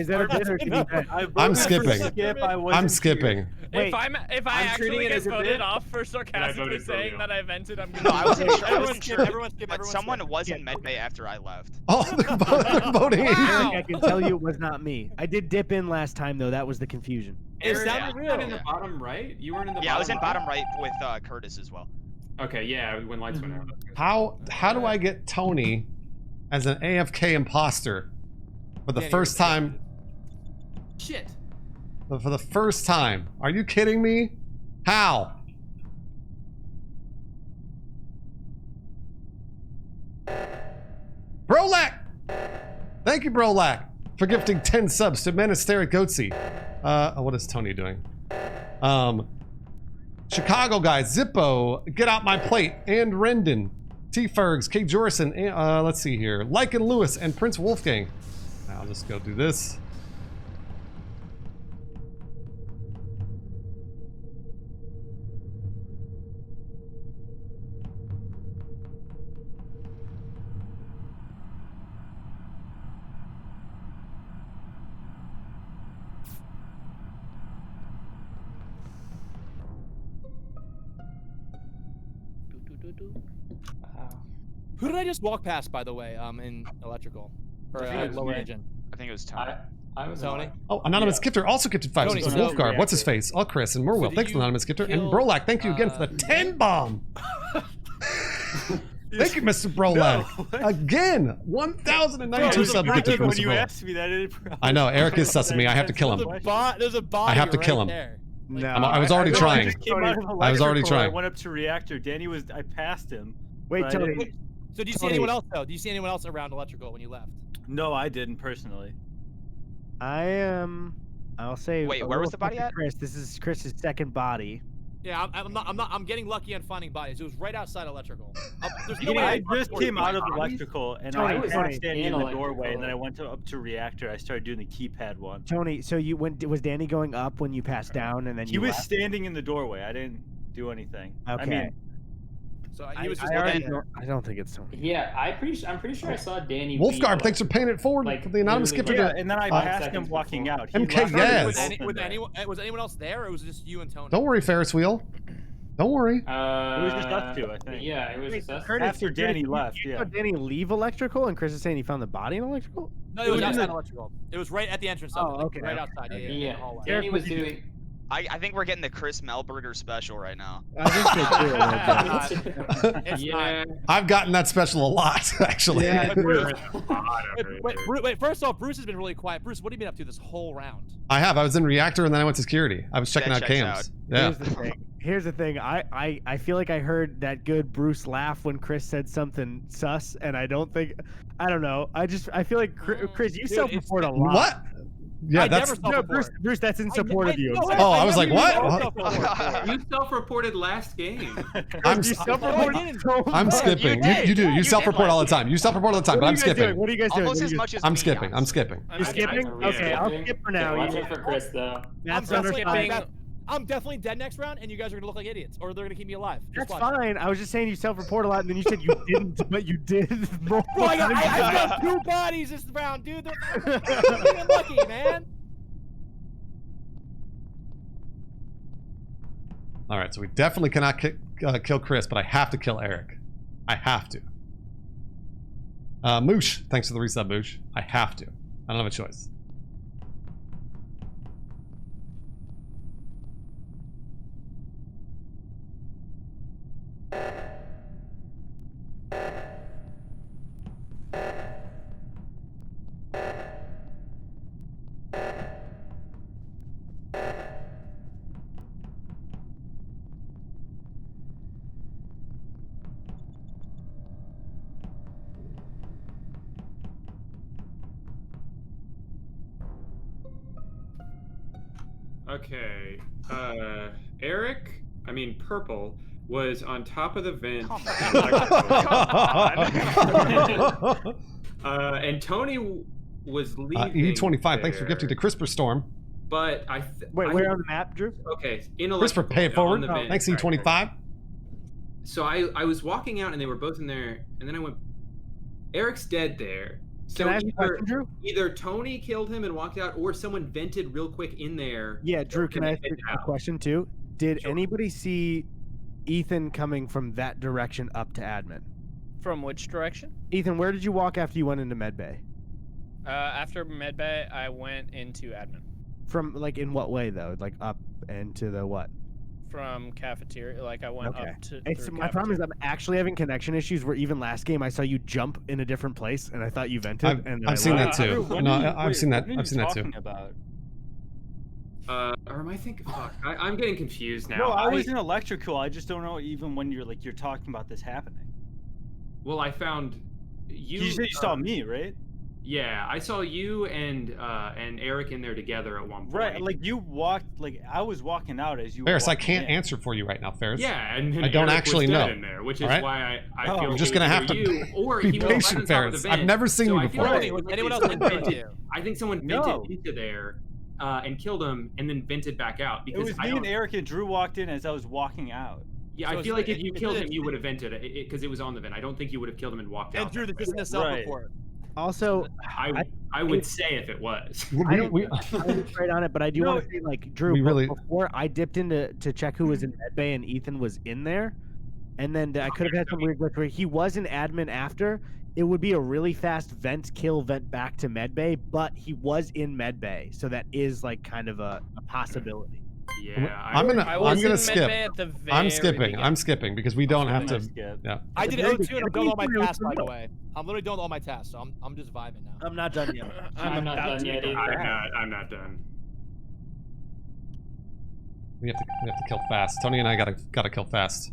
is that a bit or did you bet? I voted I'm for skipping. Skip, I I'm wasn't skipping. here. Wait, if I I'm actually treating it get as a voted bit, off for I sarcastically voted for saying you. that I vented, I'm gonna. No, I wasn't sure. I Everyone wasn't skip. sure. Everyone skip. But Everyone someone skip. was in med bay after I left. Oh, they're voting. Wow. I can tell you it was not me. I did dip in last time though. That was the confusion. It Aaron, sounded you real. weren't in the bottom right? You weren't in the Yeah, I was in bottom bottom right with Curtis as well. Okay, yeah, when lights went out. How do I get Tony as an AFK imposter? For the Danny, first you're- time. Shit. For the first time. Are you kidding me? How? Brolak! Thank you, Brolak, for gifting 10 subs to Menisteric Goatsy. What is Tony doing? Chicago guys, Zippo, Get Out My Plate, and Rendon, T-Fergs, K. Jorson, and, let's see here, Lycan Lewis, and Prince Wolfgang. I'll just go do this. Who did I just walk past, by the way, in electrical? Or I think it was lower me. engine? I think it was Tony. I was Tony? Oh, Anonymous Gifter also gifted 5 Tony, subs. so- Wolfguard, what's his face? All Chris and Morwell. did Thanks, you Anonymous Gifter. And kill, Brolak, thank you again for the 10 bomb. Thank you, Mr. Brolak. Again, 1,092 subs gifted from When Mr. you Brolak. asked me that, it I know, Eric is sussing me. I have to kill him. There's a body I have to right kill him. there. No, I was already trying. just came out of I was already electrical, trying. I went up to reactor. Danny was. I passed him. Wait, but I Tony. didn't- So do you see Tony. anyone else, though? Do you see anyone else around electrical when you left? No, I didn't personally. I am. I'll say. Wait, a where was little the body fucking at? Chris, this is Chris's second body. Yeah, I'm getting lucky on finding bodies. It was right outside electrical. There's no Danny, way I I just came out of electrical and I Tony, was Tony. standing in In the doorway, and then I electrical. went up to reactor. I started doing the keypad one. Tony, so you went? Was Danny going up when you passed down, and then He you was left? standing in the doorway. I didn't do anything. Okay. I mean, So I, he was just I already looking. don't, I don't think it's Tony. Yeah, I'm pretty sure I saw Danny. Wolfguard, thanks for paying it forward Like, for the Anonymous literally, Gifter. yeah, and then I Uh, passed him seconds walking before. out. He MK, left yes. Was, open was there. anyone else there, or was it just you and Tony? Don't worry, Ferris Wheel. Don't worry. It was just us two, I think. Yeah, it was Wait, just us. Curtis, After Danny left, you yeah. saw Danny leave electrical, and Chris is saying he found the body in electrical. No, it was in outside the- electrical. It was right at the entrance of Oh, it, like, okay, right okay, outside. okay. Yeah, in Yeah, the hallway. Danny was doing. I think we're getting the Chris Melberger special right now. I think so too. a little bit. It's Yeah. I've gotten that special a lot, actually. Yeah. Wait, first off, Bruce has been really quiet. Bruce, what have you been up to this whole round? I have. I was in reactor and then I went to security. I was checking That out checks cams. Yeah. Here's the thing. I feel like I heard that good Bruce laugh when Chris said something sus, and I don't know. I feel like Chris, you Dude, self-report a lot. What? Yeah, I that's. never No, self-report. Bruce, that's in support of you. no, Oh, I was never like, even what? self-report. You self-reported last game. I'm, You s- self-report so I'm much. skipping. You You, did. you do. You You self-report did, all the time. You self-report all the time, but I'm What are you guys doing? skipping. What are you guys doing? Almost What are as you much as I'm me, skipping. I'm honestly. skipping. You're skipping? Okay, I'll skip for now. Watch You- it for Chris though. That's I'm understood. definitely, I'm definitely dead next round, and you guys are gonna look like idiots, or they're gonna keep me alive. Just That's watch. fine. I was just saying you self-report a lot, and then you said you didn't, but you did. Bro, I got 2 bodies this round, dude. They're fucking lucky, man. All right, so we definitely cannot kill Chris, but I have to kill Eric. I have to. Moosh, thanks for the resub, Moosh. I have to. I don't have a choice. Okay. Eric, I mean Purple, was on top of the vent. Come And Tony was leaving. E25, thanks for there, gifting to CRISPR Storm. But Wait, where on the map, Drew? Okay, in CRISPR, electrical, pay it on forward. the vent. Thanks, Right, E25. right. So I was walking out and they were both in there, and then I went, Eric's dead there. So Can I ask you a question, Drew? either Tony killed him and walked out, or someone vented real quick in there. Yeah, Drew, can I ask you Vented a out. question too? Did Sure. anybody see Ethan coming from that direction up to admin? From which direction? Ethan, where did you walk after you went into medbay? After medbay, I went into admin. From like in what way though? Like up and to the what? from cafeteria. Like I went Okay. up to. It's through my problem is cafeteria. I'm actually having connection issues where even last game I saw you jump in a different place and I thought you vented. I've, and I've seen that too. What No, are you- I've wait, seen that. what are you I've seen that too. talking about? Or am I thinking? Fuck, I'm getting confused now. No, I was in electrical. I just don't know even when you're talking about this happening. Well, I found you. You said you saw me, right? Yeah, I saw you and Eric in there together at one point. Right, like you walked, I was walking out as you. Ferris, were I walking can't in. answer for you right now, Ferris. Yeah, and then I don't Eric actually was dead know. in there, which is Alright? why I Oh, feel I'm like just it gonna was have either to you or be he was right patient, on top of the Ferris. I've vent. never seen So you I feel before. like Anyone else in there too? I think someone No. vented into there and killed him, and then vented back out It because was I me don't. and Eric and Drew walked in as I was walking out. Yeah, So I feel like if you it's- killed him, it's- you would have vented it because it was on the vent. I don't think you would have killed him and walked And out. Drew, that this way. isn't a self Right. report. Also, I would say if it was. I don't We- I'm right on it, but I do want to say, like, Drew, We really- before I dipped into to check who was in medbay and Ethan was in there, and then I could have had some weird glitch where he was an admin after. It would be a really fast vent kill, vent back to medbay, but he was in medbay, so that is like kind of a possibility. Yeah, I'm gonna in skip. medbay at the very I'm skipping. beginning. I'm skipping because we don't have to. Skip. Yeah. I did very O2 and I'm beginning, done all my it was tasks, by the real. way. I'm literally done all my tasks, so I'm just vibing now. I'm not done yet. I'm not about done to yet be either. I'm not done. We have to kill fast. Tony and I gotta kill fast.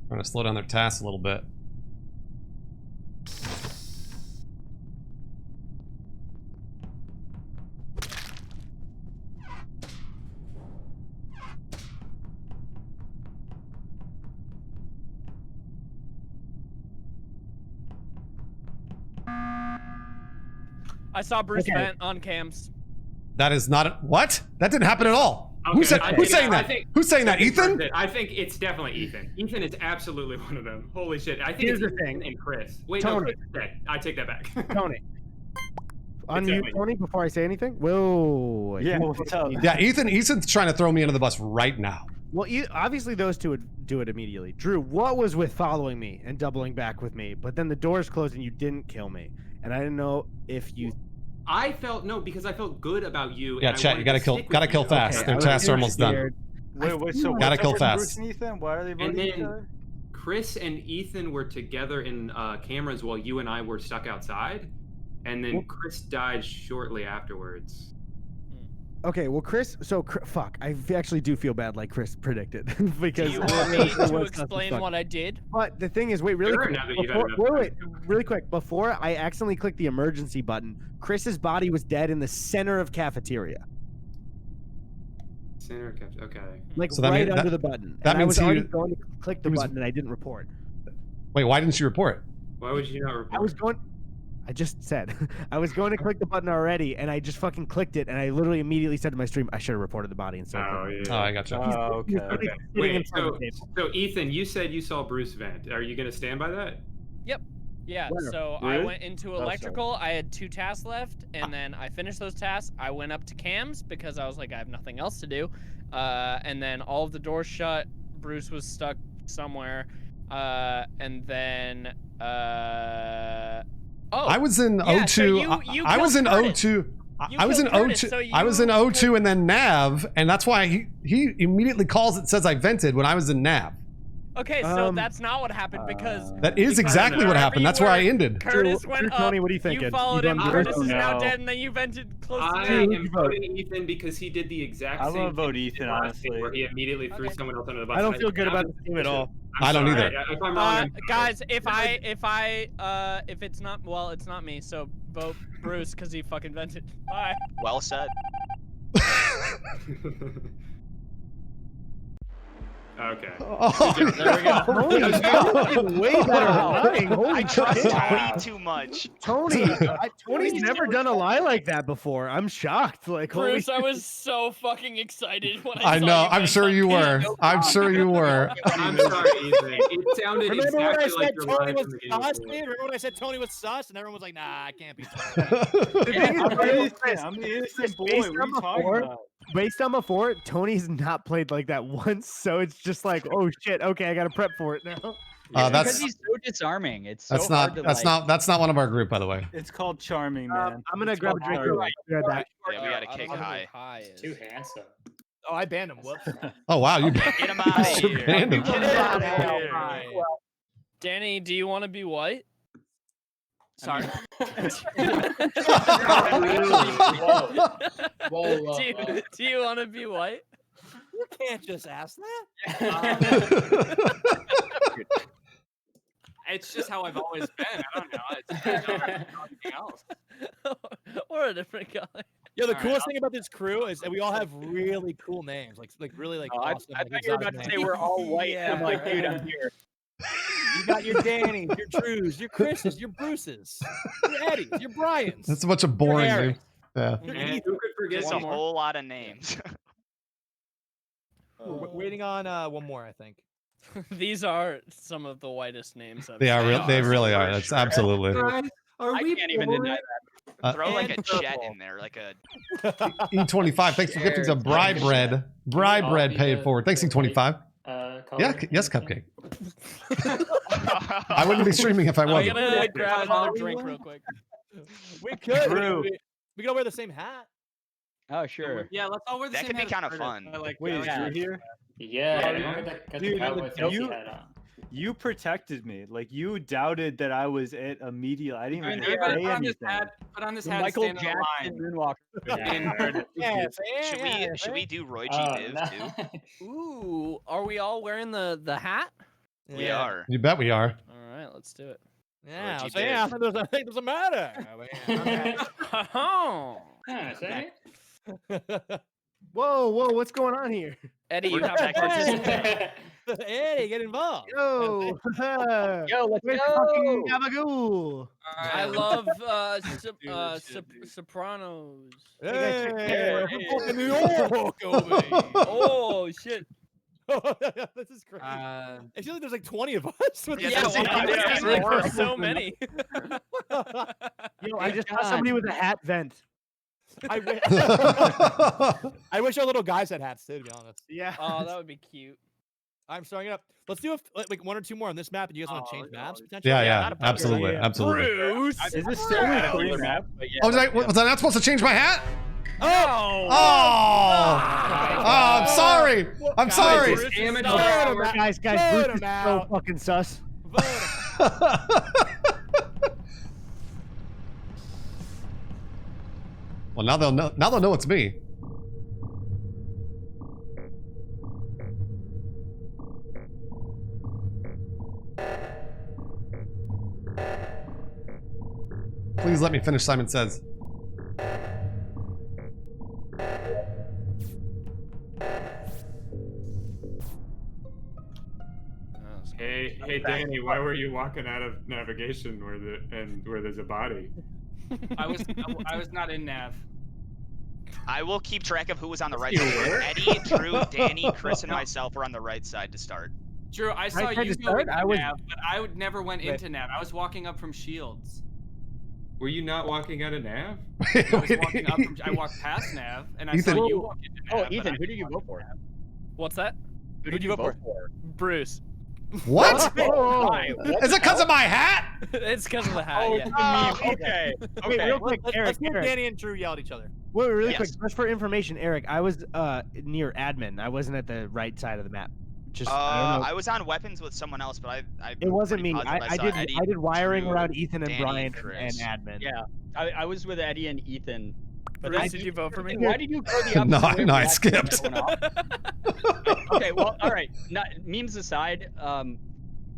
Trying to slow down their tasks a little bit. I saw Bruce Okay. vent on cams. That is not what? That didn't happen at all. Okay, Who's I saying that? think- Who's saying that? Ethan? I think it's definitely Ethan. Ethan is absolutely one of them. Holy shit! I think Here's it's the Ethan thing. and Chris. Wait, Tony. no, Chris is dead. I take that back. Tony. Unmute definitely- Tony before I say anything. Whoa. Yeah, what's up? Yeah, Ethan's trying to throw me under the bus right now. Well, obviously those two would do it immediately. Drew, what was with following me and doubling back with me? But then the doors closed and you didn't kill me, and I didn't know if you. I felt no because I felt good about you. Yeah, and I chat. wanted You gotta to kill. stick Gotta with kill you. fast. Okay, Their I was tasks are too almost done. scared. Wait, so Gotta what's kill up with fast. Bruce and Ethan? Why are they voting each then- other? Chris and Ethan were together in cameras while you and I were stuck outside, and then Chris died shortly afterwards. Okay, well, Chris. So fuck, I actually do feel bad, like Chris predicted, because Do you want me to was explain fuck. what I did? But the thing is, wait, really Sure, quick. now that you've had Before, enough wait, really quick. Before I accidentally clicked the emergency button, Chris's body was dead in the center of cafeteria, Center kept okay. like So that right mean- under that- the button. that and I means was he- already going to click the he was- button, and I didn't report. Wait, why didn't you report? Why would you not report? I was going. I just said I was going to click the button already, and I just fucking clicked it, and I literally immediately said to my stream, I should have reported the body instead. Oh of Oh, I gotcha. Oh, okay. Okay. sitting in Wait, front of so, the table. so Ethan, you said you saw Bruce vent. Are you gonna stand by that? Yeah, Where? so I Really? went into sorry. electrical. I had 2 tasks left, and then I finished those tasks. I went up to cams because I was like, I have nothing else to do. And then all of the doors shut. Bruce was stuck somewhere. And then, oh, I was in yeah, so O2. you I was in killed Curtis. O2. You I was in killed Curtis, O2. so I was in you- O2 and then Nav, and that's why he immediately calls it says I vented when I was in Nav. Okay, so Um, that's not what happened because That is because exactly what wherever happened. you That's where I were, ended. Curtis Drew, went Tony, up. what are you thinking? You followed You him. done Curtis Bruce? is now No. dead, and then you vented close to I me. am voting Ethan because he did the exact I'm same gonna vote thing he did Ethan, last game, honestly. where he immediately threw Okay. someone else under the bus. I don't and feel good about I'm- this game at all. I'm I don't sorry. either. If I'm wrong, I'm sorry. Guys, if it's not me, so vote Bruce because he fucking vented. Bye. Well said. Okay. Oh, There we go. Tony, you're way better at lying. Holy I trust shit. Tony too much. Tony's never done a lie like that before. I'm shocked. Like, holy Bruce, I shit. was so fucking excited when I I saw know. you I'm make sure that you game. were. I'm sure you were. I'm sorry, Ethan. It sounded Remember when I exactly like said your Tony line was from the game sus, before. dude? Remember when I said Tony was sus, and everyone was like, "Nah, I can't be." I'm the innocent boy. What are you talking about? Based on before, Tony's not played like that once, so it's just like, oh shit, okay, I gotta prep for it now. Because That's he's so disarming. It's so that's hard not to that's like. not one of our group, by the way. It's called charming, man. I'm gonna It's grab a called drink. charming. real quick. Grab that. Yeah, we gotta I kick don't know high. who high is. Too handsome. Oh, I banned him. Whoops. Oh wow, you Get him out of you here. banned him. Get him out of here. Danny, do you want to be white? Sorry. Whoa. Do you want to be white? You can't just ask that. It's just how I've always been. I don't know. It's anything else. Or a different color. Yo, the All right, coolest thing about this crew is that we all have really cool names, like really like Oh, I awesome. thought like, you were exotic about to say names. we're all white. And I'm like, dude, I'm here. You got your Danny's, your Drews, your Chris's, your Bruce's, your Eddy's, your Brian's. That's a bunch of boring Eric. names. Yeah. And who could forget Just a One more. whole lot of names. We're waiting on one more, I think. These are some of the whitest names I've They are seen. real. They really are. That's absolutely. Guys, are I we can't even bored? deny that. Throw like a And jet purple. in there, like a. E25. Thanks for gifting to Bride Bread. Bride Bread paid forward. Thanks E25. Yeah. Yes, Cupcake. I wouldn't be streaming if I I'm wasn't. gonna grab another drink real quick. We could. Drew. We could all wear the same hat. Oh, sure. Yeah, let's all wear the That same could be hat kind as of Curtis. fun. I like Wait, is that. Drew here? Yeah, Yeah. got Dude, the cowboy fancy you- hat on. You protected me. Like you doubted that I was it immediately. I didn't even Everybody say put on this anything. hat. Put on this The hat. Michael and stand Jackson in moonwalk. Yeah. Should we do Roy G. Oh, Biv no. too? Ooh, are we all wearing the hat? We are. You bet we are. All right, let's do it. Yeah. Roy G. So yeah, Biv. I think it doesn't matter. Oh, Yeah, see? Whoa, what's going on here? Eddie, you We're have to protected. participate. Hey, get involved. Yo, Yo, let's where's go. fucking Gabagool? I love Sopranos. Hey, Hey. we're fucking New York over here. Oh shit! This is crazy. I feel like there's like 20 of us. With Yeah, Yeah, this that's well, it. there's Yeah, room for yeah. so many. Yo, I just saw somebody with a hat vent. I wish our little guys had hats too, to be honest. Yeah. Oh, that would be cute. I'm starting it up. Let's do like one or two more on this map, and you guys want to change maps Yeah, potentially? yeah, not a problem. absolutely, Yeah. absolutely. Bruce. Is this still a clear map? Oh, was I not supposed to change my hat? Oh. Oh, I'm sorry. I'm sorry. Bruce is Amateur stuck. hour. Guys, Vote Bruce him is so out. fucking sus. Well, now they'll know. Now they'll know it's me. Please let me finish. Simon Says. Hey, Danny, why were you walking out of navigation where there's a body? I was not in nav. I will keep track of who was on the right You side. were? Eddie, Drew, Danny, Chris, and myself were on the right side to start. Drew, I saw tried you to go start, into I was- nav, but I never went into nav. I was walking up from Shields. Were you not walking out of nav? I was walking up from, I walked past nav, and I Ethan- saw you walk into nav. Oh, but Ethan, I who did you didn't vote walk for? into nav. What's that? Who did you vote for? Bruce. What? Why? Is it because of my hat? It's because of the hat. Oh, yeah. okay. Wait, Okay. real quick, Let's Eric. hear Eric. Danny and Drew yell at each other. Wait, really Yes. quick, just for information, Eric, I was near admin. I wasn't at the right side of the map. Just I don't know. I was on weapons with someone else, but I It wasn't pretty me. positive I saw did Eddie, I did wiring Drew, around Ethan and Danny, Brian Chris. and admin. Yeah, I was with Eddie and Ethan. But Bruce, then did you vote for me? Why did you go the opposite No, way? no, I when skipped. went off? Okay, well, all right. Not, memes aside,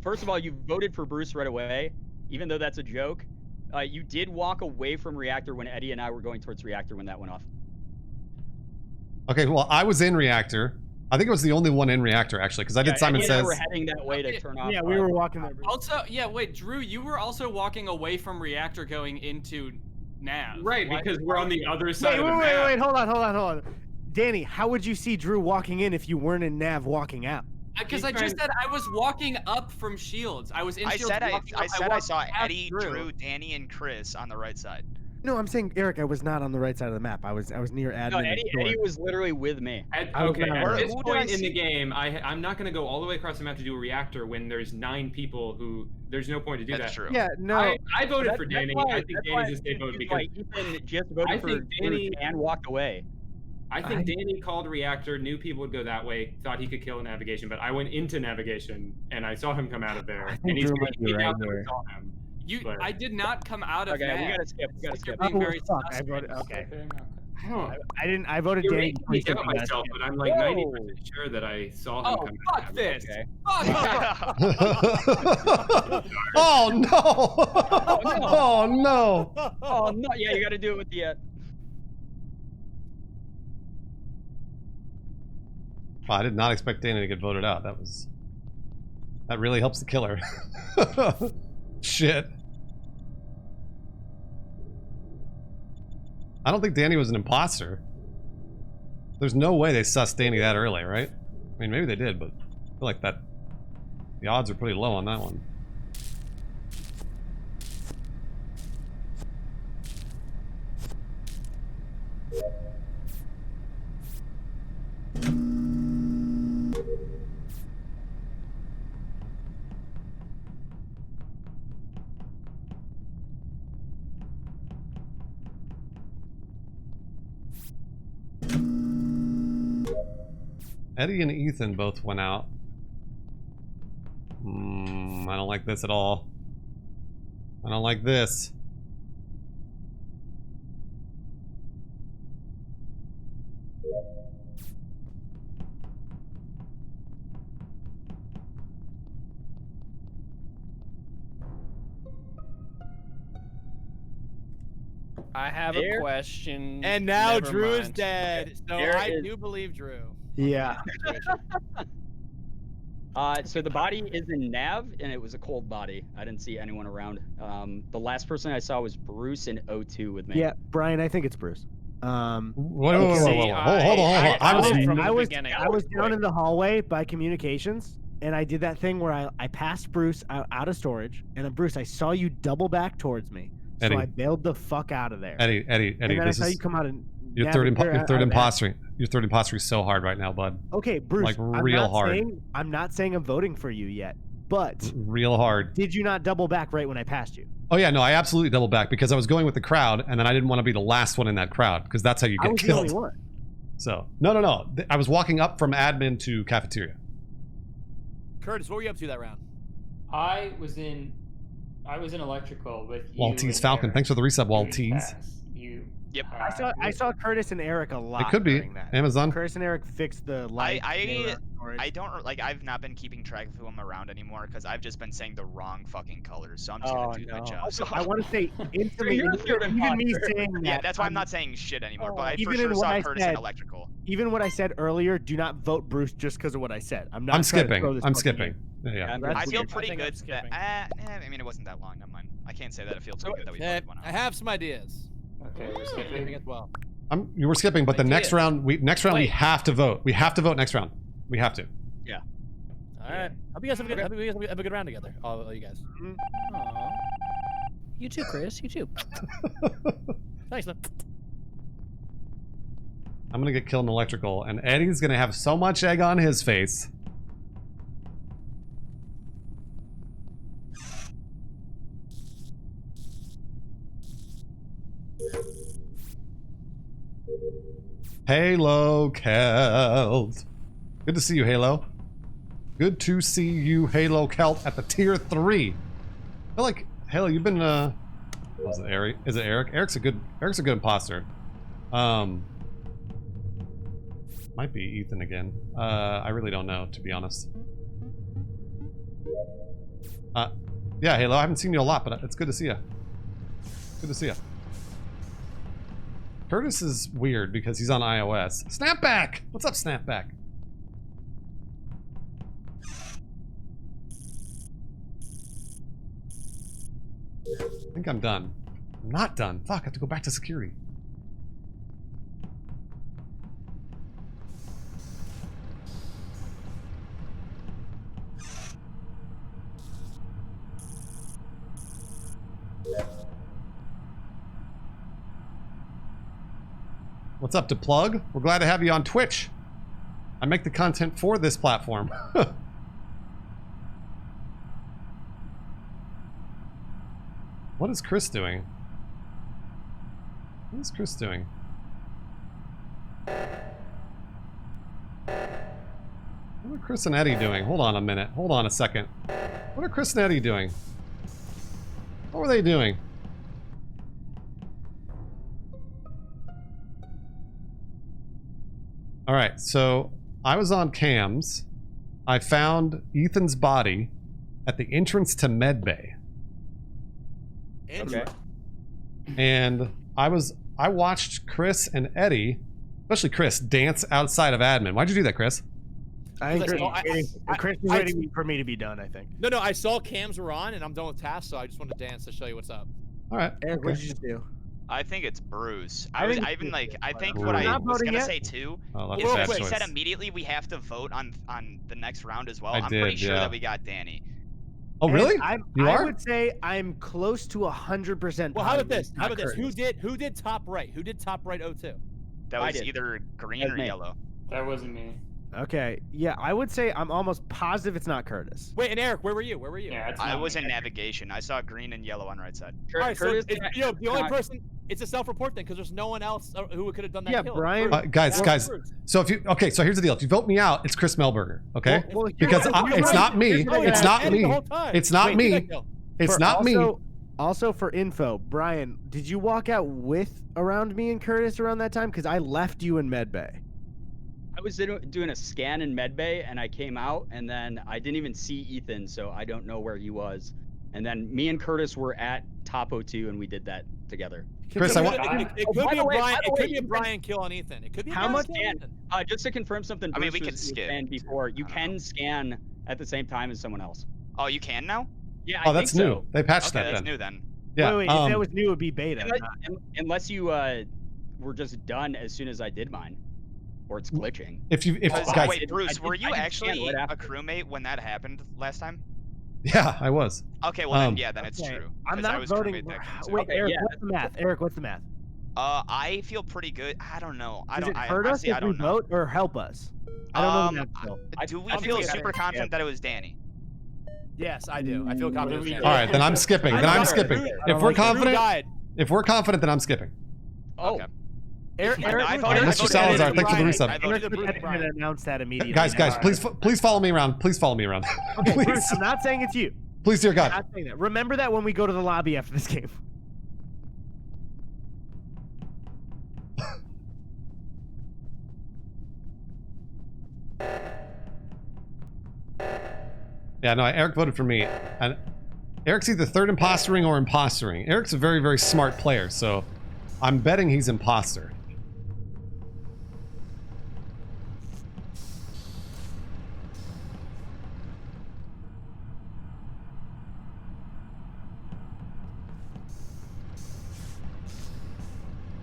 first of all, you voted for Bruce right away, even though that's a joke. You did walk away from reactor when Eddie and I were going towards reactor when that went off. Okay, well, I was in reactor. I think it was the only one in reactor actually, because I did Simon Eddie and I Says. were heading that way to turn off. Yeah, we were walking there. Also, yeah, wait, Drew, you were also walking away from reactor going into nav. Right, Why- because we're on the other side Wait, of the wait, map. wait, hold on. Danny, how would you see Drew walking in if you weren't in nav walking out? Because I just said I was walking up from Shields. I was in I Shields. said I walking up. said I walked saw past Eddie, Drew, Danny, and Chris on the right side. No, I'm saying Eric, I was not on the right side of the map. I was near admin. No, and Eddie storage. was literally with me. Okay, not at right. this Who did I point in the see? game, I'm not going to go all the way across the map to do a reactor when there's 9 people who. There's no point to do That's that. true. Yeah, no. I voted for That's Danny. why- I think that's Danny's why a safe vote because Ethan just voted I for think Danny- Bruce and walked away. I think Danny called reactor, knew people would go that way, thought he could kill navigation, but I went into navigation and I saw him come out of there. I think And he's Drew might be freaking right out that we here. saw him. But- I did not come out of Okay, nav. we gotta skip. We gotta Like, you're skip. being Oh, very fuck, I sus. voted. Okay. I don't. I didn't. I voted You're Danny. making me before doubt you said myself, you but guys I'm like Whoa. 90% sure that I saw him Oh, come out. fuck this. Okay. Oh no! Oh no! Oh no! Yeah, you gotta do it with the. Wow, I did not expect Danny to get voted out. That really helps the killer. Shit. I don't think Danny was an imposter. There's no way they sussed Danny that early, right? I mean, maybe they did, but I feel like that the odds are pretty low on that one. Eddie and Ethan both went out. I don't like this at all. I don't like this. I have a There- question. And now Never Drew is mind. dead. So There I is- do believe Drew. Yeah. So the body is in nav, and it was a cold body. I didn't see anyone around. The last person I saw was Bruce in O2 with me. Yeah, Brian, I think it's Bruce. Wait, Okay. hold on. I was I'm from the I was beginning. down in the hallway by communications, and I did that thing where I passed Bruce out of storage, and then Bruce, I saw you double back towards me, so Eddie. I bailed the fuck out of there. Eddie, and then I this saw is you come out and your third navigate- imposter. Your third imposter is so hard right now, bud. Okay, Bruce, Like, real hard. I'm not saying I'm voting for you yet, but Real hard. did you not double back right when I passed you? Oh yeah, no, I absolutely doubled back because I was going with the crowd, and then I didn't want to be the last one in that crowd because that's how you I get was the killed. only one. So no. I was walking up from admin to cafeteria. Curtis, what were you up to that round? I was in electrical with you. Waltese and Falcon, Eric. thanks for the resub, You and Waltese. Cass. You. Yep. I saw Curtis and Eric a lot. It could be during that. Amazon. Curtis and Eric fixed the light. I don't like. I've not been keeping track of who I'm around anymore because I've just been saying the wrong fucking colors. So I'm just gonna do my job. So I want to say instantly, You're the third even me imposter. saying that. yeah, that's why I'm not saying shit anymore. But I for Even sure in what saw I Curtis said- in electrical. Even what I said earlier, do not vote Bruce just because of what I said. I'm not. I'm trying to throw skipping. this I'm fucking skipping. game. Yeah. I'm I good. feel I pretty think I'm good. skipping. I mean, it wasn't that long. Never mind. I can't say that it feels pretty good that we Eh, voted one I out. have some ideas. Okay, we're Skipping skipping. as well. You were skipping, but the next round, we Wait. have to vote. We have to vote next round. We have to. All right. Hope you guys have a good, hope you guys have a good round together. All you guys. Aw. You too, Chris. You too. Thanks, man. I'm gonna get killed in electrical, and Eddie's gonna have so much egg on his face. Halo Kelt. Good to see you, Halo. Good to see you, Halo Kelt, at the tier 3. I feel like Halo, you've been was it Eric? Is it Eric? Eric's a good imposter. Might be Ethan again. I really don't know, to be honest. Yeah, Halo, I haven't seen you a lot, but it's good to see you. Good to see you. Curtis is weird because he's on iOS. Snapback! What's up, Snapback? I think I'm done. I'm not done. Fuck, I have to go back to security. What's up, DePlug? We're glad to have you on Twitch. I make the content for this platform. What is Chris doing? What is Chris doing? What are Chris and Eddy doing? Hold on a minute. Hold on a second. What are Chris and Eddy doing? What were they doing? Alright, so I was on cams. I found Ethan's body at the entrance to Medbay. Okay. And I watched Chris and Eddy, especially Chris, dance outside of admin. Why'd you do that, Chris? I think Because Chris is waiting for me to be done, I think. No, I saw cams were on, and I'm done with tasks, so I just wanted to dance to show you what's up. Alright. Eric, what did you just do? I think it's Bruce. I I think even like. I think We're what I not was voting gonna yet. say too Oh, that's is a that bad he said choice. immediately we have to vote on the next round as well. I I'm pretty did, sure yeah. that we got Danny. Oh, really? And You I are? would say I'm close to 100%. Well, how about this? positive How about this? Curtis. Who did top right? Who did top right 02? That I was did. either green That's or me. yellow. That wasn't me. Okay, yeah, I would say I'm almost positive it's not Curtis. Wait, and Eric, where were you? Where were you? Yeah, it's I not was me. in navigation. I saw green and yellow on right side. All right, so Curtis, it's, can I- you know, the only can I- person, it's a self-report thing because there's no one else who could have done that Yeah, kill. Brian- Bruce. Guys, That was guys. Bruce. So if you so here's the deal. If you vote me out, it's Chris Melberger, okay? Well, Because it's not me. Oh, yeah, It's not Eddie me. the whole time. It's not Wait, me. who did that kill? It's not me. Also, for info, Brian, did you walk out with around me and Curtis around that time? Because I left you in Medbay. I was doing a scan in Medbay, and I came out, and then I didn't even see Ethan, so I don't know where he was. And then me and Curtis were at Top 02, and we did that together. Chris, I want. It Oh, could by be the a way- Brian. by the It way, could be a you Brian kill on Ethan. It could be a How Brian much kill on Dan? Ethan. Just to confirm something, I mean, Bruce we could was skip. saying before, you I don't can scan at the same time as someone else. Oh, you can now? Yeah, Oh, I that's think new. so. They patched Okay, that that's then. new then. Yeah. Wait, if that was new, it would be beta. Unless you were just done as soon as I did mine, or it's glitching. if Oh, guys, wait, Bruce, I were did- you I did actually scan right a after. crewmate when that happened last time? yeah, I was. Okay, well then, Um, yeah, then it's Okay, true. I'm 'cause I not was voting. crewmate that game too. Wait, Okay, Eric, yeah, what's the math? Eric, what's the math? I feel pretty good. I don't know. I Does don't. it I hurt us honestly, if I we don't know. vote or help us? I don't know the math still. Do we I feel think we super gotta- confident that it was Danny? Yes, I do. I feel confident. we in do? that. All right, then I'm skipping. Then I'm skipping. If we're Drew confident, died. if we're confident, then I'm skipping. Oh, Okay. Eric, I Eric, voted- Mr. I voted Salazar, for thanks for the Brian. resub. I voted Eric, for Bruce, Brian. Brian. announce that immediately. Guys, please follow me around. Please follow me around. Okay, Bruce, Please, I'm not saying it's you. please, dear I'm God. not saying that. Remember that when we go to the lobby after this game. Yeah, no, Eric voted for me. And Eric's either third impostering or impostering. Eric's a very, very smart player, so I'm betting he's imposter.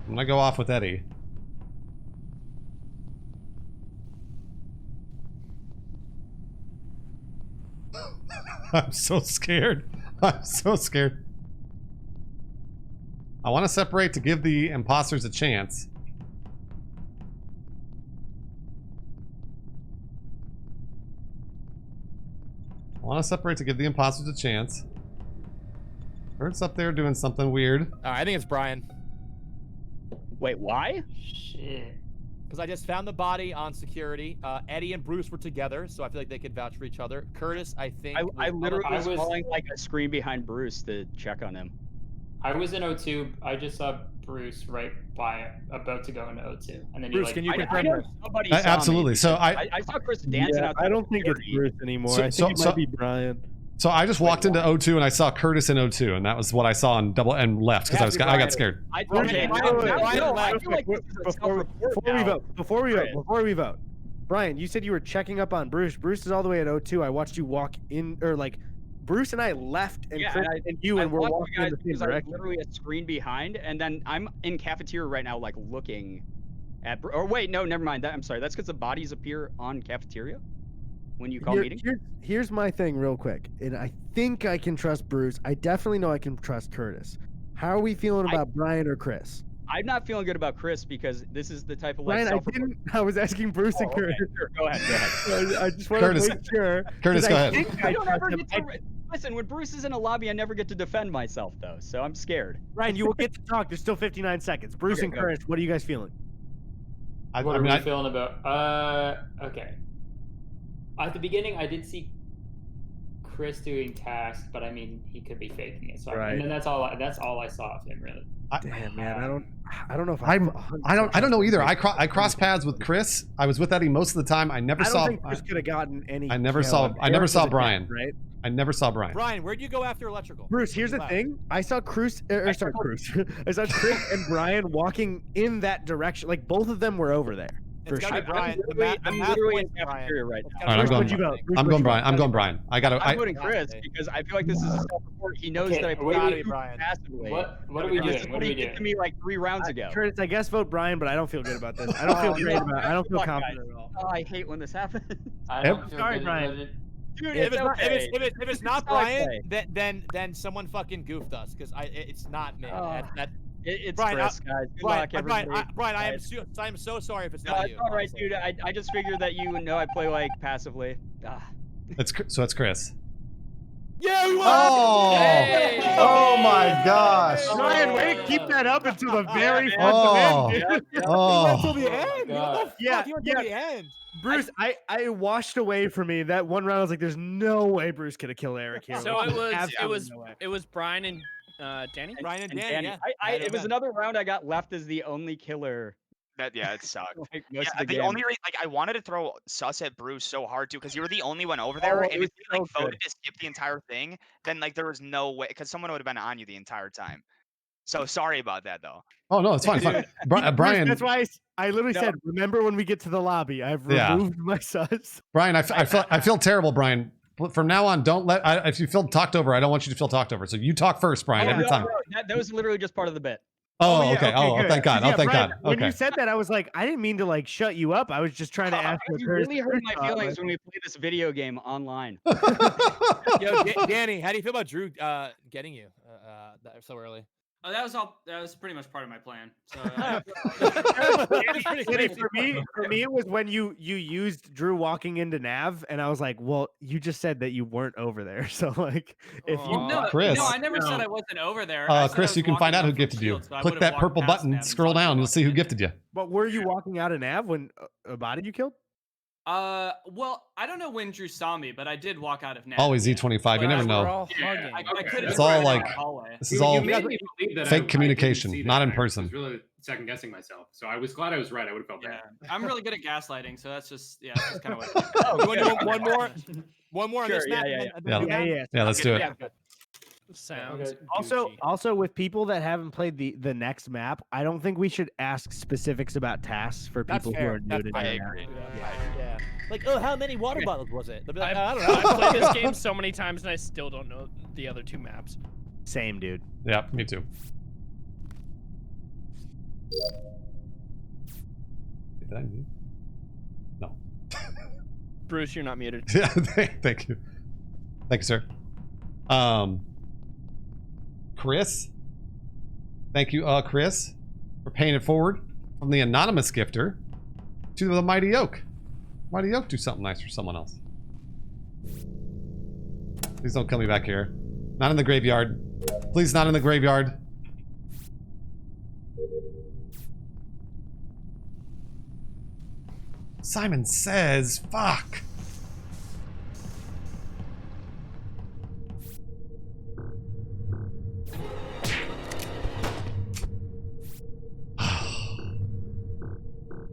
I'm gonna go off with Eddy. I'm so scared. I'm so scared. I want to separate to give the imposters a chance. I want to separate to give the imposters a chance. Kurt's up there doing something weird. All right, I think it's Brian. wait, why? Shit. Because I just found the body on security. Eddie and Bruce were together, so I feel like they could vouch for each other. Curtis, I think. I literally I was was- following like a screen behind Bruce to check on him. I was in O2. I just saw Bruce right by about to go into O2, and then Bruce, he like. can you I confirm know this? somebody saw me Absolutely. So because I saw Chris dancing Yeah, out. I don't think it's security. Bruce anymore. So- I think so- it so- might be Brian. So I just walked into O2 and I saw Curtis in O2, and that was what I saw on double and left because I got scared. I Brian, okay, Brian, now- Brian, now- Brian, I feel like this is a self-report Before we now. vote, before we vote, Brian, you said you were checking up on Bruce. Bruce is all the way at O2. I watched you walk in or like Bruce and I left, and Yeah, Chris and you, and we're watched walking you in guys the same because I was direction. literally a screen behind, and then I'm in cafeteria right now, like looking at. Or wait, no, never mind. I'm sorry. That's because the bodies appear on cafeteria when you call meeting. Here's my thing, real quick, and I think I can trust Bruce. I definitely know I can trust Curtis. How are we feeling about Brian or Chris? I'm not feeling good about Chris because this is the type of Brian, I was asking Bruce and Curtis. Sure, go ahead. I just want to make sure. Curtis, go ahead. I don't ever get to, listen, when Bruce is in a lobby, I never get to defend myself, though, so I'm scared. Ryan, you will get to talk. There's still 59 seconds. Bruce and Curtis, what are you guys feeling? What are we feeling about? Okay. At the beginning, I did see Chris doing tasks, but I mean, he could be faking it. So and then that's all I saw of him, really. Damn, man, I don't know if I don't know either. I crossed paths with Chris. I was with Eddie most of the time. I never saw. I don't think Chris could have gotten any. I never saw Brian. Right. I never saw Brian. Brian, where'd you go after electrical? Bruce, here's the thing. I saw Chris. I saw Chris and Brian walking in that direction. Like both of them were over there. It's gotta be Brian. I'm literally in cafeteria right now. All right, I'm going Brian. I'm going Brian. I'm voting Chris because I feel like this is a self-report. He knows that I played passively. What are we doing? What are we He did doing? to me like 3 rounds ago. Curtis, I guess vote Brian, but I don't feel good about this. I don't feel great about it. I don't feel confident at all. Oh, I hate when this happens. I don't feel Sorry, good Brian. about it. Dude, If it's not It's Brian, okay. then someone fucking goofed us because it's not me. It's Brian, Chris, guys. Good luck, everybody. Brian, I am so sorry if it's not you. All right, dude. I just figured that you know I play like passively. So it's Chris. Yeah, we won! Oh! Hey! Oh my gosh! Ryan, way to keep that up until the very end. Oh! Until the end. Yeah, Until the end. Bruce, I washed away from me that one round. I was like, "There's no way Bruce could have killed Eric here." So it was Brian and Danny. Brian and Danny. Yeah. It was another round I got left as the only killer. It sucked. Like, Yeah, the only reason, like, I wanted to throw sus at Bruce so hard too, because you were the only one over there, and if you like voted to skip the entire thing, then like there was no way, because someone would have been on you the entire time. So sorry about that, though. Oh no, it's fine. It's fine. Brian, that's why I literally said, "Remember when we get to the lobby? I've removed my sus." Brian, I feel terrible, Brian. From now on, don't let if you feel talked over, I don't want you to feel talked over. So you talk first, Brian, every time. That was literally just part of the bit. Oh, okay. Oh, thank God. Oh, thank Brian, God. When Okay. you said that, I was like, I didn't mean to like shut you up. I was just trying to ask. You really hurt my feelings when we play this video game online. Yo, Danny, how do you feel about Drew getting you so early? Oh, that was pretty much part of my plan. So for me, it was when you used Drew walking into Nav, and I was like, well, you just said that you weren't over there, so like, if you Chris. No, I never said I wasn't over there. Chris, you can find out who gifted you. Click that purple button, scroll down, you'll see who gifted you. But were you walking out of Nav when a body you killed? Well, I don't know when Drew saw me, but I did walk out of Nav. Always E25. You never know. It's all like this is all fake communication, not in person. I was really second guessing myself, so I was glad I was right. I would have felt bad. I'm really good at gaslighting, so that's just that's just kind of what. You want to do one more on this map? Yeah, let's do it. Sounds also with people that haven't played the next map, I don't think we should ask specifics about tasks for people who are new to I agree. Yeah. Like, oh, how many water bottles was it? Like, I don't know. I've played this game so many times and I still don't know the other 2 maps. Same, dude. Yeah, me too. Did I mute? No. Bruce, you're not muted. Yeah, thank you. Thank you, sir. Chris. Thank you, Chris, for paying it forward from the anonymous gifter to the Mighty Oak. Mighty Oak, do something nice for someone else. Please don't kill me back here. Not in the graveyard. Please, not in the graveyard. Simon Says, fuck.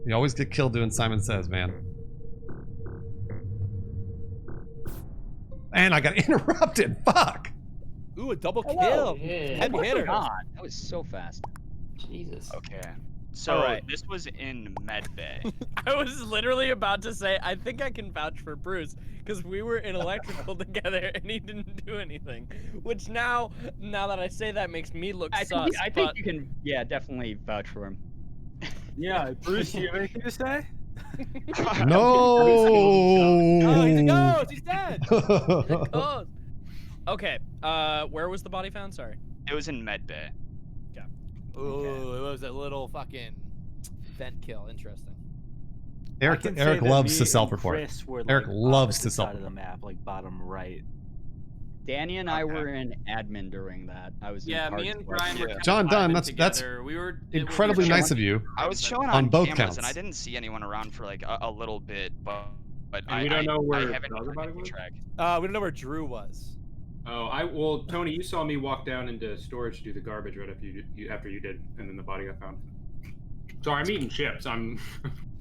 You always get killed doing Simon Says, man. And I got interrupted. Fuck. Ooh, a double kill. Heavy hitter. God, that was so fast. Jesus. Okay. So Alright. this was in Med Bay. I was literally about to say, I think I can vouch for Bruce because we were in electrical together and he didn't do anything. Which now that I say that makes me look I sus. think, I think you can, yeah, definitely vouch for him. Yeah, Bruce, you have anything to say? No. Oh, he's a ghost. He's dead. Oh. Okay. Where was the body found? Sorry. It was in Med Bay. Ooh, it was a little fucking vent kill. Interesting. I can say Eric that loves me to and self-report. Chris were, Eric like, loves to opposite side of self-report. the map, like bottom right. Danny and I Okay. were in admin during that. I was Yeah, in me parts and where- Brian were Yeah. kind John of Dunn, vibing that's together. We were incredibly nice of you. I was showing On on both cameras, and I counts. didn't see anyone around for like a little bit, but And we don't know where I the haven't other body kept was? track. We don't know where Drew was. Oh, well, Tony, you saw me walk down into storage to do the garbage right after you did, and then the body got found. Sorry, I'm eating chips. I'm.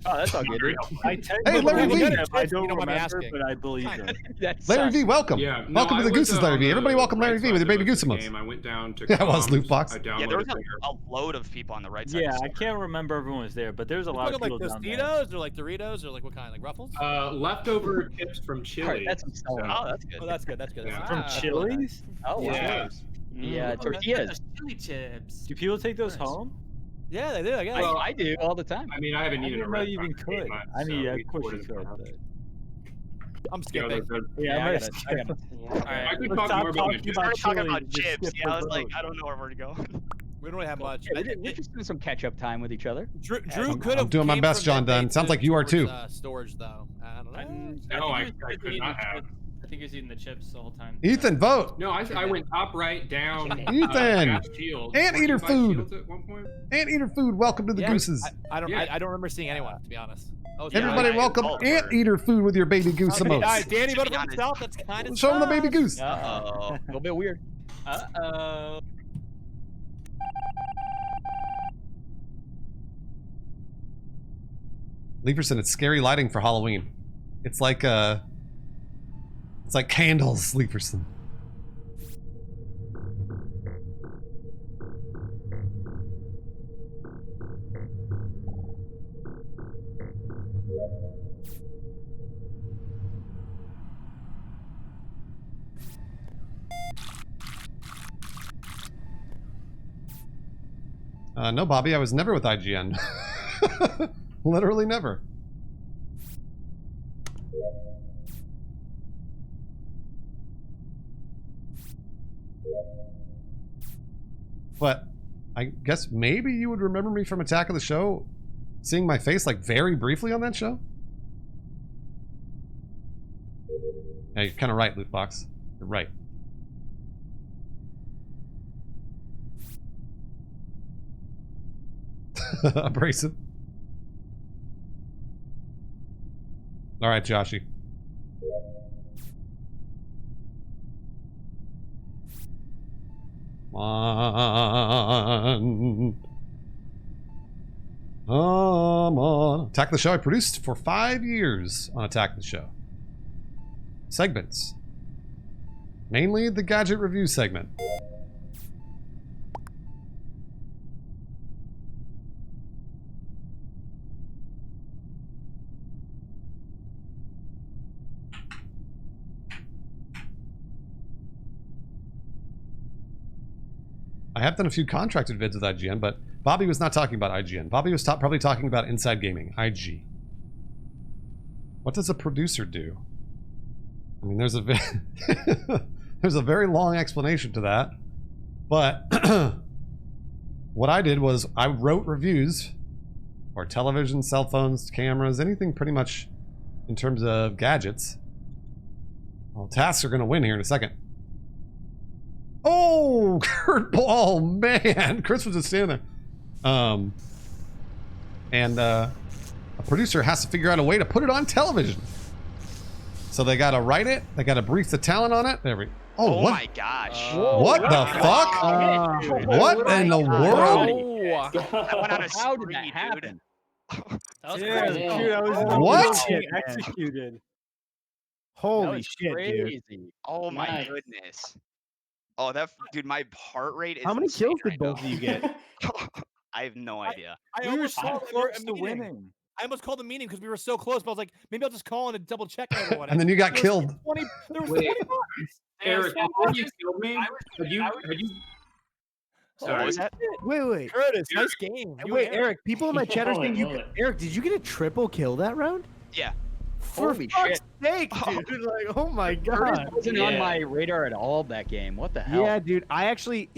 Oh, that's all good. dude. I tend Hey, to Larry believe V. him. I You don't don't mind me remember, asking. but I believe him. That's Larry sus. V, welcome. Yeah, no, Welcome to I the was, Gooses, Larry V. on Everybody the welcome Larry right V side with your the baby rest of goose the emotes. game. I went down to Yeah, it was comms, Loot Box. I Yeah, downloaded there was the- a load of people on the right side. Yeah, of the I can't remember everyone was there, but there's a We're lot of talking people like down there. Tostitos or like Doritos or like what kind? Like Ruffles? leftover chips from Alright, Chili. that's some selling. Oh, that's good. Oh, that's good. That's good. Yeah. From Wow. Chili's? Oh, wow. Yeah. Yeah, tortillas. Chili chips. Do people take those Nice. home? Yeah, they do. I guess. Well, I do all the time. I mean, I haven't I eaten didn't a know red you even Sox in 8 could. months, I mean, so yeah, we of course you ordered could. them. But... I'm Yeah, skipping. Yeah, I I'm gotta, gonna I gotta. Alright. I could Let's talk stop more about my talking chips. about Started talking chili, about just chips. skip Yeah, I the was like, vote. I don't know where we're going. We don't really have much. Yeah, we're just doing some catch-up time with each other. Drew I'm could have. doing my came best, from John Med Bay Dunn. Sounds like you are towards, too. Storage though. I don't know. No, I think he was could eating not the have. chips. I think he was eating the chips the whole time. Ethan, vote. No, I went top right down. Ethan! past Shields. Anteater Weren't you by food. Shields at one point? Anteater food, welcome to the Yeah, Gooses. I don't. Yeah. I don't remember seeing anyone, to be honest. Oh, Yeah, Everybody I- welcome all Anteater food with your baby goose All right, emotes. Danny To voted be for honest- himself. That's kind of. Show him the baby goose. Uh-oh. A little bit weird. Uh-oh. Leaperson, it's scary lighting for Halloween. It's like candles, Leaperson. No, Bobby, I was never with IGN. Literally never. But I guess maybe you would remember me from Attack of the Show, seeing my face like very briefly on that show. Yeah, you're kind of right, Lootbox. You're right. Abrasive. All right, Joshy. Come on. Come on. Attack the Show I produced for 5 years on Attack the Show. Segments. Mainly the gadget review segment. I have done a few contracted vids with IGN, but Bobby was not talking about IGN. Bobby was probably talking about Inside Gaming, IG. What does a producer do? I mean, there's a there's a very long explanation to that, but what I did was I wrote reviews for television, cell phones, cameras, anything pretty much in terms of gadgets. Well, tasks are going to win here in a second. Oh, Kurt Ball, man. Chris was just standing there. And a producer has to figure out a way to put it on television. So they got to write it. They got to brief the talent on it. Oh what? my gosh. What the fuck? What in the world? That went on a How did that screen, dude. happen? That was Yeah, crazy. dude, I was in the What? middle of getting executed. That Holy was shit, dude. crazy. Oh my Nice. goodness. Oh, that dude, my heart rate is How many insane kills did right both now. of you get? I have no idea. I We were almost so called close a to meeting. winning. I almost called the meeting because we were so close, but I was like, maybe I'll just call in and double check everyone. And then you got There was killed. 20, there was Wait. 20 bodies. Eric, before you killed me, had you? What Sorry. was that? Wait. Curtis, nice game. You Wait, and Eric. People in my chat are Hold saying it, you. hold it. Eric, did you get a triple kill that round? Yeah. For Holy fuck's shit. sake, dude! Like, oh my Curtis god. wasn't on Yeah. my radar at all that game. What the hell? Yeah, dude. I actually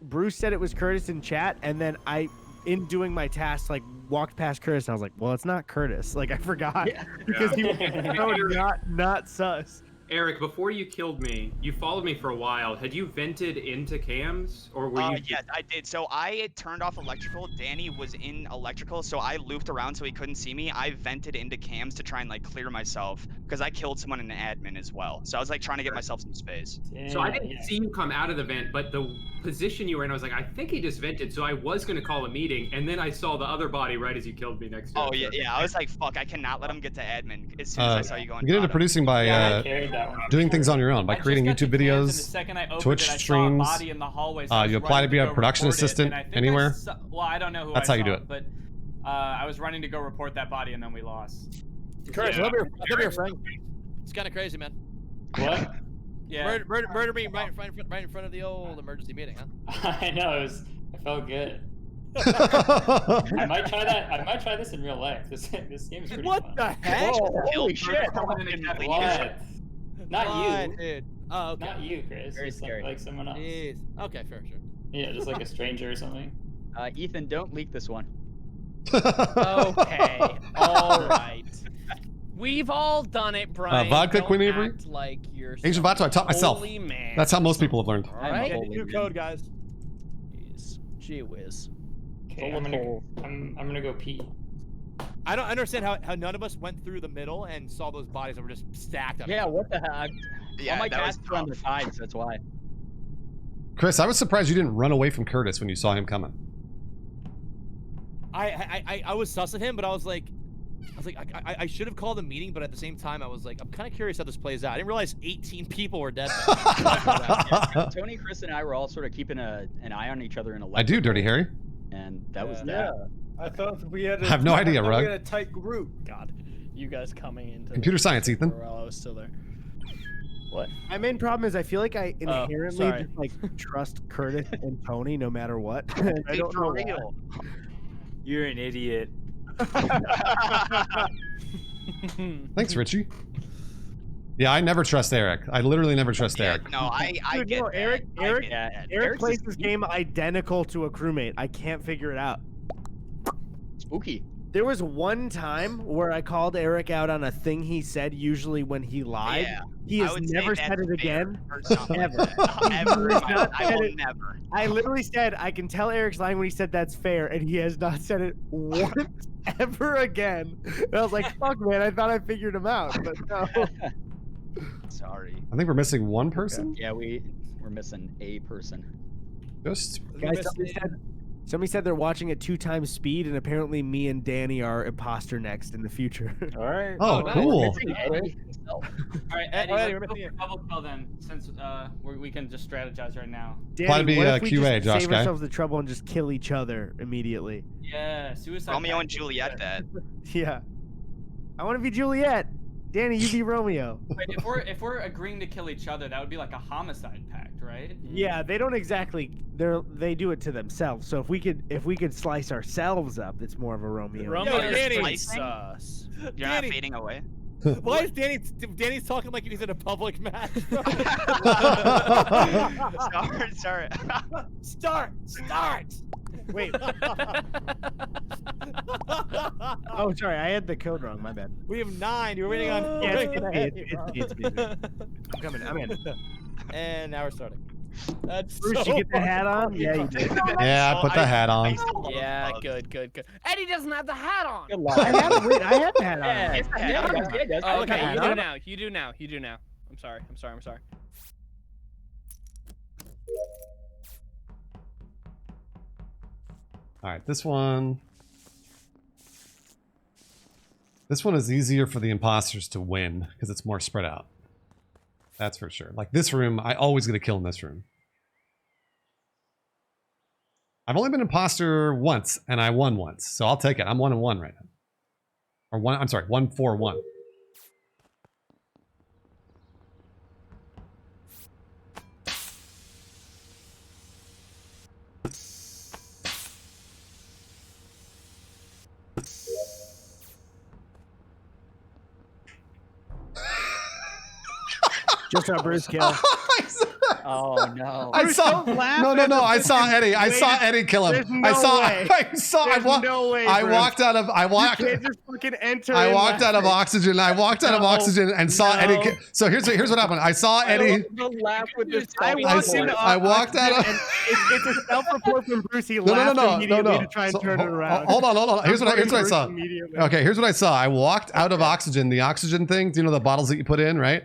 Bruce said it was Curtis in chat, and then in doing my task, like walked past Curtis, and I was like, well, it's not Curtis. Like I forgot because he was so not sus. Eric, before you killed me, you followed me for a while. Had you vented into cams, or were you? Yes, I did. So I turned off electrical. Danny was in electrical, so I looped around so he couldn't see me. I vented into cams to try and like clear myself because I killed someone in the admin as well. So I was like trying to get myself some space. So I didn't see you come out of the vent, but the position you were in, I was like, I think he just vented. So I was going to call a meeting, and then I saw the other body right as you killed me next to Oh him. yeah. I was like, fuck, I cannot let him get to admin as soon as I saw you going. You get into producing by Yeah, I carried that one. doing things on your own, by I just creating got to YouTube cams, and videos. the second I opened Twitch it, I saw a streams, body in the hallway, so I was you apply to running be a go production report it, assistant and I think anywhere. well, I don't know who That's I how you do saw, it. But I was running to go report that body, and then we lost. Curtis, Yeah. I love your friend. It's kind of crazy, man. What? Yeah. Murder me right in front of the old emergency meeting, huh? I know. I felt good. I might try that. I might try this in real life. This game is pretty What fun. the heck? Holy shit. What? Not What, you. dude. Oh, okay. Not you, Chris. Very Just scary. like someone else. Jeez. Okay, fair, sure. Yeah, just like a stranger or something. Ethan, don't leak this one. Okay. All right. We've all done it, Brian. vodka, Don't Queen Avery? act like you're Asian vodka, I taught myself. holy man. That's how most people have learned. All I'm a right. holy New man. code, guys. Jeez. Gee whiz. Okay, Full I'm of gonna, coal. I'm gonna go pee. I don't understand how none of us went through the middle and saw those bodies that were just stacked up. Yeah, what the heck? Yeah, All my that was tasks were on the tough. sides, that's why. Chris, I was surprised you didn't run away from Curtis when you saw him coming. I was sussing him, but I was like, I should have called a meeting, but at the same time, I was like, I'm kind of curious how this plays out. I didn't realize 18 people were dead. Tony, Chris, and I were all sort of keeping an eye on each other in a I do, Dirty Harry. and that was Yeah. that. I thought we had. I have no idea, we Rug. had a tight group. God, you guys coming into Computer the- science, Ethan. While I was still there. What? My main problem is I feel like I inherently sorry. just like trust Curtis and Tony no matter what. And I don't know why. You're an idiot. Thanks, Richie. Yeah, I never trust Eric. I literally never trust Yeah, Eric. no, I Dude, get no, that. Eric- I Eric- get that. Eric plays is this game identical to a crewmate. I can't figure it out. spooky. There was one time where I called Eric out on a thing he said usually when he lied. Yeah, He I has would say never that's said it fair again. or something like Ever. that. Ever. He's not I said will it. never. I literally said, I can tell Eric's lying when he said that's fair, and he has not said it once ever again. And I was like, fuck, man, I thought I figured him out, but no. Sorry. I think we're missing one person. Yeah, we're missing a person. Just Guys, somebody said they're watching at 2 times speed, and apparently me and Danny are imposter next in the future. All right. oh, nice. cool. Eddie himself. All right, Eddie, Eddie, let's we're go missing for double kill then, since we can just strategize right now. Danny, be, what if we QA, just Josh save guy. ourselves the trouble and just kill each other immediately? Yeah, suicide. Romeo pact and is Juliet good. that. Yeah. I want to be Juliet. Danny, you be Romeo. Wait, if we're agreeing to kill each other, that would be like a homicide pact, right? Yeah, they don't exactly. They do it to themselves. So if we could slice ourselves up, it's more of a Romeo. Romeo Danny. is sus. You're Danny. not fading away. Why is Danny's talking like he's in a public match? Sorry. Start. Wait. Oh, sorry, I had the code wrong. My bad. We have 9. You're waiting on. Yeah, it's me. I'm coming. I'm in. And now we're starting. That's Bruce, so you get the hat on? fucking Yeah, you funny. did. Yeah, I put the hat on. Yeah, good. Eddie doesn't have the hat on. Good I lie. had the hat on. Yeah, It's the hat yeah, on. yeah, yeah, Oh, look at okay, that. you do now. I'm sorry. All right, this one. This one is easier for the imposters to win because it's more spread out. That's for sure. Like this room, I always get a kill in this room. I've only been imposter once, and I won once, so I'll take it. I'm 1-1 right now. Or one. I'm sorry, 1-4-1. Just a Bruce kill. Oh no. I saw. No. I saw Eddie. I saw Eddie kill him. There's no I saw. way. I saw. There's no way, I Bruce. walked out of. I walked. You can't just fucking enter. I in walked out of laughing. oxygen. I walked out of No, oxygen and saw no. Eddie. So here's what happened. I saw Eddie. The laugh with this. I walked out of. And it's a self-report from Bruce. He No, laughed no. immediately to try and turn it around. Hold on. Here's what I saw. Immediately. Okay, here's what I saw. I walked out of oxygen, the oxygen thing. Do you know the bottles that you put in, right?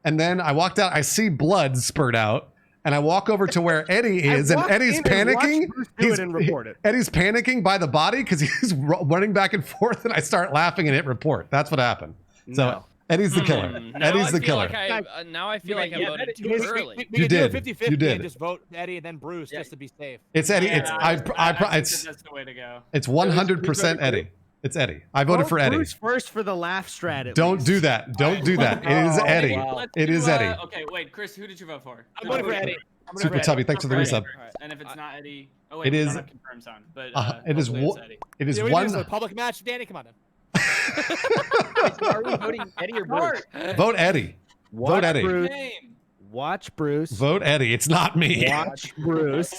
And then I walked out. I see blood spurt out, and I walk over to where Eddie is, and Eddie's panicking. Eddie's panicking by the body because he's running back and forth, and I start laughing and hit report. That's what happened. So No. Eddie's the killer. Eddie's the killer. Now I feel like I voted too early. We You could do did. a 50-50 You did. and just vote Eddie and then Bruce just to be safe. It's Eddie. Yeah, It's I think it's that's the way to go. it's 100% Eddie. It's Eddie. I voted for Eddie. Bruce first for the laugh strat. at Don't least. do that. Don't do that. It is Eddie. wow. It is Eddie. Okay, wait, Chris, who did you vote for? I'm voting for Eddie. Super Tubby, thanks for the resub. And if it's not Eddie, oh wait, It we is- don't have confirms on, but It is hopefully it's Eddie. It is Yeah, we do this in a one. public match. Danny, come on in. Are we voting Eddie or Bruce? Vote Eddie. Vote Eddie. Bruce. Name. Watch Bruce. Vote Eddie. It's not me. Watch Bruce.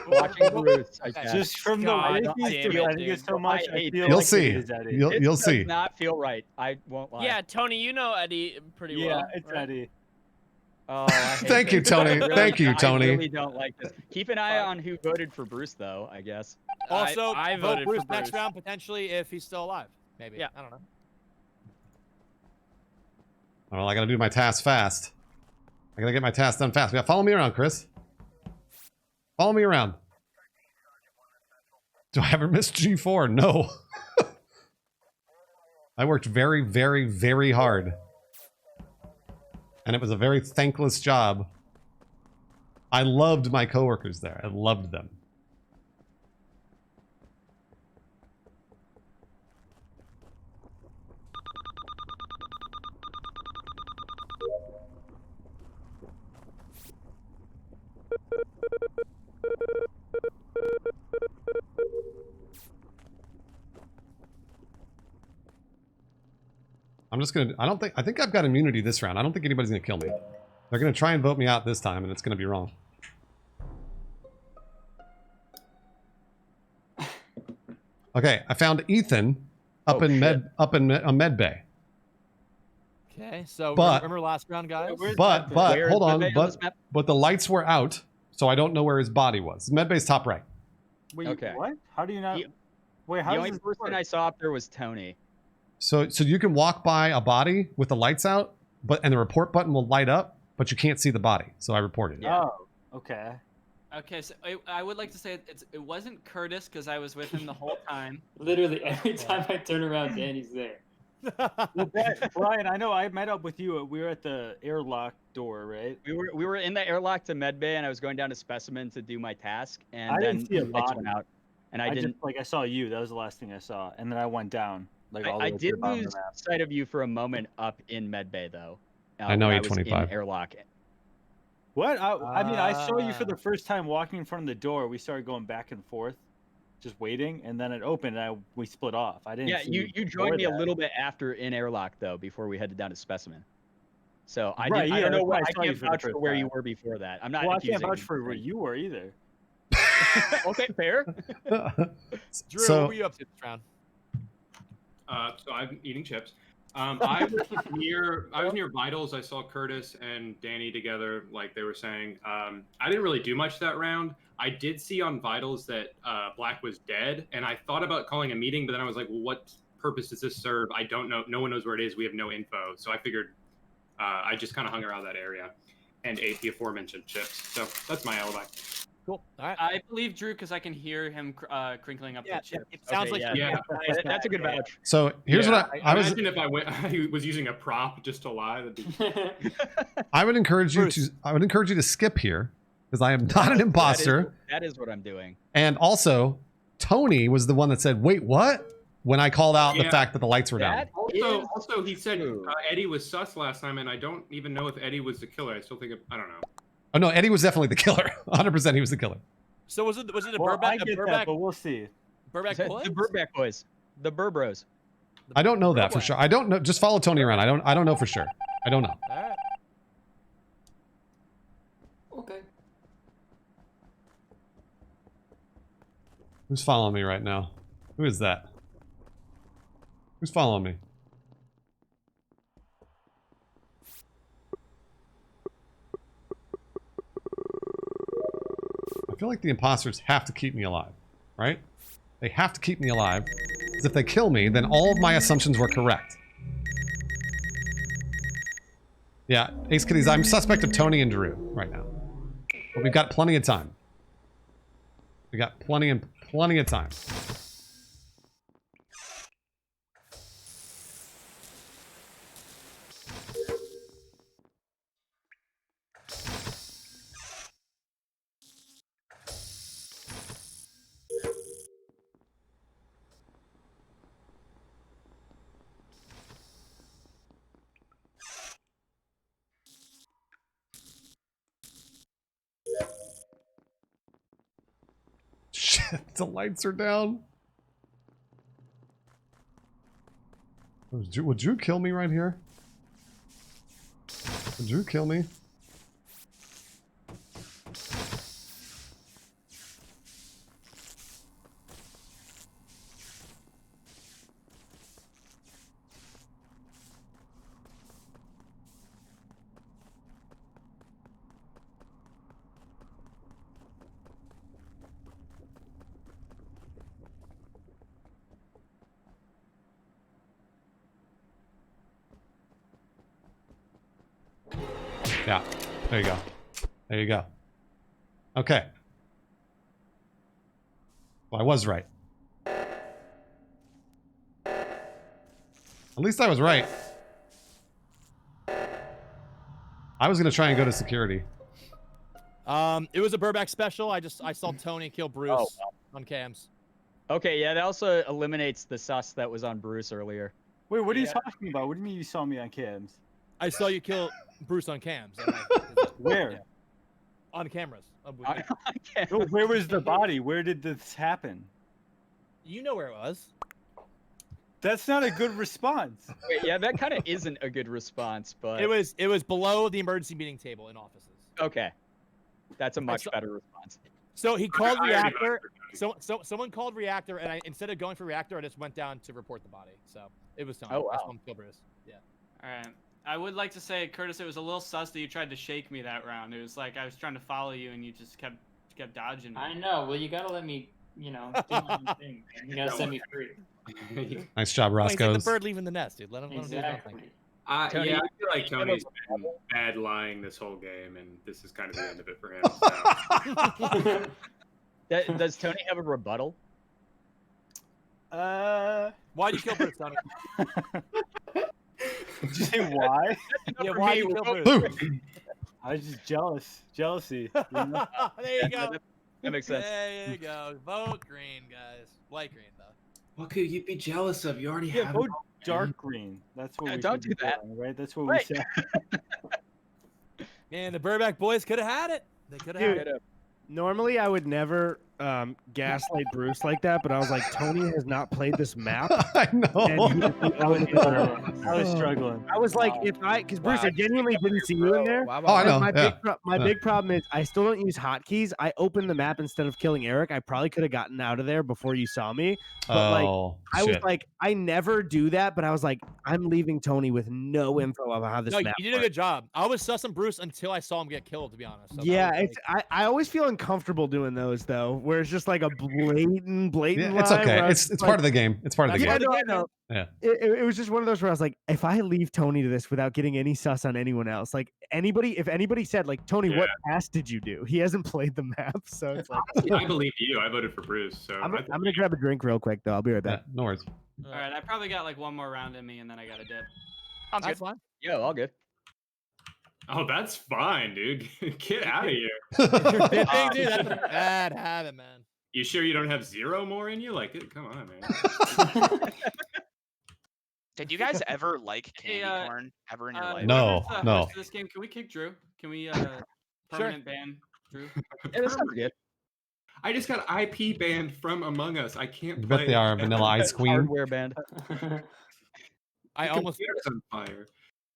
Watching Bruce. I guess. Just from the God way damn he's it, defending dude. it so much, I I hate feel it. You'll like see. it is Eddie. You'll It see. does not feel right. I won't lie. Yeah, Tony, you know Eddie pretty well. Yeah, it's right? Eddie. Oh, I hate Thank you, this. Tony. I really- Thank you, I Tony. really don't like this. Keep an eye on who voted for Bruce, though. I guess. Also, I vote voted Bruce for next Bruce. round potentially if he's still alive. Maybe. Yeah. I don't know. Well, I gotta do my task fast. I gotta get my task done fast. Follow me around, Chris. Follow me around. Do I ever miss G4? No. I worked very, very, very hard. And it was a very thankless job. I loved my coworkers there. I loved them. I'm just gonna. I think I've got immunity this round. I don't think anybody's gonna kill me. They're gonna try and vote me out this time, and it's gonna be wrong. Okay, I found Ethan up in med bay. Okay, so But- remember last round, guys? But Where is hold on, Medbay on this map? but the lights were out, so I don't know where his body was. Med bay's top right. Wait, Okay. what? How do you not? The- Wait, how The does only this person work? I saw up there was Tony. So you can walk by a body with the lights out, and the report button will light up, but you can't see the body. So I reported it. Oh, okay. Okay, so I would like to say it wasn't Curtis because I was with him the whole time. Literally every time I turn around, Danny's there. Well, Brian, I know I met up with you. We were at the airlock door, right? We were in the airlock to Medbay, and I was going down to Specimen to do my task, and I then didn't see a the lights body. went out, and I didn't. just like I saw you. That was the last thing I saw, and then I went down. Like all the I way to did the bottom of lose the map. sight of you for a moment up in Medbay, though. I know when was in 825. airlock. What? I mean, I saw you for the first time walking in front of the door. We started going back and forth, just waiting, and then it opened, and we split off. I didn't. Yeah, see you before joined me a that. little bit after in airlock though, before we headed down to Specimen. So I Right, didn't. I yeah, don't know that's why what. I I saw you can't for the vouch for first where you time. were before that. I'm not. Well, I can't accusing vouch for where anything. you were either. Okay, fair. Drew, So- what were you up to this round? So I'm eating chips. I was near Vitals. I saw Curtis and Danny together, like they were saying. I didn't really do much that round. I did see on Vitals that Black was dead, and I thought about calling a meeting, but then I was like, well, what purpose does this serve? I don't know. No one knows where it is. We have no info. So I figured I just kind of hung around that area and ate the aforementioned chips. So that's my alibi. Cool. All right. I believe Drew because I can hear him crinkling up Yeah, the chips. it sounds Okay, like yeah. you're- That's a good vouch. So here's Yeah, what I was. Imagine if I was using a prop just to lie. That'd be... I would encourage you Bruce. to. I would encourage you to skip here, because I am not an imposter. That is what I'm doing. And also, Tony was the one that said, "Wait, what?" When I called out the Yeah. fact that the lights were down. Also, he said Eddie was sus last time, and I don't even know if Eddie was the killer. I still think I don't know. Oh no, Eddie was definitely the killer. 100%, he was the killer. So was it the Well, I Burback? get that, but we'll see. Burback The boys? Burback boys. The Burbros. I don't know that for sure. I don't know. Just follow Tony around. I don't know for sure. I don't know. All right. Okay. Who's following me right now? Who is that? Who's following me? I feel like the imposters have to keep me alive, right? They have to keep me alive. Because if they kill me, then all of my assumptions were correct. Yeah, Ace Kitties, I'm suspect of Tony and Drew right now. But we've got plenty of time. We got plenty of time. Shit, the lights are down. Would Drew kill me right here? Would Drew kill me? Yeah, there you go. There you go. Okay. Well, I was right. At least I was right. I was gonna try and go to security. It was a Burback special. I saw Tony kill Bruce on cams. Okay, yeah, that also eliminates the sus that was on Bruce earlier. Wait, what are you talking about? What do you mean you saw me on cams? I saw you kill Bruce on cams. Where? Yeah. On cameras. No, where was the body? Where did this happen? You know where it was. That's not a good response. Wait, yeah, that kind of isn't a good response, but It was below the emergency meeting table in offices. okay. That's a much better response. So he called I already reactor. Someone called reactor, and instead of going for reactor, I just went down to report the body. So it was Tony. Oh, That's wow. when killed Bruce. Yeah. All right. I would like to say, Curtis, it was a little sus that you tried to shake me that round. It was like I was trying to follow you and you just kept dodging me. I know. Well, you gotta let me, do my own thing. Man. You gotta set me free. Nice job, He's like the Roscoe's. bird leaving the nest, dude. Let him do his own Exactly. thing. Tony, Yeah, I feel like Tony's been bad lying this whole game, and this is kind of the end of it for him. So. Does Tony have a rebuttal? Why'd you kill Bruce, Tony? Did you say why? Yeah, why'd you kill Bruce? I was just jealous. Jealousy. You know? There you go. That makes sense. There you go. Vote green, guys. Light green, though. What could you be jealous of? You already Yeah, have vote it all, dark man. green. That's what we Don't should do be that. doing, right? That's what Right. we said. Man, the Burback boys could have had it. They could have had it. Normally, I would never gaslight Bruce like that, but I was like, Tony has not played this map. I know. And I was struggling. I was like, because Bruce, I genuinely didn't see you in there. Wow, Oh, I know. My Yeah. big problem is I still don't use hotkeys. I opened the map instead of killing Eric. I probably could have gotten out of there before you saw me. But Oh, I was shit. like, I never do that. But I was like, I'm leaving Tony with no info about how this No, map you did a works. good job. I was sussing Bruce until I saw him get killed, to be honest. So that Yeah, was, it's I always feel uncomfortable doing those though, where it's just like a blatant Yeah, it's lie okay. where I was It's just part of the game. It's part of the That's game. part I of know, I know. Yeah. It was just one of those where I was like, if I leave Tony to this without getting any sus on anyone else, like if anybody said like, Tony, what task did you do? He hasn't played the map, so it's like I believe you. I voted for Bruce. So I'm gonna grab a drink real quick though. I'll be right Yeah, back. no worries. All right, I probably got like one more round in me, and then I got a dip. Sounds That's good. fine. Yo, all good. Oh, that's fine, dude. Get out of here. If you're dipping, dude, that's a bad habit, man. You sure you don't have 0 more in you? Like, come on, man. Did you guys ever like Hey, candy corn ever in your life? No, whoever's, no. host of this game, can we kick Drew? Can we permanent ban Drew? Yeah, that sounds good. I just got IP banned from Among Us. I can't You play. bet they are Vanilla Ice Queen. Hardware band. I The almost. computer's on fire.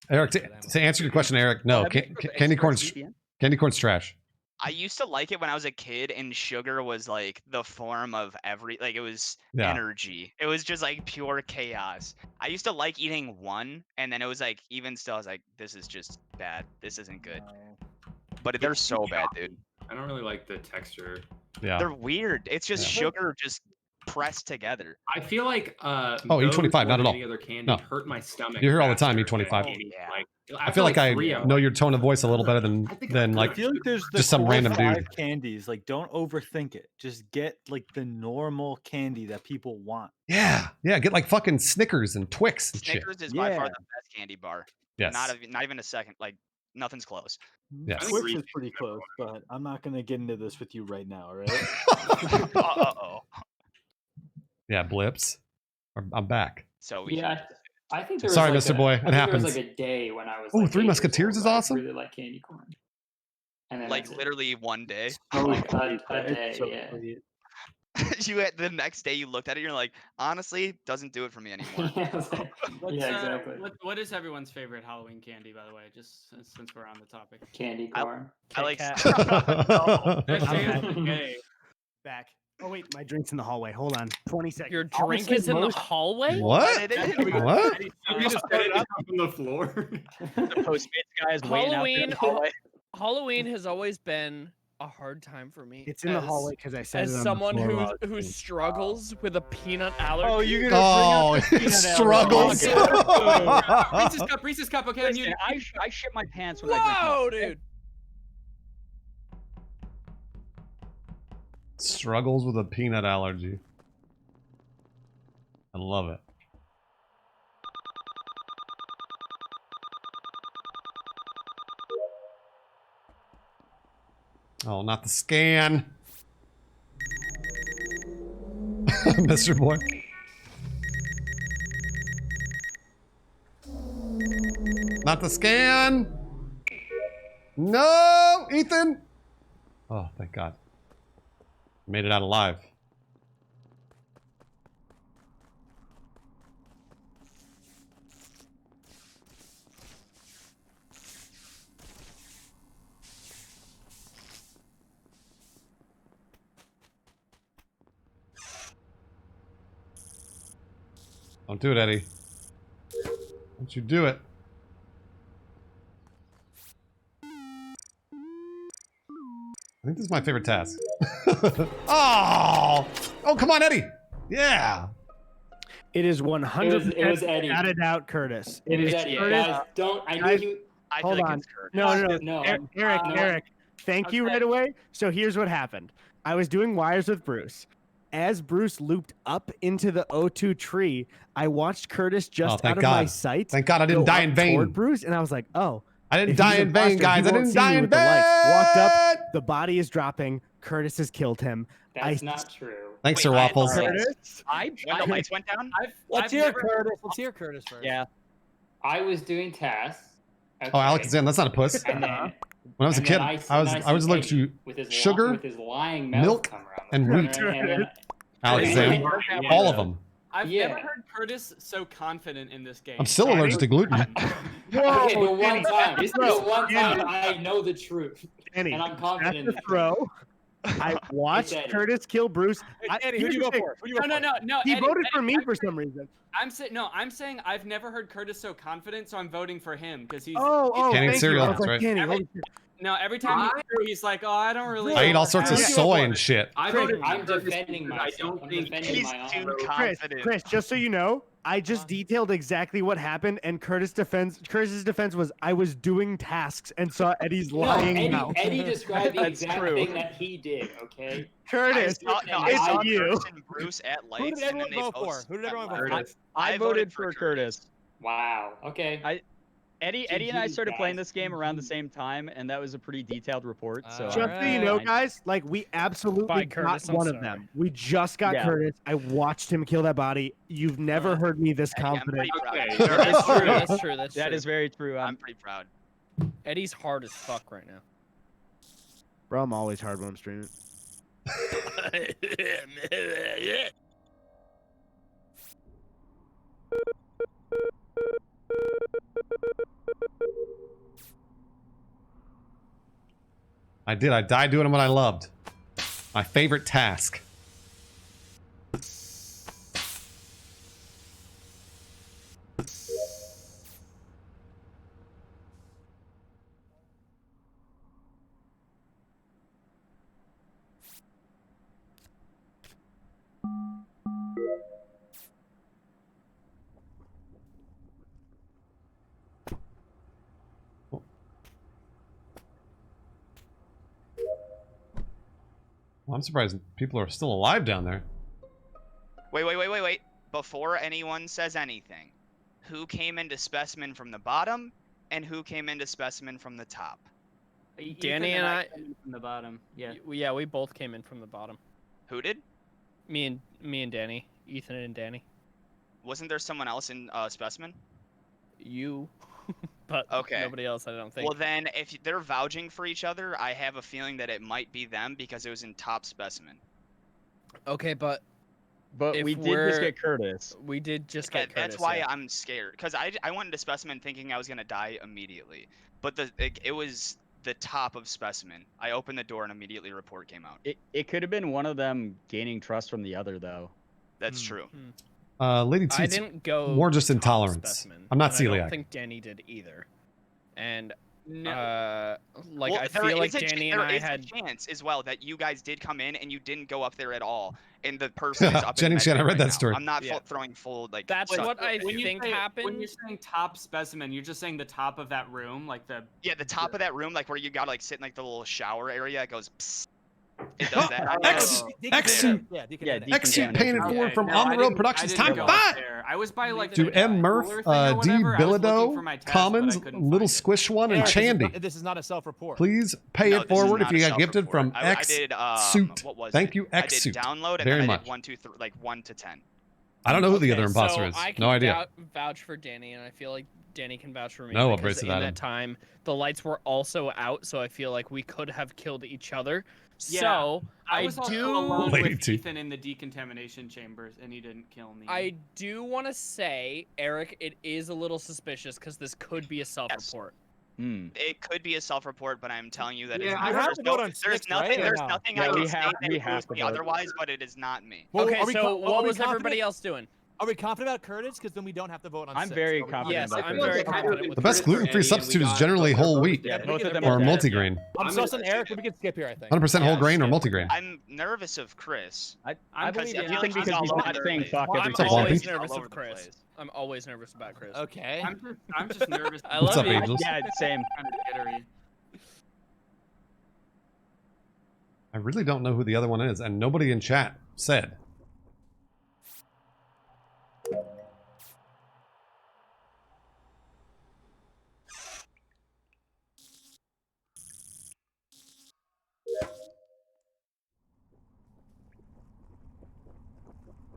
Eric, to answer your question, Eric, no, candy corn's trash. I used to like it when I was a kid, and sugar was like the form of it was energy. It was just like pure chaos. I used to like eating one, and then it was like, even still, I was like, this is just bad. This isn't good. But they're so bad, dude. I don't really like the texture. Yeah. They're weird. It's just sugar just pressed together. I feel like E25, not at all. any other candy No. hurt my stomach. You hear all the time, faster E25. than any, like, I feel like I know your tone of voice a little better than like I feel like there's just some core random 5 dude. candies. Like, don't overthink it. Just get like the normal candy that people want. Yeah, get like fucking Snickers and Twix and shit. Snickers is by far the best candy bar. Yes. Not even a second. Like, nothing's close. Yes. Twix is pretty close, but I'm not gonna get into this with you right now, all right? Uh-oh. Yeah, blips. I'm back. So we Yeah, I think there was Sorry, like Mr. a- Boy, I it think happens. There was like a day when I was. Ooh, like Three 8 years Musketeers old is where I awesome. really like candy corn. And then like that's it. literally one day. Like a It's day, so yeah. sweet. The next day you looked at it, you're like, honestly, doesn't do it for me anymore. Yeah, I was like- What's, yeah, exactly. What is everyone's favorite Halloween candy, by the way? Just since we're on the topic. Candy corn. I like. Okay. Back. Oh wait, my drink's in the hallway. Hold on. 20 seconds. Your drink is in the hallway? What? What? You just set it up on the floor. The Postmates guy is waiting out there in Halloween, the hallway. Halloween has always been a hard time for me. It's in the hallway because I said As it on someone the floor who while I was who drinking. struggles with a peanut allergy. Oh, you're Oh, gonna bring up the peanut struggles. Reese's cup. Okay, I'm Listen, I shit my pants when I drink Whoa, milk. dude! Struggles with a peanut allergy. I love it. Oh, not the scan. Mr. Boy. Not the scan. No, Ethan. Oh, thank God. Made it out alive. Don't do it, Eddie. Don't you do it. I think this is my favorite task. Oh! Oh, come on, Eddie! Yeah! It is 100% It was Eddie. added out, Curtis. It was Eddie. Curtis. Guys, don't. I knew Guys, you. I Hold feel like on. it's Kurt. No. No, Eric, thank you Okay. right away. So here's what happened. I was doing wires with Bruce. As Bruce looped up into the O2 tree, I watched Curtis just thank out of my God. sight. Thank God I didn't go die up in vain. toward Bruce, and I was like, oh. I didn't if die he's in an vain, imposter, guys. he I won't didn't see me die in with the lights. Walked vain! up, the body is dropping. Curtis has killed him. That's not true. Thanks, Wait, Sir I had the Waffles. lights- When the lights went down? Let's hear Curtis. Let's hear Curtis first. Yeah. I was doing tasks. Oh, Alakazam, that's not a puss. And then, When I was a and kid, then I was allergic to with his sugar, with his lying mouth milk, come around and the wheat. corner, and then Alakazam. Yeah. All of them. I've Yeah. never heard Curtis so confident in this game. I'm still allergic to gluten. Okay, the one time, Danny, the one time Danny. I know the truth, Danny, and I'm confident in that's a that. throw. I watched Eddie. Curtis kill Bruce. Eddie, who do you vote for? Who do you vote for? No. He Eddie, voted Eddie, for me for some reason. I'm saying I've never heard Curtis so confident, so I'm voting for him because he's. Oh, Can't eat thank cereal, you. I was that's like, right. Danny, Every- holy shit. No, every time he's through, he's like, "Oh, I don't really." I eat all sorts of Yeah. soy and shit. I voted I'm for Curtis defending because myself. I don't I'm think defending He's my too honor. confident. Chris, just so you know, I just detailed exactly what happened, and Curtis's defense was I was doing tasks and saw Eddie's No, lying mouth. Eddie described the That's exact true. thing that he did. Okay. Curtis, I it's saw you. Curtis and Bruce at Who lights, did and then everyone they vote both for? Who did everyone vote for? spent lights. I voted for Curtis. Wow. Okay. Eddie and I started playing this game around the same time, and that was a pretty detailed report. So All Just so you know, guys, like we absolutely By got Curtis, I'm one of sorry. them. We just got Yeah. Curtis. I watched him kill that body. You've never heard me this Eddie, I'm confident. pretty proud. Okay, That's true. That's true. That's that true. is very true. I'm pretty proud. Eddie's hard as fuck right now. Bro, I'm always hard when I'm streaming. I did. I died doing what I loved. My favorite task. Well, I'm surprised people are still alive down there. Wait. Before anyone says anything, who came into specimen from the bottom and who came into specimen from the top? Danny and I came in from the bottom. Yeah. Yeah, we both came in from the bottom. Who did? Me and Danny, Ethan and Danny. Wasn't there someone else in specimen? You, but Okay. nobody else. I don't think. Well, then, if they're vouching for each other, I have a feeling that it might be them because it was in top specimen. Okay, but if we did just get Curtis. We did just Yeah, get Curtis. that's why yeah. I'm scared. Because I went into specimen thinking I was gonna die immediately, but it was the top of specimen. I opened the door and immediately a report came out. It could have been one of them gaining trust from the other, though. That's true. Lady I T's didn't go. more just top intolerance. specimen, I'm not and I celiac. don't think Danny did either. And No. like Well, I there feel like is a ch- Danny and there I is had. a chance as well that you guys did come in and you didn't go up there at all, and the person is up Jenny in Chan, I med read right that now. story. I'm not Yeah. throwing full like. That's stuff. what I When you think say- happened. When you're saying top specimen, you're just saying the top of that room, like the. Yeah, the top of that room, like where you gotta like sit in like the little shower area, it goes. Psst. It does that. X Decontamination. Yeah, decontamination. X-suit painted Okay, forward from no, On I the Road didn't- Productions. I Time didn't go up 5. there. I was by like To the M. Murph, cooler thing or D. whatever. I was looking Bilodeau, for my task, but I Commons, couldn't Little find it. Squish One, and Eric, Chandy. This is not a self-report. Please pay No, it this is forward if not a you got gifted from self-report. I X did, Suit. what was Thank it? you, X I did Suit. download and Very then I much. did 1, 2, 3, like 1 to 10. I don't know who the other Okay, imposter so is. I can No idea. Vouch for Danny, and I feel like Danny can vouch for me. No, because abrasive in Adam. that time, the lights were also out, so I feel like we could have killed each other. Yeah, So I was also alone Lady with T. Ethan in the decontamination chambers, and he didn't kill me. I do want to say, Eric, it is a little suspicious because this could be a self-report. It could be a self-report, but I'm telling you that Yeah, it's I not. have to vote on There's 6, nothing. right, or There's no? nothing Yeah, I can we say have- that we proves have to me vote. otherwise, but it is not me. Well, Okay, are we so co- what are we was everybody confident? else doing? Are we confident about Curtis? Because then we don't have to vote on I'm 6. very Are we confident Yes, about I'm Curtis. very confident with The best Curtis. gluten-free substitute is generally whole wheat Yeah, both of them or are dead. multigrain. I'm I'm sus gonna- on Eric, but we can skip here, I think. 100% whole Yeah, grain or skip. multigrain. I'm nervous of Chris. I I'm believe Because you I think feel like because he's he's all not over saying the fuck place. every What's up, time. Lumpy? always He's all nervous over of the Chris. place. I'm always nervous about Chris. Okay. I'm just nervous. I What's love up, you. Angels? Yeah, same. Kind of jittery. I really don't know who the other one is, and nobody in chat said.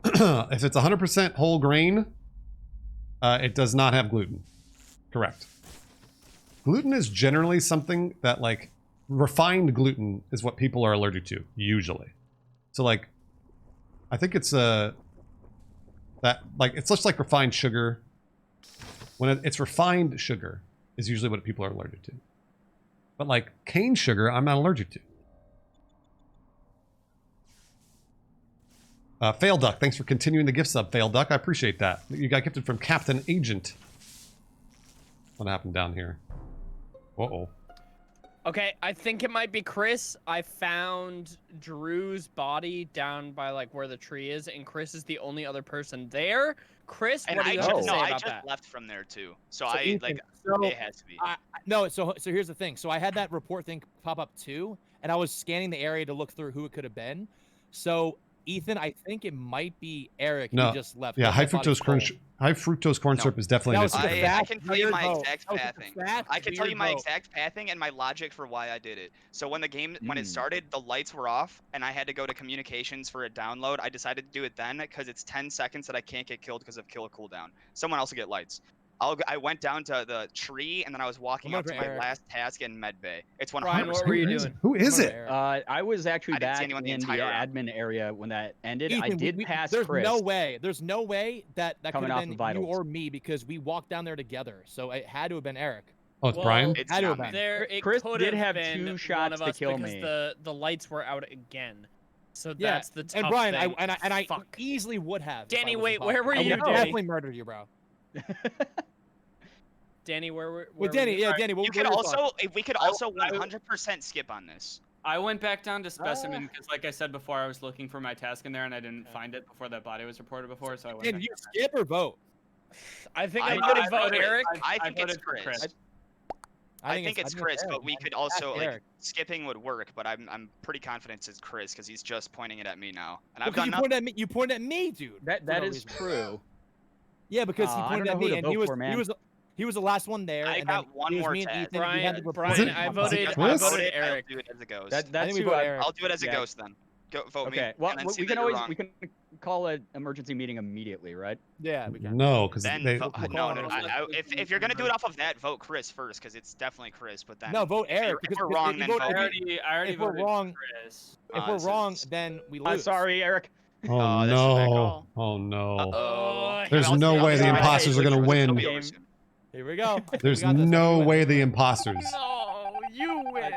If it's 100% whole grain, it does not have gluten. Correct. Gluten is generally something that, like, refined gluten is what people are allergic to, usually. So, like, I think it's that, like, it's just like refined sugar. When it's refined sugar is usually what people are allergic to. But, like, cane sugar, I'm not allergic to. Fail Duck, thanks for continuing the gift sub, Fail Duck. I appreciate that. You got gifted from Captain Agent. What happened down here? Uh-oh. Okay, I think it might be Chris. I found Drew's body down by like where the tree is, and Chris is the only other person there. Chris, And what do I you just, have to say I about just that? left from there too. So, So I Ethan, like so it has to be. No, so here's the thing. So I had that report thing pop up too, and I was scanning the area to look through who it could have been. So Ethan, I think it might be Eric. No. Who just left. Yeah, That high body's fructose corn. cold. High fructose corn No. syrup is definitely That an was issue. the I fat, can tell you weird my vote. exact That was the pathing. fat, I can tell you weird my vote. exact pathing and my logic for why I did it. So when the game, when it started, the lights were off, and I had to go to communications for a download. I decided to do it then because it's 10 seconds that I can't get killed because of kill cooldown. Someone else will get lights. I went down to the tree, and then I was walking I'm up to over my Eric. last task in medbay. It's 100%. Brian, what were you Who is doing? it? Who is I'm over it? Eric. I was actually I didn't see back anyone the in the entire round. admin area when that ended. I Ethan, did pass there's Chris. no way. There's no way that could Coming have off been of you vitals. or me because we walked down there together. So it had to have been Eric. Oh, it's Well, Brian. It's Had to not have me. been. It Chris could did have been 2 one shots of to us kill because me. the lights were out again. So Yeah, that's the tough and Brian, thing. I Fuck. easily would have. if Danny, I was wait, imposter. where were I you, would Danny? definitely murdered you, bro. Danny, where were Well, Danny, yeah, Danny. You could also, if we could also 100% skip on this. I went back down to specimen because, like I said before, I was looking for my task in there and I didn't find it before that body was reported before. So I went. Did back you down skip or vote? I think I I'm gonna voted- vote Eric. I think it's voted for Chris. Chris. I think it's Chris, Eric, but we man. could Ask also like Eric. skipping would work. But I'm pretty confident it's Chris because he's just pointing it at me now, and Well, I've 'cause done you nothing. pointed at me. You pointed at me, dude. That for no is reason. true. Yeah, because he I don't pointed know at who me, to and vote for, man. he was the last one there. I and got then one it was more me and test. Ethan. We had to Brian, report it- I him. voted. it I Chris? voted I'll Eric. do it as a ghost. That's think we who vote I- Eric. I'll do it as a yeah. ghost then. Go vote me. Okay. Well, and then see we that can you're always wrong. we can call an emergency meeting immediately, right? Yeah, we can. No, because Then they. no. If you're gonna do it off of that, vote Chris first because it's definitely Chris. But then No, vote if Eric. If we're because wrong, if then you vote, vote if, me. I already if we're voted wrong, Chris. if we're this wrong, is- then we lose. Sorry, Eric. Oh Oh, this is a bad no! call. Oh no! Oh, There's I'll no see- way I'll the see- imposters are gonna I'll win. be over soon. Here we go. I think There's we got this. I think no we way win. the imposters. No, you win.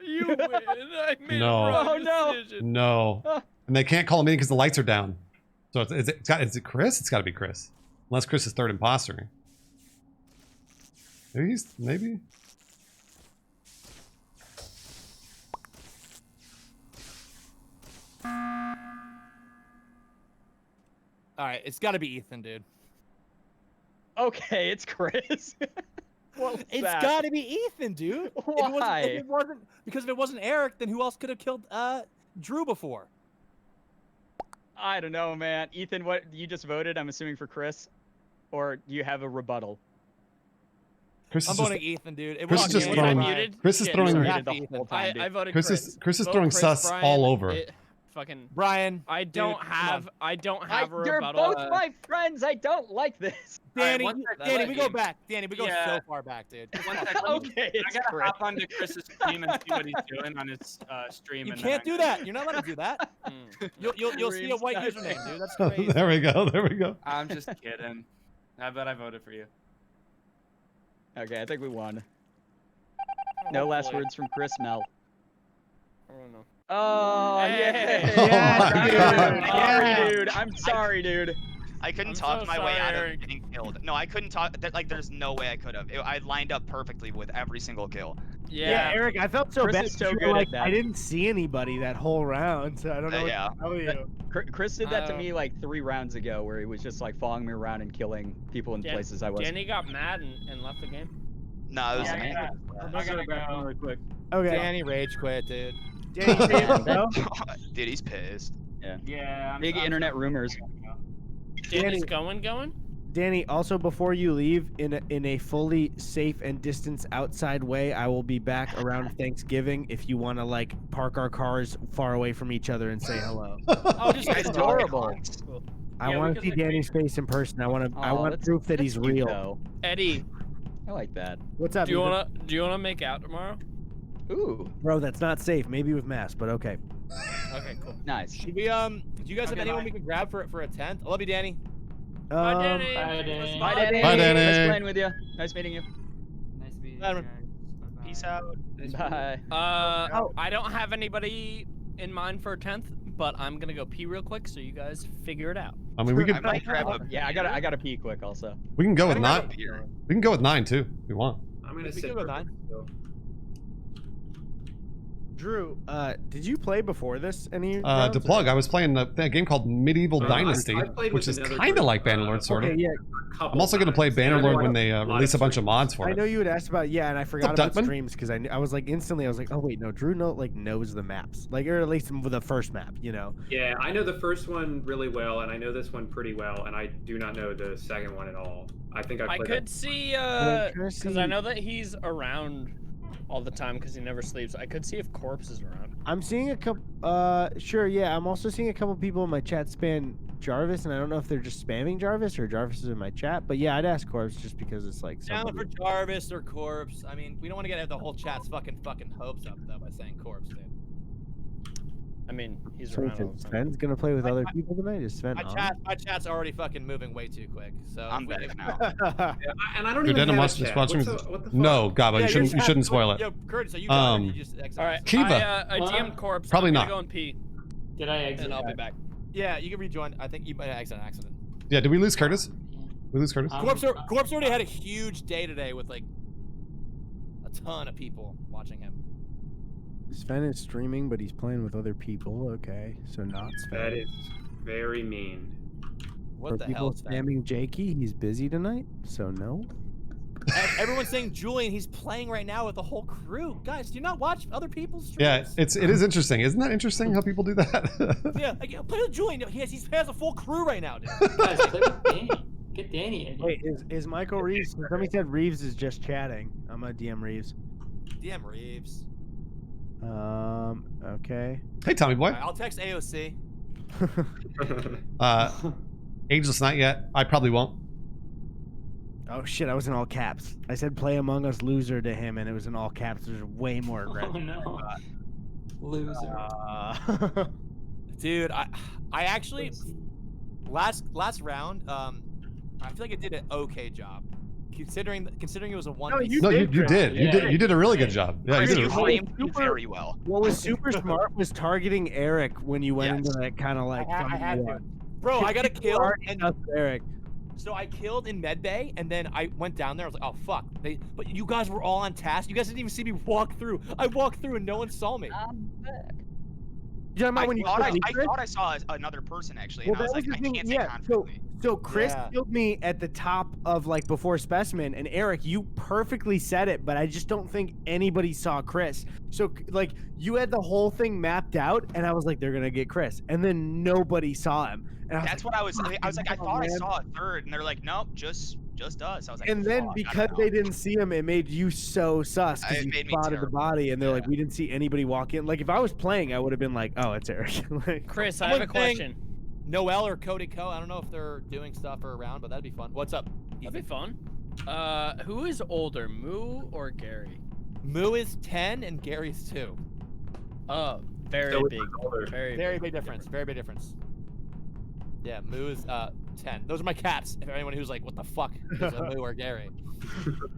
You win. I made No. a wrong Oh, no. decision. No, and they can't call him in because the lights are down. So is it Chris? It's got to be Chris, unless Chris is third imposter. Maybe. All right, it's got to be Ethan, dude. Okay, it's Chris. What was It's that? got to be Ethan, dude. Why? If it wasn't because if it wasn't Eric, then who else could have killed Drew before? I don't know, man. Ethan, what you just voted? I'm assuming for Chris, or do you have a rebuttal? Chris I'm is just. voting Ethan, dude. It Chris was is just Ethan. throwing- muted? Chris is Shit, throwing- sorry. Muted the whole time, dude. I voted Chris Chris. is Vote throwing Chris, sus Brian. all over. Fucking. Brian. I dude, don't come have. on. I don't have a You're rebuttal. both my friends. I don't like this. Danny, one sec, Danny, let we go me- back. Danny, we go Yeah. so far back, dude. One sec, let me- Okay, I it's gotta Chris. hop onto Chris's stream and see what he's doing on his stream. You and can't then do that. You're not allowed to do that. Mm. You'll see a white Dreams. username, dude. That's crazy. There we go. There we go. I'm just kidding. I bet I voted for you. Okay, I think we won. No last Hopefully. words from Chris Mel. I don't know. Oh, Hey. Oh yeah, my dude. God. Sorry, dude. I'm sorry, dude. I couldn't I'm talk so my way sorry, out Eric. of getting killed. No, I couldn't talk. Like, there's no way I could have. I lined up perfectly with every single kill. Yeah, Eric, I felt so Chris bad. is so you were good at like, that. I didn't see anybody that whole round, so I don't know what Yeah. to tell you. Chris did that to Oh. me like 3 rounds ago, where he was just like following me around and killing people in Dan- places I wasn't. Danny got mad and left the game. No, it was. Yeah, I gotta go really quick. Okay. Danny rage quit, dude. Danny, no? Dude, he's pissed. Yeah. I'm Big internet rumors. Danny's Danny- going. Danny, also before you leave, in a fully safe and distance outside way, I will be back around Thanksgiving if you want to like park our cars far away from each other and say hello. Oh, just That's adorable. I Yeah, we want to could, see like, Danny's face in person. I want Aw, proof that he's that's cute, real. though. Eddie, I like that. What's up? do you Ethan? wanna make out tomorrow? Ooh, Bro, that's not safe. Maybe with masks, but okay. Okay, cool. nice. Should we do you guys have Okay, anyone bye. we can grab for a tent? I love you, Danny. Bye, Um, Danny. Bye, Danny. Bye, Danny. Bye, Danny. Nice playing with you. Nice meeting you. Nice meeting you Bye, guys. Bye-bye. Peace out. Bye. I don't have anybody in mind for a 10th, but I'm gonna go pee real quick, so you guys figure it out. I mean, we I could might grab a. Yeah, I gotta pee quick also. we can go with I might grab 9. a beer. We can go with 9 too if we want. I'm gonna If we sit go with for 9. Drew, did you play before this? Any To plug, I was playing that game called Medieval Dynasty, I played which with is another kind of group, like Bannerlord, sort of. Okay, yeah. I'm also going to play Bannerlord when they release a bunch of mods for I it. know you had asked about and I forgot up, about Duckman? streams because I was like instantly I was like, oh wait, no, Drew knows the maps, like, or at least the first map, you know. Yeah, I know the first one really well, and I know this one pretty well, and I do not know the second one at all. I think I I played could see, because I know that he's around all the time because he never sleeps. I could see if Corpse is around. I'm seeing a couple. Sure, yeah. I'm also seeing a couple people in my chat spam Jarvis, and I don't know if they're just spamming Jarvis or Jarvis is in my chat. But yeah, I'd ask Corpse just because it's like Down somebody. for Jarvis or Corpse. I mean, we don't want to get the whole chat's fucking hopes up though by saying Corpse, dude. I mean, he's So around all the time. Sven's gonna play with other people tonight. Is Sven on? My chat's already fucking moving way too quick. So I'm back now. and I don't Your even denim have a watch chat. watching What the fuck? No, Gaba, you shouldn't spoil it. Yo, Curtis, are you done? Or you just All right, Kiva. I DM'd Corpse. Probably I'm not. gonna go and pee, Did I exit? and I'll be back. Yeah, you can rejoin. I think you might have accident. Yeah, did we lose Curtis? We lose Curtis? Corpse already had a huge day today with like a ton of people watching him. Sven is streaming, but he's playing with other people. Okay, so not Sven. That is very mean. What For the people hell is that? spamming Jakey, he's busy tonight, so no. Everyone's saying Julian, he's playing right now with the whole crew. Guys, do you not watch other people's Yeah, streams? it is interesting. Isn't that interesting how people do that? Yeah, like, play with Julian. He has a full crew right now, dude. Guys, play with Danny. Get Danny in. Wait, is Michael Reeves? Somebody said Reeves is just chatting. I'm gonna DM Reeves. DM Reeves. Okay. Hey, Tommy boy. I'll text AOC. Ageless not yet. I probably won't. Oh shit, I was in all caps. I said play Among Us loser to him, and it was in all caps. There's way more aggressive. Oh no. Loser. Dude, I actually last round, I feel like I did an okay job. Considering it was a 1v. No, you did. You did a really good job. Yeah, you did. You framed very well. What was super smart was targeting Eric when you went into that kind of like. I had to. Bro, I got a kill and Eric. So I killed in medbay, and then I went down there. I was like, "Oh fuck!" But you guys were all on task. You guys didn't even see me walk through. I walked through, and no one saw me. You talking about when I thought I saw another person actually, and I was like, I can't say confidently. So Chris killed me at the top of like before specimen, and Eric, you perfectly said it, but I just don't think anybody saw Chris. So like you had the whole thing mapped out, and I was like, they're gonna get Chris, and then nobody saw him. And That's what I was like. I thought I saw a third, and they're like, nope, just us. I was like, and then because they didn't see him, it made you so sus because you spotted the body, and they're like, we didn't see anybody walk in. Like if I was playing, I would have been like, oh, it's Eric. Like, Chris, I have a question. Noel or Cody Co. I don't know if they're doing stuff or around, but that'd be fun. What's up? That'd be fun. Who is older, Moo or Gary? Moo is 10 and Gary's 2. Oh, very big. Very big difference. Very big difference. Yeah, Moo is 10. Those are my cats. If anyone who's like, what the fuck is a Moo or Gary?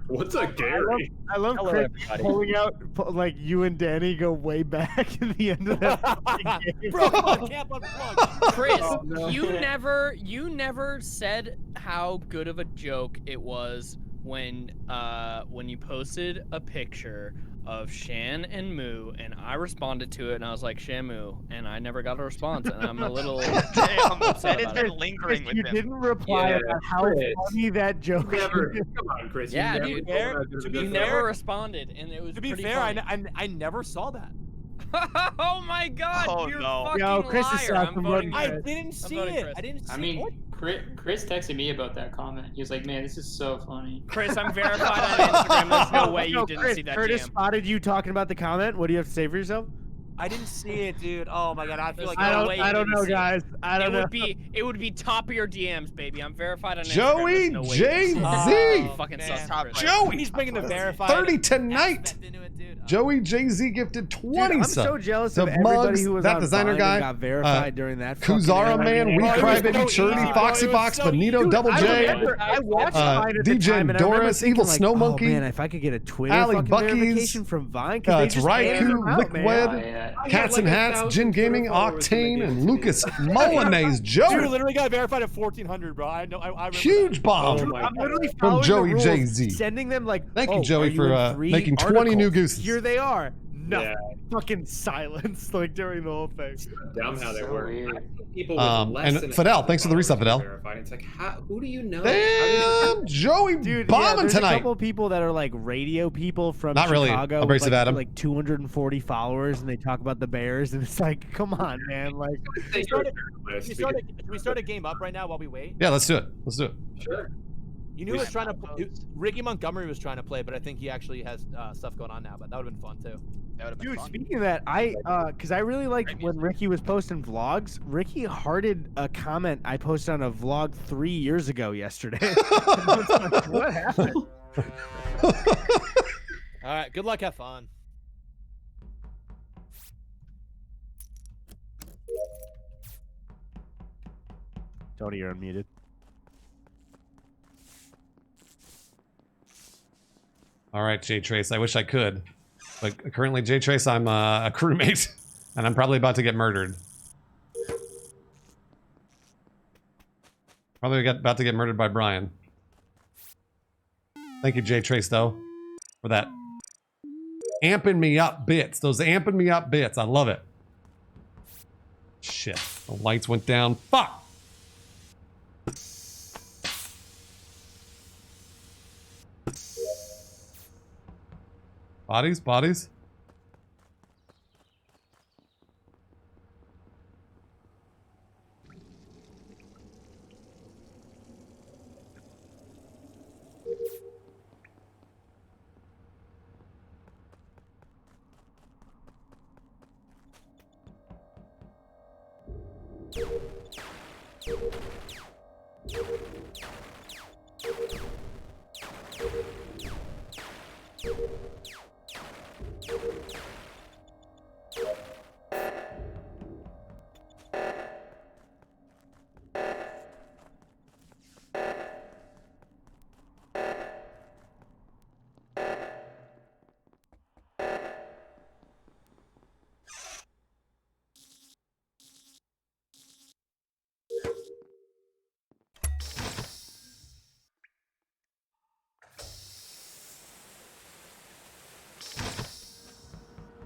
What's a Gary? I love Chris pulling out like you and Danny go way back at the end of that game. Bro, I can't unplug. Chris, Oh, no. you never said how good of a joke it was when you posted a picture of Shan and Moo, and I responded to it, and I was like, Shamu, and I never got a response, and I'm a little damn. upset That has about been it. lingering with You him. didn't reply about how funny that joke Never. is. Come on, Chris. Yeah, you dude. never, You never responded, and it was To be pretty fair, funny. I never saw that. Oh my god, Oh, you're no. fucking Yo, Chris is liar. such I'm a voting bloody- I Chris. didn't see voting it. Chris. I didn't see I mean, what? Chris texted me about that comment. He was like, "Man, this is so funny." Chris, I'm verified on Instagram. There's no way you didn't Chris, see that Curtis jam. spotted you talking about the comment. What do you have to say for yourself? I didn't see it, dude. Oh my god, I feel like I no don't- way I you don't didn't know, see it. guys. I don't know. It would be top of your DMs, baby. I'm verified on Instagram. Joey There's no way you didn't see it. Jay-Z. Fucking man. sus, Chris. Joey! He's bringing the verified 30 tonight. aspect into it, dude. Joey Jay-Z gifted 20 Dude, I'm subs. so jealous The of everybody Mugs, who was that on designer Vine guy, and got verified during that. Kuzara Man, We Oh, it was Cry so Baby, easy, Churdy, bro. Foxy It was Fox, so Benito, easy. Double I J, remember, I watched Vine at the DJ time, and I remember Doris, thinking, Evil like, Snow oh, Monkey. man, if I could get a Twitter Ali fucking Bucky's, verification from Vine, because they it's just handed them Raikou, out, Liquid, man. Cats and Hats, Jin Gaming, Octane, and Lucas Mullinays. Dude, Joey, literally got verified at 1400, bro. I know. I remember huge bomb. Dude, I'm literally From following Joey the rules, Jay-Z. Sending them like, Thank you, oh, Joey, are you for in 3 making 20 new articles? gooses. Here they are. nothing. Fucking silence like during the whole thing. Dumb how they work. People And than Fidel, thanks for the reset, Fidel. verified. It's like, who do you know? Damn, Joey Dude, bombing there's tonight. a couple people that are like radio people from Not really. Chicago, Abrasive with, Adam. like 240 followers, and they talk about the Bears, and it's like, come on, man, like. Can we start a game up right now while we wait? Yeah, let's do it. Let's do it. Sure. You knew he was trying to. Ricky Montgomery was trying to play, but I think he actually has stuff going on now. But that would have been fun too. That would have been Dude, fun. speaking of that, because I really liked when Ricky was posting vlogs. Ricky hearted a comment I posted on a vlog 3 years ago yesterday. I was like, what happened? All right. Good luck. Have fun. Tony, you're unmuted. All right, J Trace. I wish I could, but currently, J Trace, I'm a crewmate, and I'm probably about to get murdered. Probably about to get murdered by Brian. Thank you, J Trace, though, for that amping me up bits. Those amping me up bits. I love it. Shit, the lights went down. Fuck. Bodies, bodies.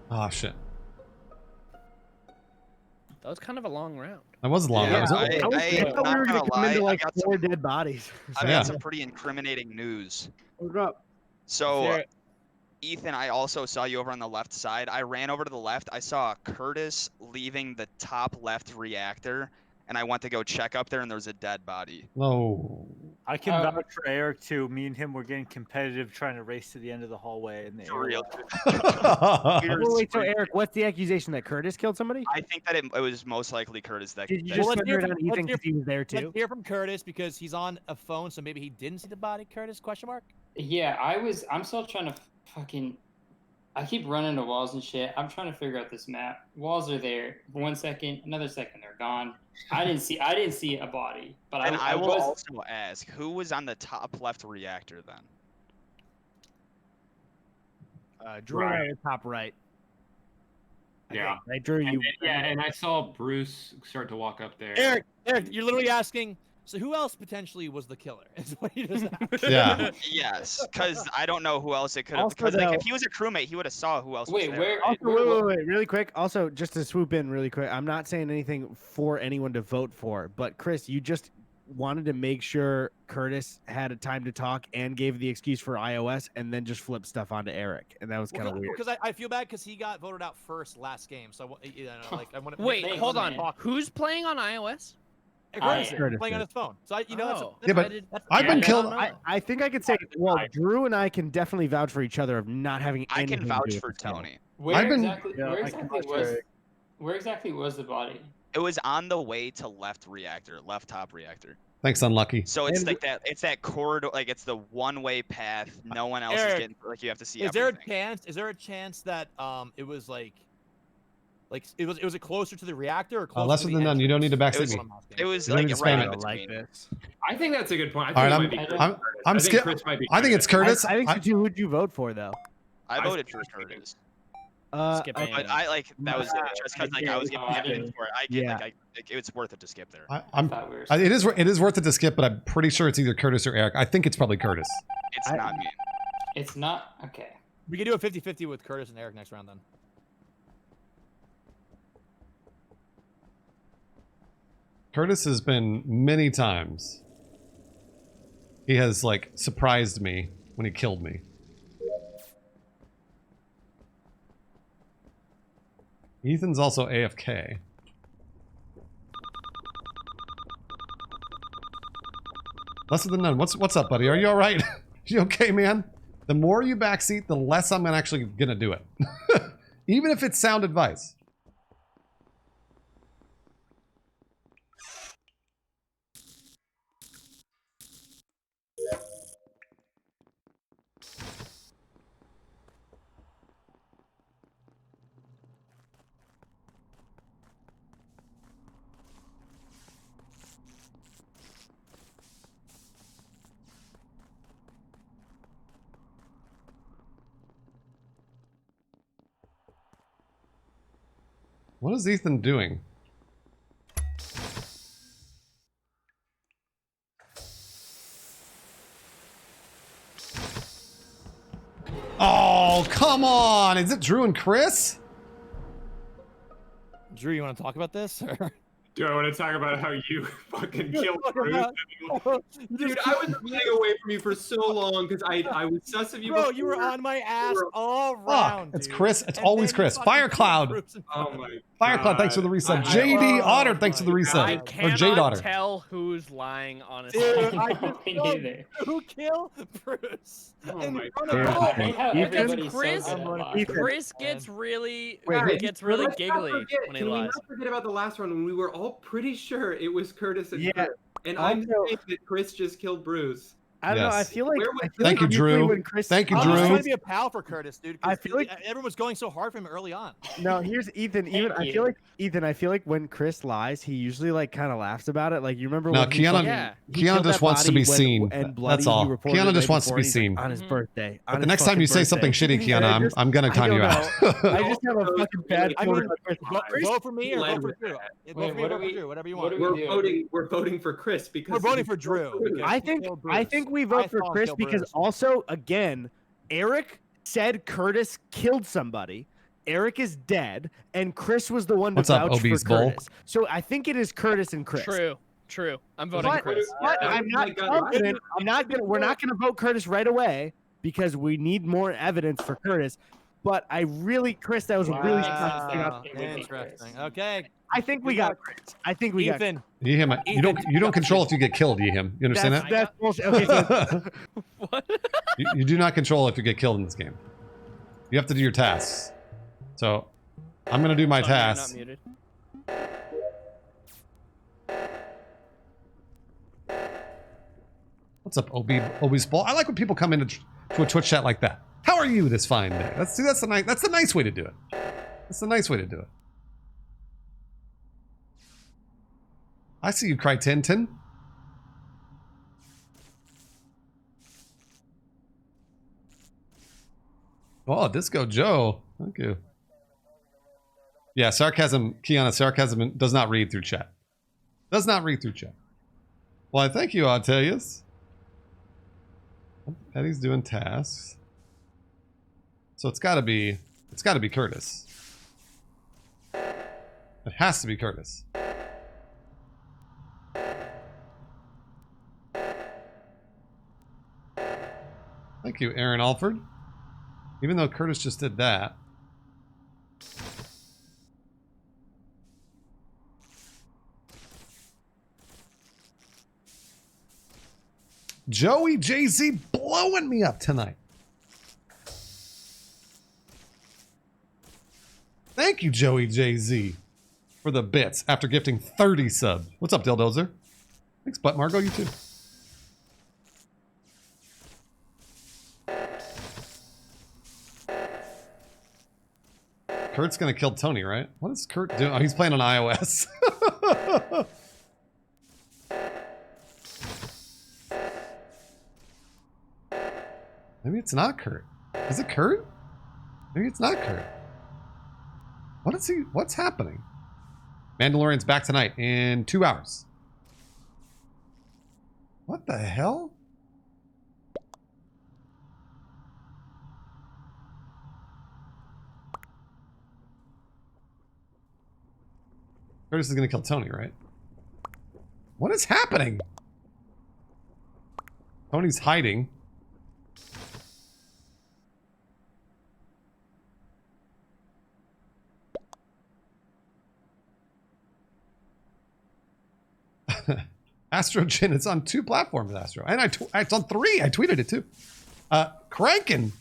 Oh shit. That was kind of a long round. That was long. Yeah, That was I'm thought we not were gonna come into lie, like 4 dead bodies. I've Yeah. got some pretty incriminating news. What's up? So, There- Ethan, I also saw you over on the left side. I ran over to the left. I saw Curtis leaving the top left reactor, and I went to go check up there, and there was a dead body. no. I can vouch for Eric too. Me and him were getting competitive, trying to race to the end of the hallway in the For real. Wait, so Eric, what's the accusation that Curtis killed somebody? I think that it was most likely Curtis that. Did you that- just let's send hear it from- on let's Ethan hear because he was there Let's too? hear from Curtis because he's on a phone, so maybe he didn't see the body. Curtis? Question mark. Yeah, I'm still trying to fucking. I keep running to walls and shit. I'm trying to figure out this map. Walls are there. 1 second, another second, they're gone. I didn't see a body, but and I will was. also ask, who was on the top left reactor then? Drew right at top right. Yeah. I drew you. And I saw Bruce start to walk up there. Eric, you're literally asking. So who else potentially was the killer? Is what you just asked. Yeah. Yes, because I don't know who else it could have. Also, Because like, though- if he was a crewmate, he would have saw who else Wait, was there. where- right? Also, wait, really quick. Also, just to swoop in really quick, I'm not saying anything for anyone to vote for, but Chris, you just wanted to make sure Curtis had a time to talk and gave the excuse for iOS, and then just flipped stuff onto Eric, and that was kind of weird. Because I feel bad because he got voted out first last game. So I want to Wait, Thanks, hold on. man. Who's playing on iOS? Curtis, Curtis playing on did. his phone. So you know Oh. Yeah, but I've been Yeah, killed. I don't know. I think I could say, well, Drew and I can definitely vouch for each other of not having I anything can to do vouch with for this game. Tony. Where I've been- exactly? Yeah, Where I can exactly vouch for was? Eric. Where exactly was the body? It was on the way to left reactor, left top reactor. Thanks, Unlucky. So it's And- like that. It's that corridor. Like it's the one-way path. No one else is Eric, getting. Like you have to see. Is there a everything. chance? Is there a chance that it was like it was it closer to the reactor or closer Lesser to the than none. You don't need to entrance? backseat That's me. what I'm asking. It was You don't like need to right spam in it. between. this. I think that's a good point. All right, it I'm might be I'm- Curtis. I'm I think skip. Chris might be I think it's Curtis. I think so too. Who'd you vote for though? I voted for Curtis, Skip okay. but I like that was just because like I was getting happening for it. I get Yeah. like it's worth it to skip there. I'm. thought we were It is worth it to skip, but I'm pretty sure it's either Curtis or Eric. I think it's probably Curtis. It's I- not me. It's not okay. We could do a 50-50 with Curtis and Eric next round then. Curtis has been many times. He has, like, surprised me when he killed me. Ethan's also AFK. Lesser than none. What's up, buddy? Are you all right? You okay, man? The more you backseat, the less I'm actually gonna do it. Even if it's sound advice. What is Ethan doing? Oh, come on! Is it Drew and Chris? Drew, you want to talk about this? Or? Do I want to talk about how you fucking killed Bruce? Dude, Just- I was running away from you for so long because I was sus of you. Bro, you were before. on my ass all Fuck, round. it's dude. Chris. It's And always then you Chris. fucking Fire killed Cloud. Bruce in Oh front of my me. Fire Cloud, thanks for the reset. I- JD oh Otter, thanks for the my reset. I God. Or Jade cannot Otter. tell who's lying, honestly. Dude, I No, just me saw neither. Who killed Bruce? Oh in my front God. of I hate how Ethan? everybody's Chris- so good at lying. Ethan. Chris gets really Wait, gets really Let's not giggly forget- when he Can we lies. not forget about the last one when we were all pretty sure it was Curtis and Yeah. Chris? And I'm Also- saying that Chris just killed Bruce. I don't know. I Yes. feel like Where was- Thank you, usually Drew. when Chris, Thank you, I was Drew. trying to be a pal for Curtis, dude. I 'cause feel like- everyone was going so hard for him early on. No, here's Ethan. Even I feel like Ethan. I feel like when Chris lies, he usually like kind of laughs about it. Like you remember No, when he Kiana- fucking- Yeah. he Kiana killed just that wants to body be when- seen. And That's bloody, all. he reported Kiana it just right wants to before, be and he's like, seen. on his Mhm. birthday. But the next time you say something shitty, Kiana, I'm gonna I con don't you know. out. I just have a Also, fucking bad. I feeling mean, about Chris. vote for me or led vote for with Drew. that. Vote Wait, for me what or are vote for we- Drew, whatever you what want. are we We're voting for Chris because We're voting for he Drew. killed Bruce. because I he think killed I Bruce. think we I vote for saw him Chris kill because Bruce. also again, Eric said Curtis killed somebody. Eric is dead, and Chris was the one to What's up, vouch for obese bull? Curtis. So I think it is Curtis and Chris. True. I'm voting But, Chris. but Yeah, I'm not my God. confident. I'm not gonna. We're not gonna vote Curtis right away because we need more evidence for Curtis. But I really, Chris, that was really. Wow, It would be interesting. Chris. Okay, I think we got Chris. I think we got. Ethan. Yehim, you don't control if you get killed, Yehim. You understand That's, that? that's bullshit. Okay, so What? You do not control if you get killed in this game. You have to do your tasks. So, I'm gonna do my Sorry, you're not tasks. muted. What's up, obese bull? I like when people come into to a Twitch chat like that. How are you this fine day? That's the nice way to do it. That's the nice way to do it. I see you, Cry Tintin. Oh, Disco Joe. Thank you. Yeah, sarcasm, Kiana, sarcasm does not read through chat. Does not read through chat. Why, thank you, Artelius. Eddie's doing tasks. So it's gotta be Curtis. It has to be Curtis. Thank you, Aaron Alford. Even though Curtis just did that. Joey Jay-Z blowing me up tonight. Thank you, Joey Jay-Z, for the bits after gifting 30 subs. What's up, Dildozer? Thanks, Butt Margo, you too. Kurt's gonna kill Tony, right? What is Kurt doing? Oh, he's playing on iOS. Maybe it's not Kurt. Is it Kurt? Maybe it's not Kurt. What is he? What's happening? Mandalorian's back tonight in 2 hours. What the hell? Curtis is gonna kill Tony, right? What is happening? Tony's hiding. Astro Gin, it's on 2 platforms, Astro. And it's on 3. I tweeted it too. Crankin.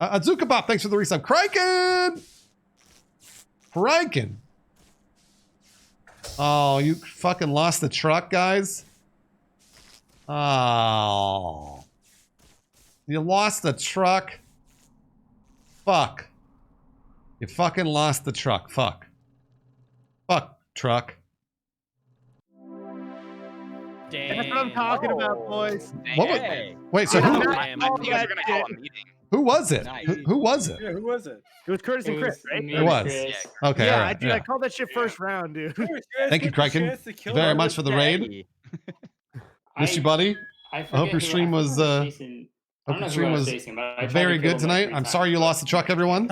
Azuka Bop, thanks for the resub. Crankin! Crankin. Oh, you fucking lost the truck, guys? Oh. You lost the truck? Fuck. You fucking lost the truck. Fuck. Fuck, truck. Damn. That's what I'm talking about, boys. What was, Hey. wait, so I who, don't know. I think you guys are gonna call a meeting. who was it? Nice. Who was it? Yeah, who was it? It was Curtis and Chris, right? me It and was. Chris. Okay, Yeah, all right. I called that shit first round, dude. Thank you, Kraken. Very much for the raid. Eddie. Miss you, buddy. I hope your stream was, I hope don't your know stream who I was facing, but I tried to very kill good him, like, tonight. 3 I'm times, sorry you but- lost the truck, everyone.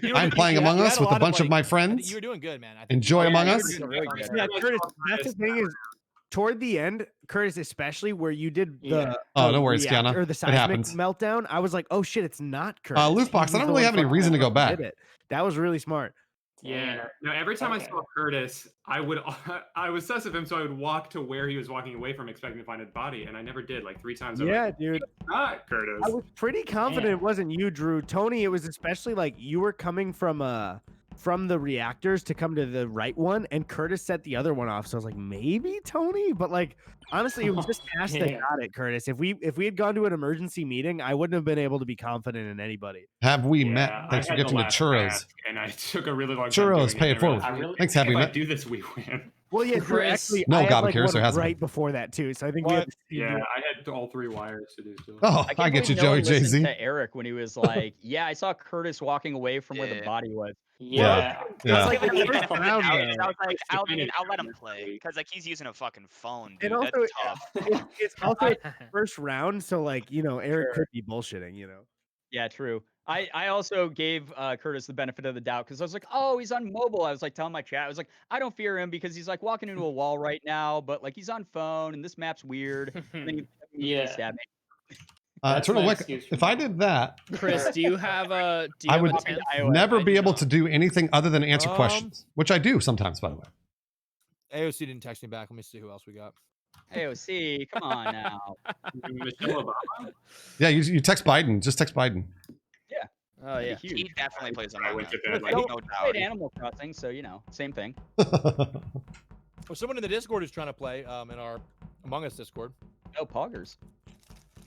You I'm were- playing you Among had Us a with a lot of, bunch of like- my I think friends. You were doing good, man. I think Enjoy you were- Among you were Us. doing really good. Yeah, Curtis, that's the thing is, toward the end, Curtis, especially where you did the Oh, no worries, reactor- Kiana. or the It seismic happens. meltdown, I was like, oh shit, it's not Curtis. Loot Box, I don't really have any reason to go back. That was really smart. Yeah. No, every time I Okay. saw Curtis, I was sus of him, so I would walk to where he was walking away from, expecting to find a body, and I never did. Like 3 times. I was Yeah, like, dude. "It's not Curtis. I was pretty confident it wasn't you, Drew. Tony, it was especially like you were coming from the reactors to come to the right one, and Curtis set the other one off. So I was like, maybe Tony, but like honestly, it was just Ash that Yeah. got it, Curtis. If we had gone to an emergency meeting, I wouldn't have been able to be confident in anybody. Have we Yeah, met? I Thanks for had the gifting the last churros. task, and I took a really long time. Churros, doing pay it I forward. realized, Thanks, have if we I met? do this, we win. Well, yeah, Drew, Chris. actually, No, I had, Goblin like, Curious, one there has been. right before that too. So I think we had Yeah, I had all 3 wires to do. So. Oh, I, I can't get you, believe no Joey one listened Jay-Z. to Eric when he was like, "Yeah, I saw Curtis walking away from where the Yeah. body was." Yeah. It's like I the first round, was though. like, I'll Defended let him Curtis. play because like he's using a fucking phone, dude. And also, That's tough. it's also first round, so like Eric could be bullshitting, Yeah, true. I also gave Curtis the benefit of the doubt because I was like, "Oh, he's on mobile." I was like telling my chat, I was like, "I don't fear him because he's like walking into a wall right now, but like he's on phone and this map's weird." And then he stabbed me. That's Turtle my Wick, excuse for if I did that, Chris, do you have a? Do you I have would a 10th? never I be do able not. to do anything other than answer Um, questions, which I do sometimes, by the way. AOC didn't text me back. Let me see who else we got. AOC, come on now. Michelle Obama. Yeah, you text Biden. Just text Biden. Oh yeah. Huge. He definitely plays I Among went Us. to bed I like No don't doubt. play Animal Crossing, so same thing. Well, someone in the Discord is trying to play in our Among Us Discord. No poggers.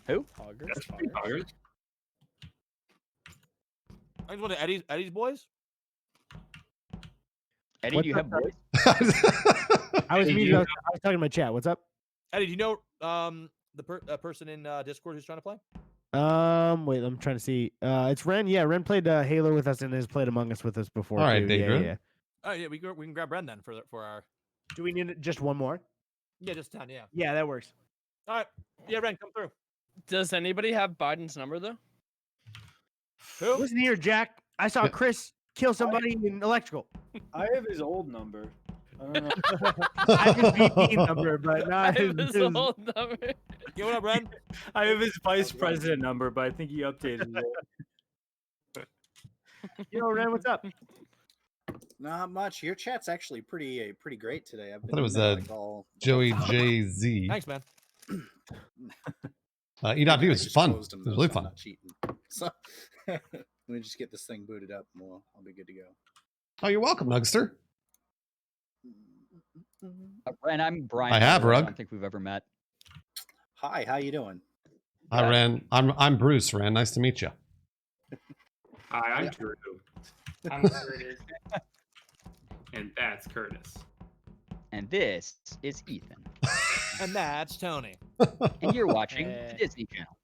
Who? That's pretty hard. I think one of Eddie's boys. Eddie, What's do you up, have boys? I was Hey, muted. you- I was talking to my chat. What's up? Eddie, do you know the person in Discord who's trying to play? Wait, I'm trying to see. It's Ren. Yeah, Ren played Halo with us and has played Among Us with us before. All right, too. Yeah, Daedra. yeah. Oh yeah, we can grab Bren then for our Do we need just one more? just 10. Yeah. Yeah, that works. All right. Yeah, Ren, come through. Does anybody have Biden's number though? Who? Listen here, Jack. I saw Chris kill somebody in electrical. I have his old number. I don't know. I have his VP number, but I not have his. his old number. Yo, what up, Ren? I have his vice president number, but I think he updated it. Yo, Ren, what's up? Not much. Your chat's actually pretty great today. I've been thought it was, in there, like, all Joey Jay-Z. Thanks, man. E.V I was just fun. closed It them, was though, really so I'm fun. not cheating. So let me just get this thing booted up, and I'll be good to go. Oh, you're welcome, Nugster. And I'm Brian. I have, by the way. I Rug. don't think we've ever met. Hi, how you doing? Hi, Ren. I'm Bruce, Ren. Nice to meet you. Hi, I'm Yeah. Drew, I'm Curtis. and that's Curtis. And this is Ethan. And that's Tony. And you're watching Hey. the Disney Channel.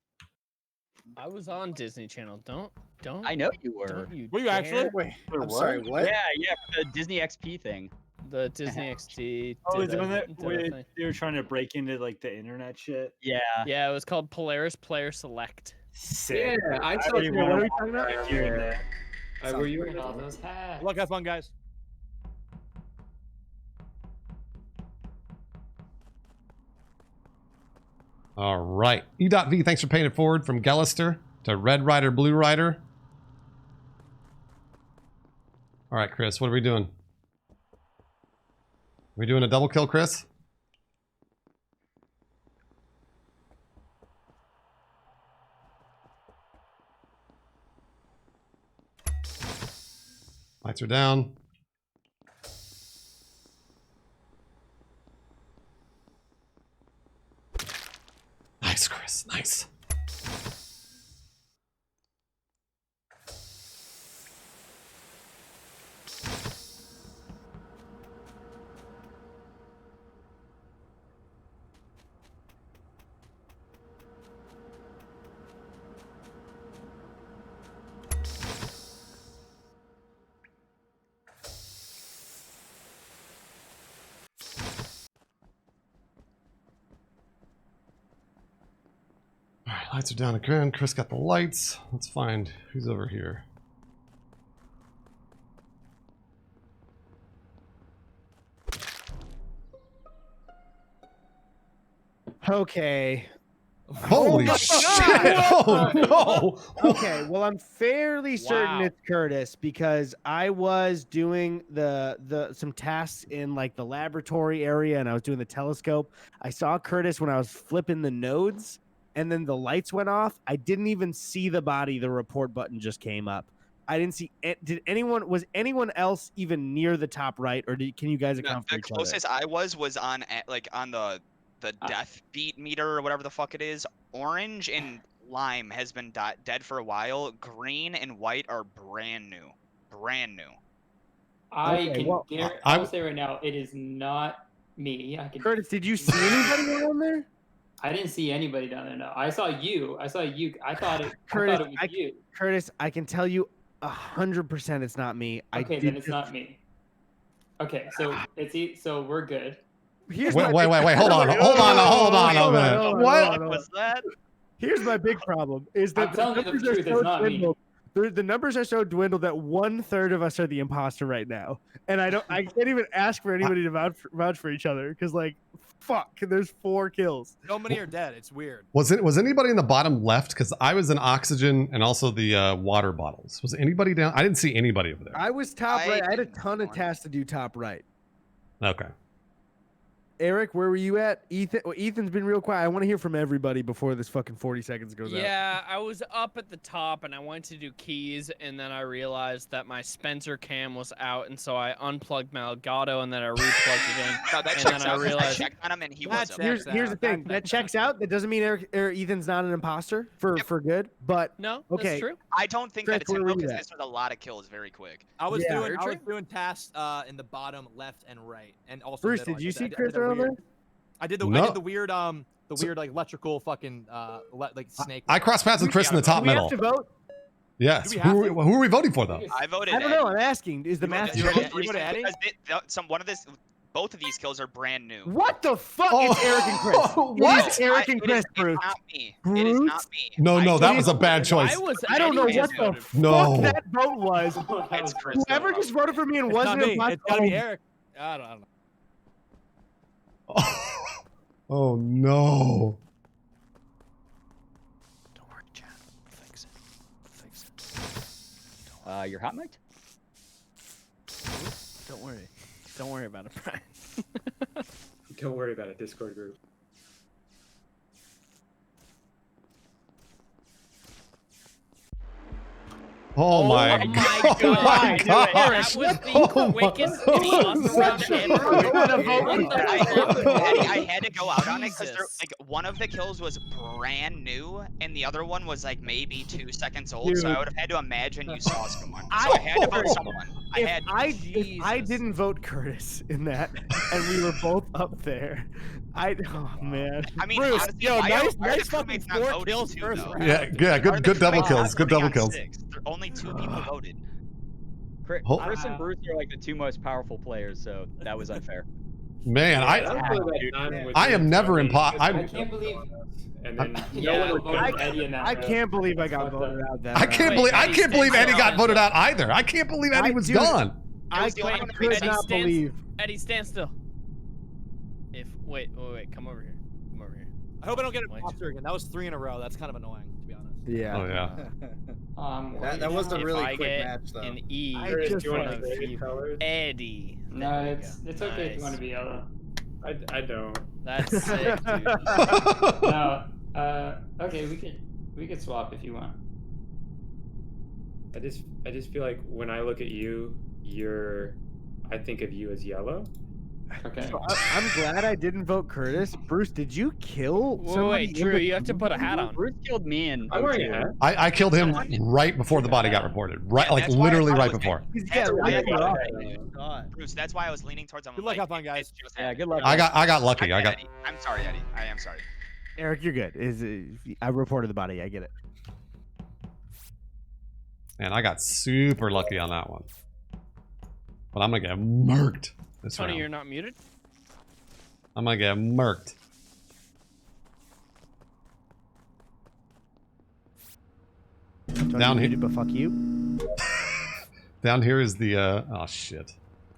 I was on Disney Channel. Don't. I know you were. Don't you Were you actually? dare. Wait, I'm what? sorry. What? Yeah, for the Disney XP thing. The Disney XD. Oh, is did it when a- that did a when thing. they were trying to break into like the internet shit? Yeah. Yeah, it was called Polaris Player Select. Sick. Yeah, I saw really you. wanna What are we watch talking about? that here and there. Were you Look at all those hats. Look, have fun, guys. All right. E.V, thanks for paying it forward from Gellister to Red Rider, Blue Rider. All right, Chris, what are we doing? Are we doing a double kill, Chris? Lights are down. Nice, Chris. Nice. Alright, lights are down again. Chris got the lights. Let's find who's over here. Okay. Holy my shit! God! Oh no! Okay, well, I'm fairly certain Wow. it's Curtis because I was doing some tasks in like the laboratory area and I was doing the telescope. I saw Curtis when I was flipping the nodes and then the lights went off. I didn't even see the body. The report button just came up. I didn't see it. Was anyone else even near the top right, or can you guys account for The each other? closest I was on on the death beat meter or whatever the fuck it is. Orange and lime has been dead for a while. Green and white are brand new. Brand new. I Okay, can well, guarantee. I will say right now, it is not me. I can. Curtis, did you see anybody down there? I didn't see anybody down there. No, I saw you. I saw you. I thought it. Curtis, I thought it was you. Curtis, I can tell you 100% it's not me. Okay, then it's not me. Okay, so so we're good. Here's Wait, my wait, big- wait, hold on a minute. What? What was that? Here's my big problem: is that I'm telling you the numbers are truth, so it's not me. dwindled. The numbers are so dwindled that 1/3 of us are the imposter right now, and I can't even ask for anybody to vouch for each other because like, fuck, there's 4 kills. So many are dead. It's weird. Was anybody in the bottom left? Because I was in oxygen and also the water bottles. Was anybody down? I didn't see anybody over there. I was top right. I had a didn't ton of know. tasks to do top right. Okay. Eric, where were you at? Ethan, well, Ethan's been real quiet. I want to hear from everybody before this fucking 40 seconds goes out. Yeah, I was up at the top and I went to do keys and then I realized that my Spencer cam was out and so I unplugged my Elgato and then I replugged it in. No, that And checks then I out. 'cause I realized- checked on him and he That wasn't. checks Here's the out. thing. That checks out. That doesn't mean Ethan's not an imposter for good. But No, Okay. that's true. I don't think Chris, that it's where him were you because at? this was a lot of kills very quick. I was Yeah. doing tasks in the bottom left and right, and also Bruce, middle. did you I see did Chris a around weird- there? I did the No. weird like electrical fucking like snake. I crossed paths with Chris in the top Do we middle. have to vote? Yes. Do we have Who to? are we voting for though? I voted. I don't know. Eddie. I'm asking. Is the You master? voted You voted Eddie? because both of these kills are brand new. What the fuck? Oh, It's Eric and Chris. what? It is Eric and Chris, It's Bruce. not me. It is not me. No, that was a bad I choice. was. I don't know Eddie what just the voted for- No. fuck that vote was. It's Chris. Whoever just voted for me and It's not wasn't me. imposter. It's gotta be Eric. I don't know. Oh no. Don't worry, Chad. Fix it. Fix it. You're hot mic'd? Don't worry. Don't worry about it, Brian. Don't worry about it, Discord group. Oh my my god. Oh my God. god. That was the quickest imposter round ever. What the fuck? I had to go out on it because Jesus. like one of the kills was brand new and the other one was like maybe 2 seconds old. So I would have had to imagine you saw someone. So I had to vote someone. If I Jesus. didn't vote Curtis in that, and we were both up there, oh man. I mean, Bruce, honestly, yo, why nice are the fucking crewmates not 4 voting kills too, first though? round. Yeah, Are the good double crewmates kills. not Good voting double on kills. 6? Only 2 people voted. Chris Oh. and Bruce are like the 2 most powerful players, so that was unfair. Man, That was really that time with I you, am never Tony, impo- because I'm- I can't believe. And then Yeah, no one voted voted Eddie in that I round. can't believe I got Fucked voted up. out that I can't round. believe Eddie Eddie got stands voted up. out either. I can't believe Eddie was dude, gone. I was the only one that made could sense. not Eddie stands- believe. Eddie, stand still. Wait, come over here. Come over here. hope I don't get an Way imposter again. That was 3 in a row. That's kind of annoying, to be honest. Yeah. Oh yeah. That was a If really I quick get match, though. an E I in just front wanna of say you, colors. Eddie. No, There we it's go. okay if you want to Nice. be yellow. I don't. That's sick, dude. No, okay, we could swap if you want. I just feel like when I look at you, I think of you as yellow. Okay. So I'm glad I didn't vote Curtis. Bruce, did you kill somebody? Wait, Drew, you have to put a hat on. Bruce killed me in I'm wearing a 02. hat. I killed him right before the body got reported. Right, Yeah, like that's why I literally thought it right was before. That's why I thought God. Bruce, that's why I was leaning towards him. Good I'm luck, like, have fun, guys. it's just Yeah, Eddie. good luck. I got lucky. I'm I got. Eddie. I'm sorry, Eddie. I am sorry. Eric, you're good. I reported the body. I get it. Man, I got super lucky on that one. But I'm gonna get murked this Tony, round. you're not muted? I'm gonna get murked. Tony, Down you here. muted, but fuck you. Down here is the oh shit.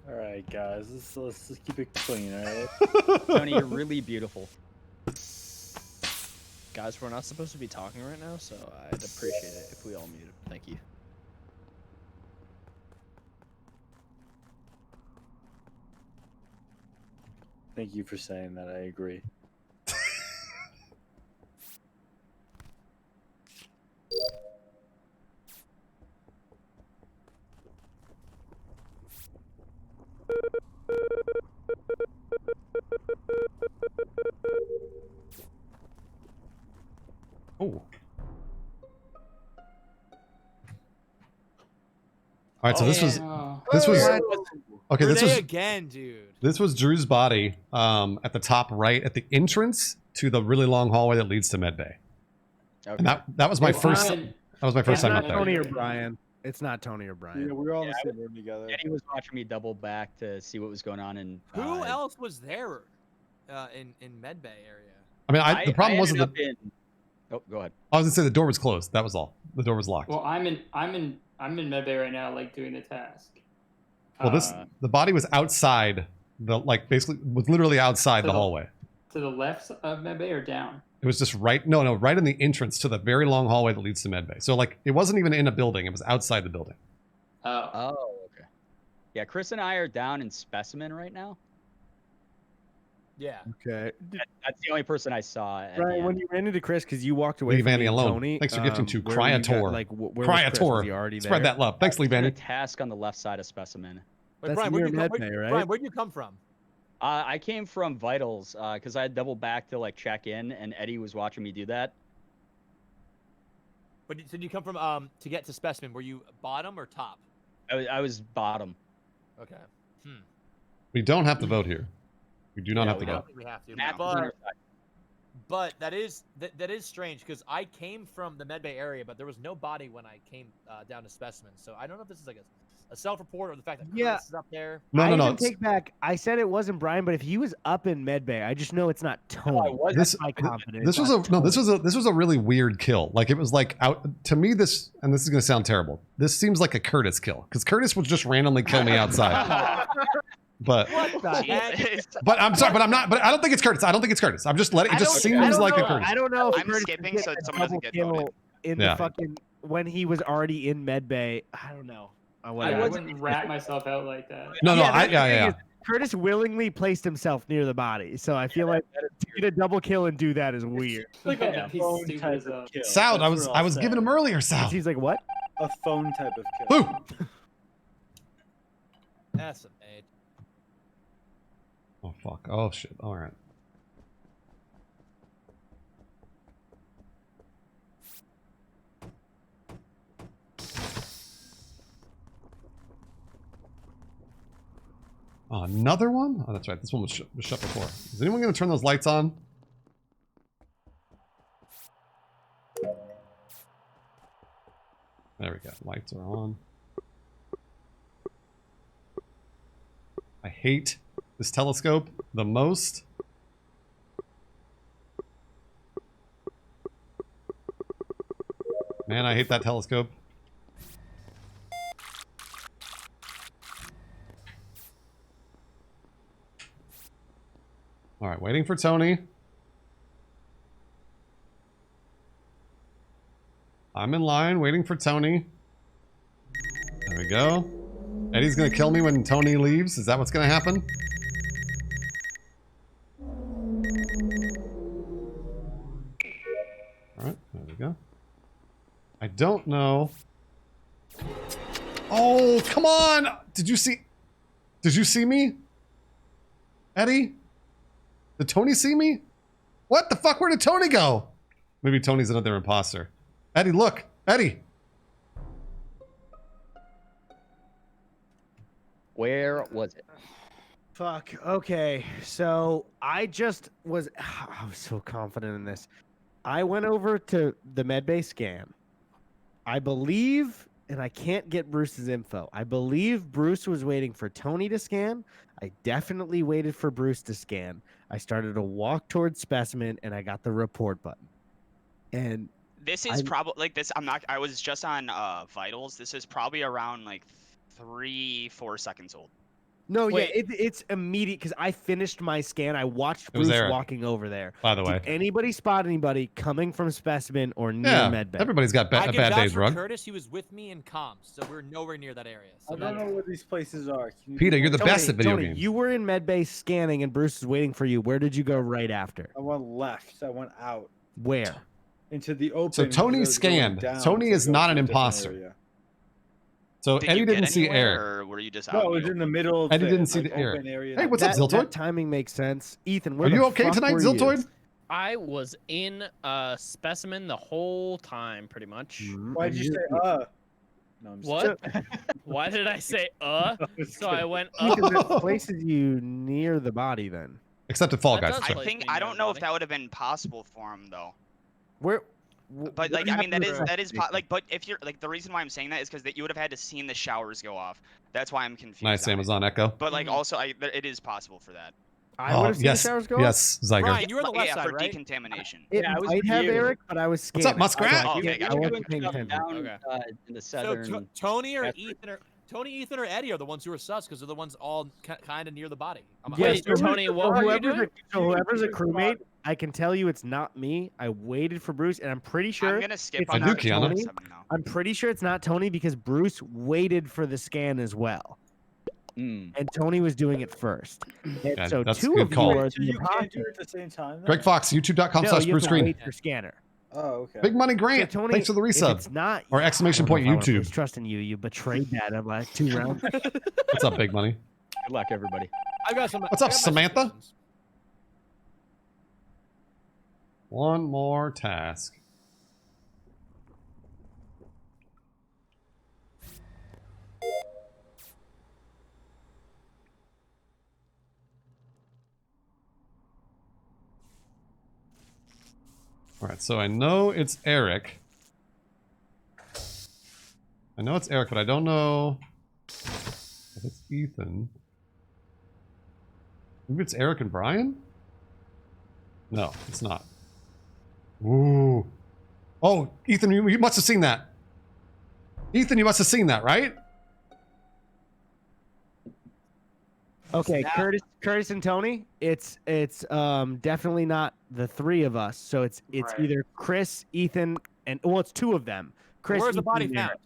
All right, guys, let's just keep it clean, all right? Tony, you're really beautiful. Guys, we're not supposed to be talking right now, so I'd appreciate it if we all muted. Thank you. Thank you for saying that. I agree. Oh. All right, so this was Oh. okay. This Renee was again, dude. this was Drew's body at the top right at the entrance to the really long hallway that leads to medbay. Okay. And that was my It's first. not- That was my first Yeah, time Not up there. Tony or Brian. It's not Tony or Brian. Yeah, we were all in the same room together. Eddie was watching me double back to see what was going on, and Who else was there in Medbay area? I mean, the problem wasn't ended that up in. Oh, go ahead. I was gonna say the door was closed. That was all. The door was locked. Well, I'm in medbay right now, like doing the task. Well, the body was outside basically was literally outside So the the- hallway. To the left of medbay or down? It was just right right in the entrance to the very long hallway that leads to medbay. So like it wasn't even in a building, it was outside the building. Oh. Oh, okay. Yeah, Chris and I are down in specimen right now. Yeah. Okay. That's the only person I saw. At the Brian, when end. you ran into Chris because you walked away Leave from Andy me and alone. Tony, Thanks for gifting to where were you Criator. where was Chris? Was he already Spread there? that love. Thanks, Leave Doing a Andy. task on the left side of specimen. Wait, That's Brian, near where'd you come, Medbay, right? Brian, where'd you come from? I came from Vitals because I had double back to like check in, and Eddie was watching me do that. But did you come from to get to specimen? Were you bottom or top? I was bottom. Okay. We don't have to vote here. We do not Yeah, have to I don't vote. think we have to. Nap But that is strange because I came from the medbay area, but there was no body when I came down to specimen. So I don't know if this is like a self-report or the fact that Yeah. Chris is up there. I even take back. I said it wasn't Brian, but if he was up in medbay, I just know it's not Tony. This, That's my confidence. this was a really weird kill. Like it was like out to me. This and this is gonna sound terrible. This seems like a Curtis kill because Curtis would just randomly kill me outside. But What the heck? but I'm sorry, but I'm not. But I don't think it's Curtis. I don't think it's Curtis. I'm just letting. It just seems like a Curtis. I don't know. If I'm Curtis skipping did so a someone doesn't double get kill voted. in Yeah. the fucking when he was already in medbay. I don't know. I Whatever. wouldn't rat myself out like that. No, that's the thing yeah. is, Curtis willingly placed himself near the body, so I feel like to get a double kill and do that is weird. Look at that. He's Phone stupid type as of hell. kill. Sal, That's what I I'll was say. giving him earlier. Sal. He's like, what? A phone type of kill. Boo. That's a maid. Oh fuck. Oh shit. All right. Oh, another one? Oh, that's right. This one was shut before. Is anyone going to turn those lights on? There we go. Lights are on. I hate this telescope the most. Man, I hate that telescope. All right, waiting for Tony. I'm in line waiting for Tony. There we go. Eddie's gonna kill me when Tony leaves. Is that what's gonna happen? Alright, there we go. I don't know. Oh, come on! Did you see me? Eddie? Did Tony see me? What the fuck? Where did Tony go? Maybe Tony's another imposter. Eddie, look! Eddie! Where was it? Fuck. Okay. So I just was. I was so confident in this. I went over to the medbay scan. I believe, and I can't get Bruce's info. I believe Bruce was waiting for Tony to scan. I definitely waited for Bruce to scan. I started to walk towards specimen, and I got the report button. And This is probably like this. I was just on vitals. This is probably around like 3-4 seconds old. no, Wait. yeah, it's immediate because I finished my scan. I watched It was Bruce Eric, walking over there. by the way. Did anybody spot anybody coming from specimen or near Yeah, medbay? everybody's got I a can bad vouch days, for Rug. Curtis, he was with me in comms, so we're nowhere near that area. So I don't know where these places are. Can you Peter, be you're the more- best at video Tony, games. you were in medbay scanning, and Bruce is waiting for you. Where did you go right after? I went left. I went out Where? into the open. So because Tony I was going scanned. down Tony to is go not to an a different imposter. area. So Did Eddie you get didn't see anywhere, Eric. or were you just out? No, it in was the in the middle of Eddie the didn't see like, the Eric. open area. Hey, what's up, That Ziltoid? timing makes sense. Ethan, where Are the you okay fuck tonight, were Ziltoid? you? I was in specimen the whole time, pretty much. Why'd you say No, I'm just What? Why did I say So I went Because up. it places you near the body then. Except at Fall That Guys. does so. place me I near don't the know if body. that would have been possible for him though. Where? But like, I mean, that is like, but if you're like, the reason why I'm saying that is because you would have had to seen the showers go off. That's why I'm confused. Nice on it. Amazon Echo. But like, also, it is possible for that. I would have seen yes, the showers go yes, Zyger. Ryan, you were on the left yeah, side, for right? decontamination. It Yeah, I was might have you. Eric, but I was scanning. What's up, Muskrat? Oh, okay, I gotcha. wasn't paying attention. Down Okay. in the So southern. Tony or Africa. Ethan or Eddie are the ones who are sus because they're the ones all kind of near the body. Wait, Tony, what were you doing? Whoever's a crewmate, I can tell you it's not me. I waited for Bruce, and I'm pretty sure I'm gonna skip it's on I do, not Kiana. Tony. now. I'm pretty sure it's not Tony because Bruce waited for the scan as well, Mm. and Tony was doing it first. And Okay, so that's a two good of call. you are So the you can't do imposter. it at the same time. Then? Greg Fox, No, youtube.com/Bruce you have to Green. wait for scanner. Oh, okay. Big Money So Grant. Tony, Thanks for the if resub. it's not Or exclamation point I don't know if I YouTube. was trusting you. You betrayed that in like 2 rounds. What's up, Big Money? Good luck, everybody. I got some. What's I up, got my Samantha? suspicions. One more task. Alright, so I know it's Eric. I know it's Eric, but I don't know if it's Ethan. Maybe it's Eric and Brian? No, it's not. Ooh. Oh, Ethan, you must have seen that. Ethan, you must have seen that, right? Okay, Curtis and Tony. It's definitely not the 3 of us. So it's Right. either Chris, Ethan, and well, it's 2 of them. Chris, Where's the Ethan, body and found? Eric.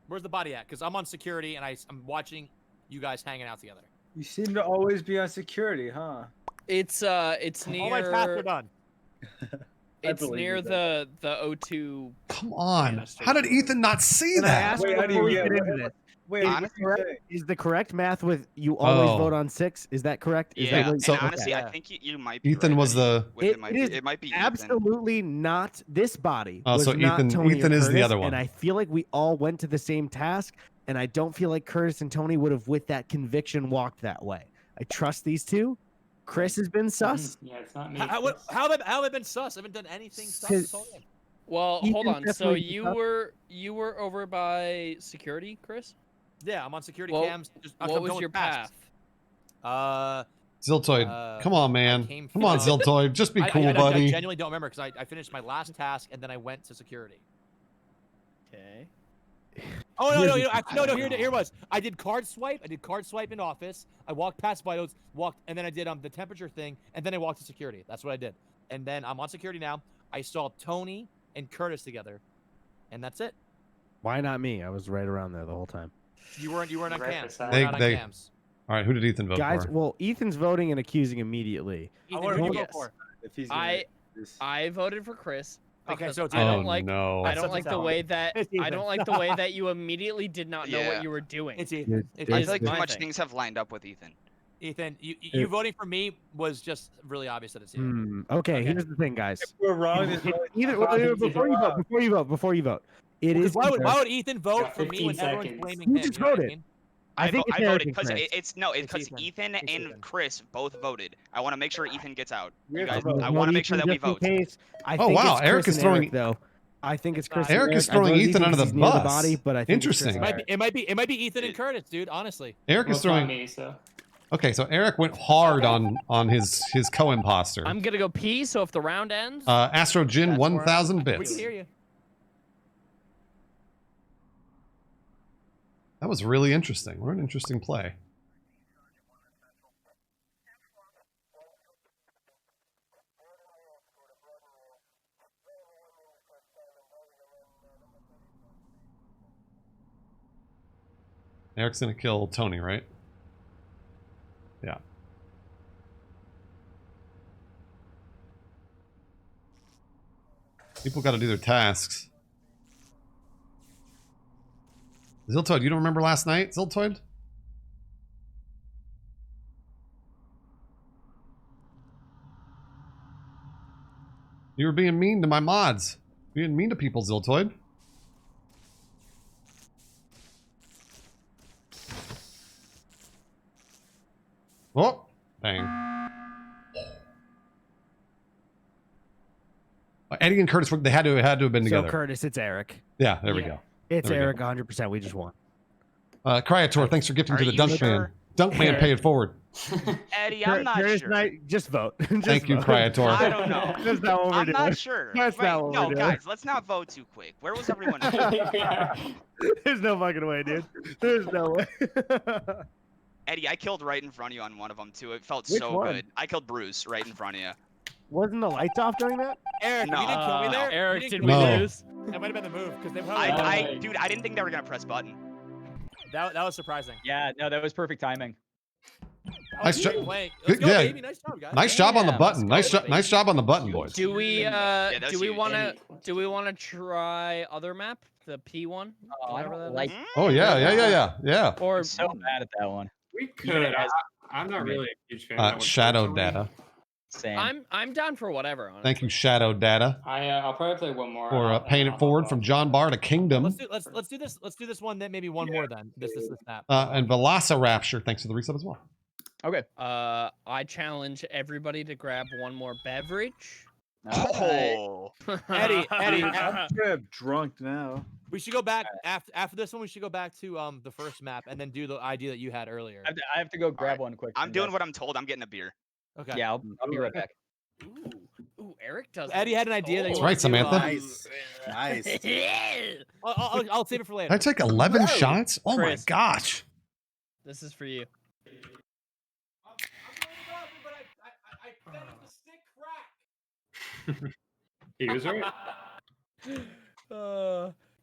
Where's the body at? Because I'm on security and I'm watching you guys hanging out together. You seem to always be on security, huh? It's All my tasks are near. done. It's believe near you, the O2. Come on. Canister. How did Ethan not see Can I that? ask Wait, before Eddie, we yeah, get wait, into this? Wait, Is what the did you correct- say? Is the correct math with you always Oh. vote on 6? Is that correct? Is Yeah, that and So- honestly, Yeah. I think you might be Ethan right, was Eddie. the... It might be Ethan. absolutely not this body. Oh, was so not Ethan- Tony or Ethan is the Curtis, other one. And I feel like we all went to the same task, and I don't feel like Curtis and Tony would have, with that conviction, walked that way. I trust these 2. Chris has been sus. Yeah, it's not me. How have I been sus? I haven't done anything sus this whole game. Well, hold Ethan's on. So definitely you were over by security, Chris? Yeah, I'm on security Well, cams. What I'm was going your fast. path? Ziltoid, come on, man. came Come on, from- Ziltoid. Just be cool, I buddy. genuinely don't remember because I finished my last task and then I went to security. Okay. Oh no, here it was. I did card swipe. I did card swipe in office. I walked past vitals, and then I did the temperature thing, and then I walked to security. That's what I did. And then I'm on security now. I saw Tony and Curtis together. and that's it. Why not me? I was right around there the whole time. You weren't on Right cams. beside You They- were not they- on cams. All right, who did Ethan vote Guys, for? well, Ethan's voting and accusing immediately. Ethan, what who'd you do you vote Yes. for? If he's I this- I voted for Chris. Okay, because so it's I Ethan. don't like no. I That's don't like the Ethan. way that It's I don't Ethan. like the way that you immediately did not know Yeah. what you were doing. It's Ethan. It's I is feel like my too much thing. things have lined up with Ethan. Ethan, you voting for me was just really obvious that it's you. Okay, Okay. here's the thing, guys. If we're wrong. There's no Either problem. before you vote. It Because is. why either- would Ethan vote Got for me when 15 everyone's seconds. blaming Who him? just You know what I voted? mean? I think I it's voted Eric because and Chris. it's Ethan. Ethan It's and Ethan. Chris both voted. I want to make sure Ethan gets out. We You have guys, to vote. I want to make sure that we Just in vote. case, I Oh, think wow, it's Eric Chris is and Eric, throwing- though. I think it's It's Chris. not. and Eric is I throwing voted Ethan under because the he's near bus. body, but I think it's Chris Interesting. and It might be Eric. Ethan and Curtis, dude. Honestly. Eric Well, is it's not throwing. me, so. Okay, so Eric went hard on his co-imposter. I'm gonna go pee. So if the round ends, Astro Jin That's where 1,000 We bits. can hear you. That was really interesting. What an interesting play. Eric's gonna kill Tony, right? Yeah. People got to do their tasks. Ziltoid, you don't remember last night, Ziltoid? You were being mean to my mods. Being mean to people, Ziltoid. Oh, dang. Eddie and Curtis, they had to have been together. So Curtis, it's Eric. Yeah, there we go. It's There we go. Eric 100%. We just won. Cryator, thanks for gifting Are to the you Dunkman. sure? Dunkman, pay it forward. Eddie, I'm not Curtis sure. and I, just vote. Just Thank you, vote. Cryator. I don't know. That's not what we're I'm doing. not sure. That's Wait, not what no, we're doing. guys, let's not vote too quick. Where was everyone? There's no fucking way, dude. There's no way. Eddie, I killed right in front of you on one of them too. It felt Which so one? good. I killed Bruce right in front of you. Wasn't the lights off during that? Eric, No. you didn't kill me there. Eric, You did didn't we kill me. lose? That might have been the move because they I, probably. dude, I didn't think they were gonna press button. That was surprising. Yeah, no, that was perfect timing. Nice Oh, job. good play. Good- Let's go, yeah. baby. Nice job, guys. Nice job on the Yeah, button. let's go, Nice job on the button, boys. Do we Yeah, that's do we huge. want to try other map, the P one? Oh, I don't like. Oh yeah. Or I'm so bad at that one. We could. Yeah, I'm not really a huge fan. of that one Shadow personally. Data. Same. I'm down for whatever. Honestly. Thank you, Shadow Data, I'll probably play one more. for paying it forward from John Barr to Kingdom. Let's do this. Let's do this one. Then maybe one more. Then this snap. And Velocirapture, thanks for the resub as well. Okay. I challenge everybody to grab one more beverage. Oh, Eddie, I'm sure I'm drunk now. we should go back after this one. We should go back to the first map and then do the idea that you had earlier. I have to go grab right. one quick. I'm doing what I'm told. I'm getting a beer. Okay. Yeah, I'll be right back. Ooh, Eric does. Eddie had an idea that That's you right, Samantha. Nice. I'll save it for later. Did I take 11 shots? Oh Chris. my gosh. This is for you. He was right.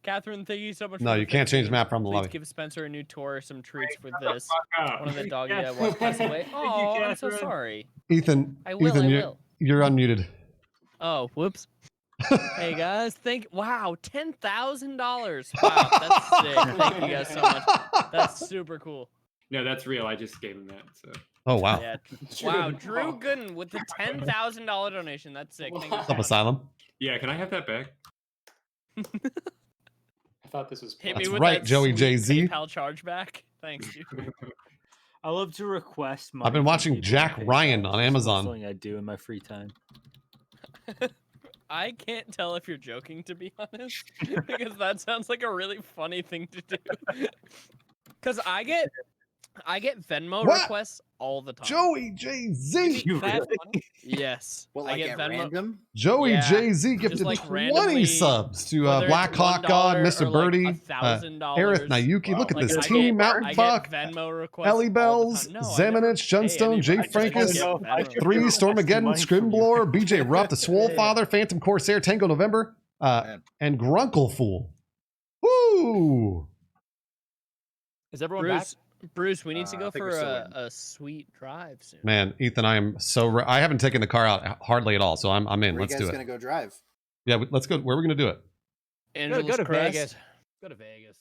Catherine, thank you so much. No, for the you can't 15. change map from the Please lobby. give Spencer a new tour, some treats for Shut the this. fuck up. One of the doggy I Yes. watched pass away. Thank you, Oh, I'm so Catherine. sorry. Ethan, I will. Ethan, I you're, will. you're unmuted. Oh, whoops. Hey guys, wow, $10,000. Wow, that's sick. Thank you guys so much. That's super cool. No, that's real. I just gave him that. So Oh wow. Yeah. Wow, Drew Gooden with the $10,000 donation. That's sick. Thank you. What's So up, much. Asylum? yeah, can I have that back? I thought this was. Hit me That's with right, that Joey sweet Jay-Z. PayPal chargeback. Thanks, dude. I love to request. I've been money from watching people Jack PayPal. Ryan on It's Amazon. Something I do in my free time. I can't tell if you're joking, to be honest, because that sounds like a really funny thing to do. Because I get Venmo What? requests all the time. Joey Jay-Z. You That's really? funny. Yes. What, I like get at Venmo. random? Joey Yeah, Jay-Z gifted like 20 randomly, subs to Whether Black it's Hawk $1 God, or Mr. like Birdie, $1,000. Aerith Nayuki. Look at Like, this I team. get- Mountain I get Buck, Venmo requests Ellie all the Bells, time. No, I never Zamanich, pay Junstone, Jay anybody. I just Frankus, get I Venmo. should 3, request Stormageddon, money from you. Scrimblore, BJ Ruff, the Swole Father, Phantom Corsair, Tango November, and Grunkle Fool. Woo! Is everyone back? Bruce, we need to I go think we're for still in. a sweet drive soon. Man, Ethan, I am so. I haven't taken the car out hardly at all, so I'm in. Where Let's you do guys it. gonna go drive? Yeah, let's go. Where are we gonna do it? Angeles Go to Crest. Vegas. Go to Vegas.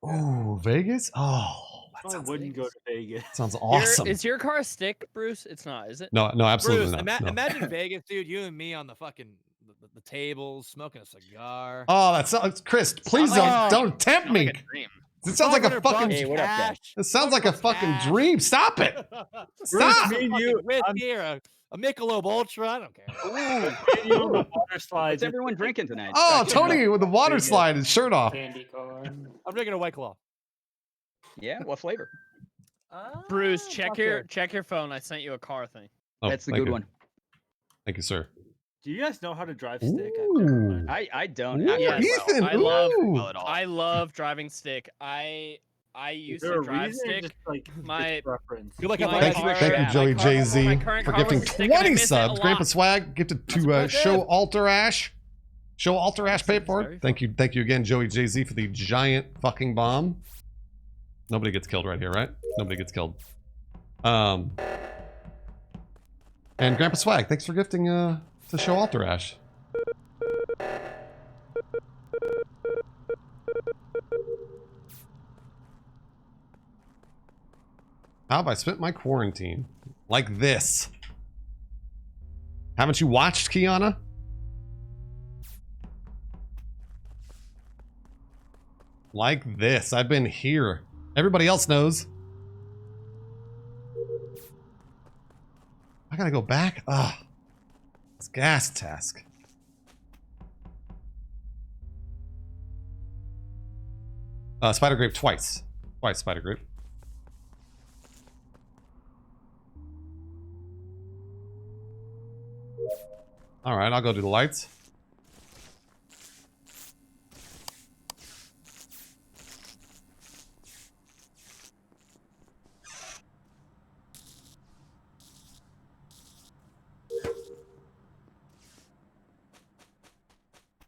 Ooh, Vegas. Oh, that I sounds, wouldn't go to Vegas. sounds awesome. Is your car a stick, Bruce? It's not, is it? No, absolutely Bruce, not. No. imagine Vegas, dude. You and me on the fucking the tables, smoking a cigar. Oh, that sounds. Chris, please don't tempt me. Like a dream. It sounds like a fucking. Hey, what up, guys? It sounds like a fucking dream. Stop it. Bruce, Stop. me and you with here a Michelob Ultra. I don't care. Water What's slides. everyone drinking tonight? Oh, Tony with the water slide, his shirt off. Candy corn. I'm drinking a White Claw. Yeah, what flavor? Bruce, fuck check your phone. I sent you a car thing. Oh, That's the thank good you. one. Thank you, sir. Do you guys know how to drive stick? Ooh. I don't. Ooh, actually. Ethan. I love- ooh. Well, at all. I love driving stick. I Is used there to a drive reason or stick. just like My- preference? You're like a My Thank car- you, thank you, my Joey car- Jay Z, my current for car was gifting a stick and I 20 miss it a subs. Grandpa lot. Swag gifted to That's Show impressive. Alter Ash. Show Alter Ash paid for Very it. Thank you again, Joey Jay Z, for the giant fucking bomb. Nobody gets killed right here, right? Nobody gets killed. And Grandpa Swag, thanks for gifting to Show Alter Ash. How have I spent my quarantine? Like this. Haven't you watched, Kiana? Like this. I've been here. Everybody else knows. I gotta go back? Ugh. It's gas task. Spider Grape twice. Twice Spider Grape. Alright, I'll go do the lights.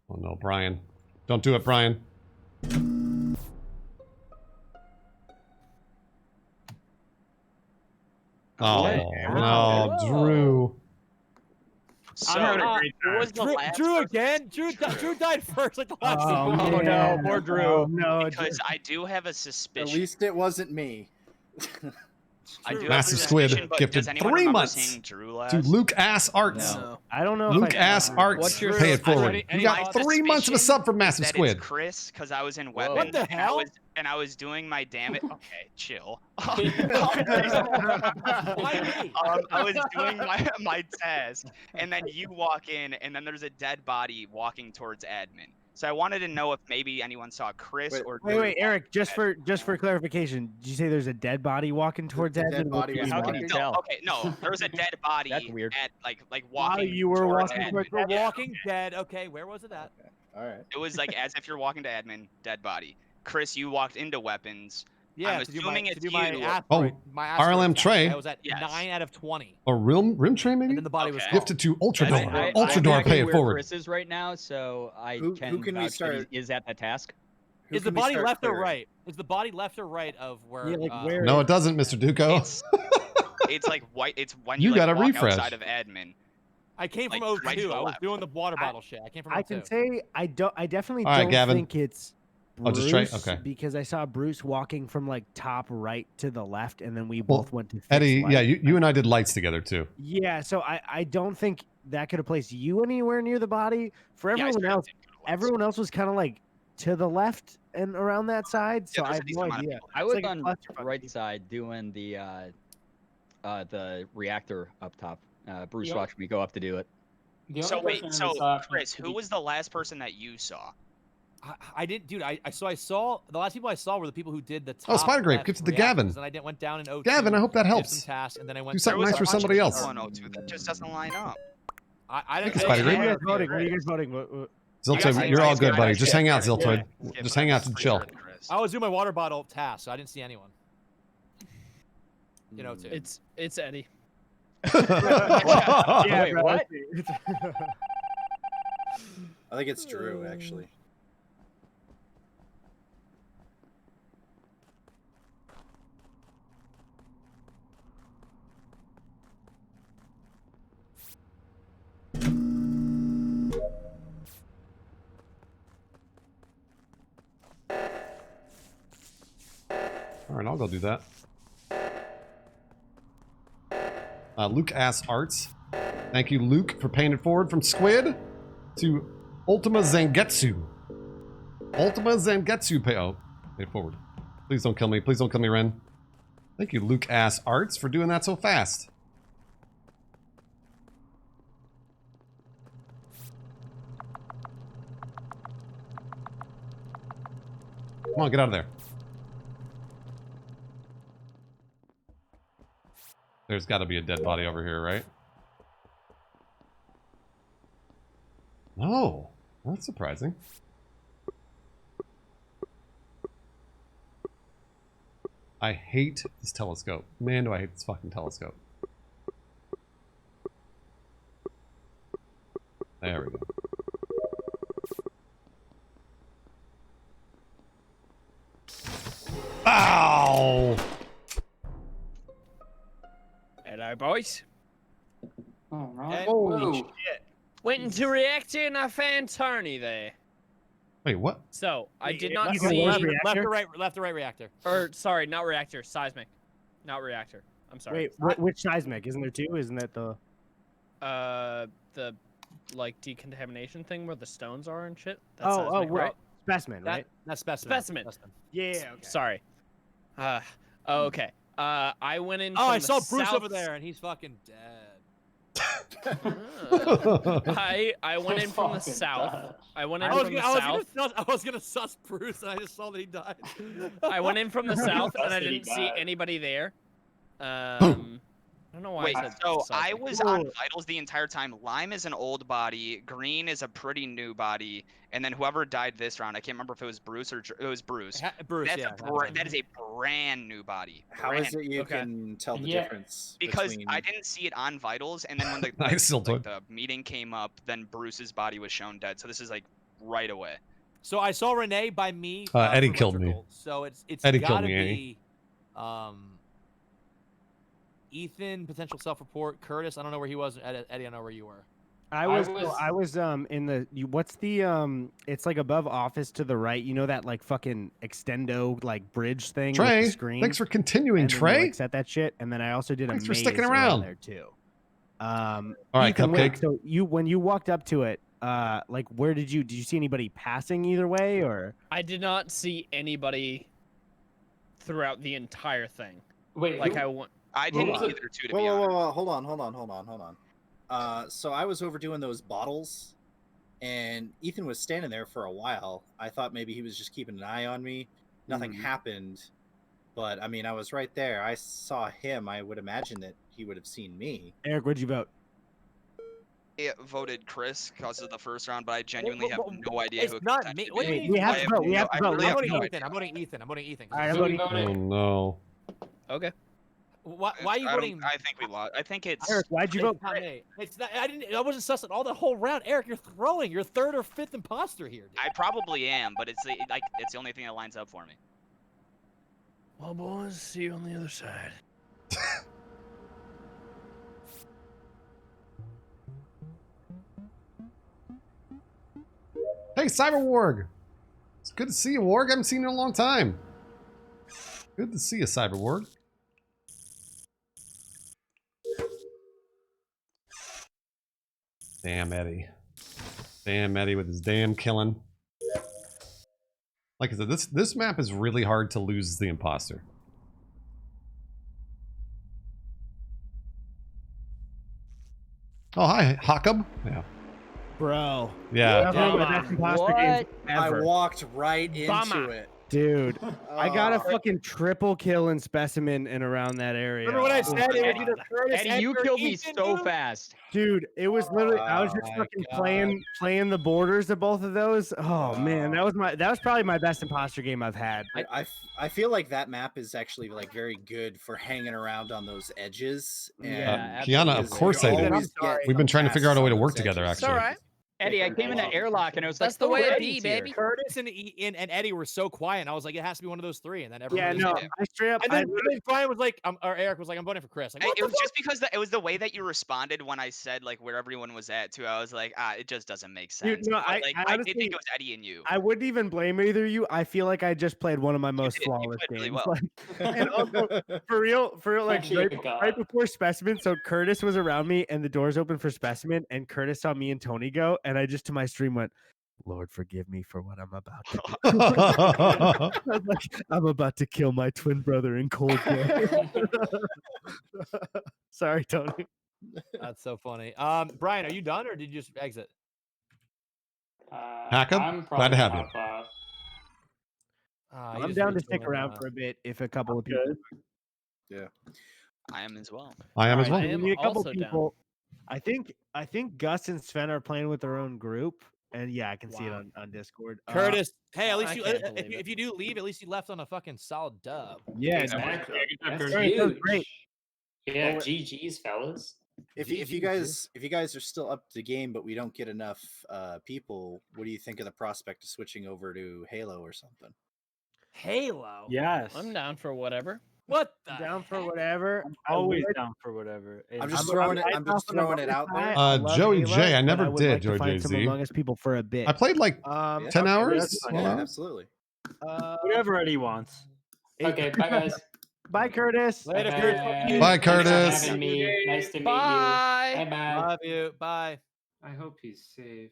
Oh no, Brian. Don't do it, Brian. Oh, no, Drew. So it was the last Drew person- again? Drew died first like the last Oh, one. Oh no, poor Drew. Oh, no, because I do have a At suspicion. least it wasn't me. I do have a Massive Squid suspicion, but gifted does anyone 3 remember months seeing Drew last? to Luke Ass Arts. No. I don't know. Luke if I Ass Arts. What's your Pay it suspicion? forward. Any You got My 3 months of a sub from suspicion Massive is that Squid. It's Chris, because I was in Whoa. weapons. What the hell? And I was doing my damage. Okay, chill. Why me? I was doing my task, and then you walk in, and then there's a dead body walking towards admin. So I wanted to know if maybe anyone saw Chris Wait, or. Wait, Drew Eric. walking Just towards for clarification, did you say there's a dead body walking towards The that? dead body was How can you walking. tell? No, okay, no, there was a dead body. That's weird. At like While walking. you were towards walking admin. towards The Yeah, Walking Dead. Okay, where was it at? All right. It was like as if you're walking to admin, dead body. Chris, you walked into weapons. Yeah, I'm to do my, assuming to it's do my you. asteroid, my asteroid RLM task. Trey. I was at Yes. 9 out of 20, A rim tray, maybe? and then the body was Okay. gone. Gifted to Ultra That's Door. right. Ultra I'm Door, actually pay it where forward. Chris is right now, so I Who can can we vouch that start- he is at that task. Who Is the can we body start left or clearing? right? Is the body left or right of where? Yeah, like where? No, it doesn't, Mr. Duco. It's like white. It's when You you, like, gotta walk refresh. outside of admin. I came from like, right to 02. the I was left. doing the water bottle shit. I came from 02. I can say I don't. I definitely All right, don't Gavin. think it's Oh, Bruce just Trey? Okay. because I saw Bruce walking from like top right to the left, and then we Well, both went to fix Eddie, yeah, light. you and I did lights together too. Yeah, so I don't think that could have placed you anywhere near the body. For Yeah, I everyone straight up else, did go to lights. everyone else was kind of like to the left and around that side. So Yeah, I there's have a decent no amount of idea. people. I It's was like a on clusterfuck. the right side doing the reactor up top. Bruce Yep. watched me go up to do it. The So only wait, person so I saw Chris, to who be- was the last person that you saw? I didn't, dude. I saw the last people I saw were the people who did the top. Oh, Spider Grape, left gifted to reactors, Gavin. And I went down in 02. Gavin, I hope that did helps. Some tasks, and then I went. Do something There was nice a for bunch of somebody people else. on O2 that just doesn't line up. I Thank didn't. you, Spider What are Grape. you guys voting? What are you guys voting? Ziltoid, you're all good, buddy. Just hang out, Ziltoid. Just hang out and chill. I was doing my water bottle task, so I didn't see anyone. You know, too. It's Eddie. Yeah, Wait, bro, what? I think it's Drew actually. right, I'll go do that. Luke asks Arts. Thank you, Luke, for paying it forward from Squid to Ultima Zangetsu. Ultima Zangetsu pay. Oh, pay it forward. Please don't kill me. Please don't kill me, Ren. Thank you, Luke Ass Arts, for doing that so fast. Come on, get out of there. There's got to be a dead body over here, right? No. That's surprising. I hate this telescope. Man, do I hate this fucking telescope. There we go. Ow! Hello, boys. All right. Holy Whoa. shit. Went into reactor and I found Tony there. Wait, what? So I Wait, did not you can see. left Left or right reactor. Or sorry, not reactor. Seismic, not reactor. I'm sorry. Wait, which seismic? Isn't there two? Isn't that the? The like decontamination thing where the stones are and shit. That's Oh, seismic, right. right? Specimen, right? That's specimen. Specimen. Yeah. Okay. Sorry. Okay. I went in. Oh, from I the saw Bruce south... over there, and he's fucking dead. I went in from the Fucking south. dead. I went in from the south. I was gonna sus Bruce, and I just saw that he died. I went in from the south, and I Dusty didn't see died. anybody there. I don't know why. Wait, I said so I seismic. was on vitals the entire time. Lime is an old body. Green is a pretty new body. And then whoever died this round, I can't remember if it was Bruce or it was Bruce. Bruce, That's yeah. that is a brand new body. How is it you can tell the Yeah. difference? Because between... I didn't see it on vitals, and then when the I still like, the meeting came up, then Bruce's body was shown dead. So this is like right away. So I saw Renee by me. Eddie for killed me. electrical. So it's Eddie gotta killed me, be, Ethan, potential self-report. Curtis, I don't know where he was. Eddie, I know where you were. I was in the what's the it's like above office to the right. You know that like fucking extendo like bridge thing with Trey, the screen. thanks for continuing, And then you, Trey. like, set that shit, and then I also did Thanks a for maze sticking around around. there too. All right, Ethan, wait, Cupcake. so when you walked up to it, like where did you see anybody passing either way or? I did not see anybody throughout the entire thing. Wait, Like who- I didn't Hold on. either, too, to Whoa, be whoa, honest. whoa, whoa, hold on. So I was overdoing those bottles, and Ethan was standing there for a while. I thought maybe he was just keeping an eye on me. Nothing happened, but I mean, I was right there. I saw him. I would imagine that he would have seen me. Eric, what'd you vote? I voted Chris because of the first round, but I genuinely have no idea It's who it not could me. potentially What do you be. mean? We have I to vote. We no- have to I vote. really We have have to no vote. idea. I'm voting Ethan. I'm voting Ethan. All right, I'm Who voting. voted? Oh no. Okay. Why are you I don't- voting? I think we lost. I think it's. Eric, why'd you vote? It's not me. It's not, I didn't. I wasn't sussing all the whole round. Eric, you're throwing. You're third or fifth imposter here, dude. I probably am, but it's like it's the only thing that lines up for me. Well, boys, see you on the other side. Hey, Cyberwarg. It's good to see you, Warg. I haven't seen you in a long time. Good to see you, Cyberwarg. Damn Eddie. Damn Eddie with his damn killing. Like I said, this map is really hard to lose the imposter. Oh, hi, Hakob. Yeah. Bro. Yeah. That's one of the best imposter games I ever. walked right into Bummer. it. Dude, I got a Oh. fucking triple kill in specimen and around that area. Remember what I said? It would be the Curtis, Eddie, you Edgar, killed me Ethan, so dude? fast. Dude, it was literally I was just my fucking God. playing the borders of both of those. Oh man, that was probably my best imposter game I've had. I feel like that map is actually like very good for hanging around on those edges. And Yeah, Kiana, of because course you I do. always get sorry. We've been trying to figure out a way to passes on work those together, edges. It's actually. all right. Eddie, I came in an airlock and it was That's like, the "Oh, way it Eddie's be, here." baby. Curtis and Eddie were so quiet. And I was like, it has to be one of those three. And then everyone Yeah, no, I straight up. And then Brian was like, or Eric was like, I'm voting for Chris. Like, what It the was fuck? just because it was the way that you responded when I said like where everyone was at too. I was like, it just doesn't make Dude, sense. no, But, I did honestly- think it was Eddie and you. I wouldn't even blame either of you. I feel like I just played one of my most did. You flawless played really games. well. Like, and also, for real, like Actually, right, you got- right before Specimen, so Curtis was around me and the doors open for Specimen, and Curtis saw me and Tony go, and I just to my stream went, Lord, forgive me for what I'm about to do. I was like, I'm about to kill my twin brother in cold blood. Sorry, Tony. That's so funny. Brian, are you done or did you just exit? Hack'em? I'm Glad probably to have gonna you. hop off. You I'm just down to rejoined, stick around for a bit if a couple of people. Yeah. I am as well. I am as Alright, well. so we need a couple also down. people. I think Gus and Sven are playing with their own group, and yeah, I can see it Wow. on Discord. Curtis, hey, at least I you, can't if, believe it. if you do leave, at least you left on a fucking solid dub. Yeah, Exactly. Yeah, good job, That's Curtis. Alright, that was huge. great. Yeah, Well, GG's, fellas. If you guys are still up to the game, but we don't get enough people, what do you think of the prospect of switching over to Halo or something? Halo. Yes. I'm down for whatever. What the down for heck? whatever. I'm always I would- down for whatever. I'm just throwing it. I'm just throwing it out there. I love Joey Halo, J, I but never would did, like to Joey find some J-Z. Among Us people for a bit. I played like 10 okay, hours. that's fine. 12 Yeah, hours? absolutely. Whatever Eddie wants. Okay, bye guys. Bye, Curtis. Later, Bye. Curtis. Bye, Thanks for Curtis. having me. Nice to meet Bye. you. Bye bye. Love you. Bye. I hope he's safe.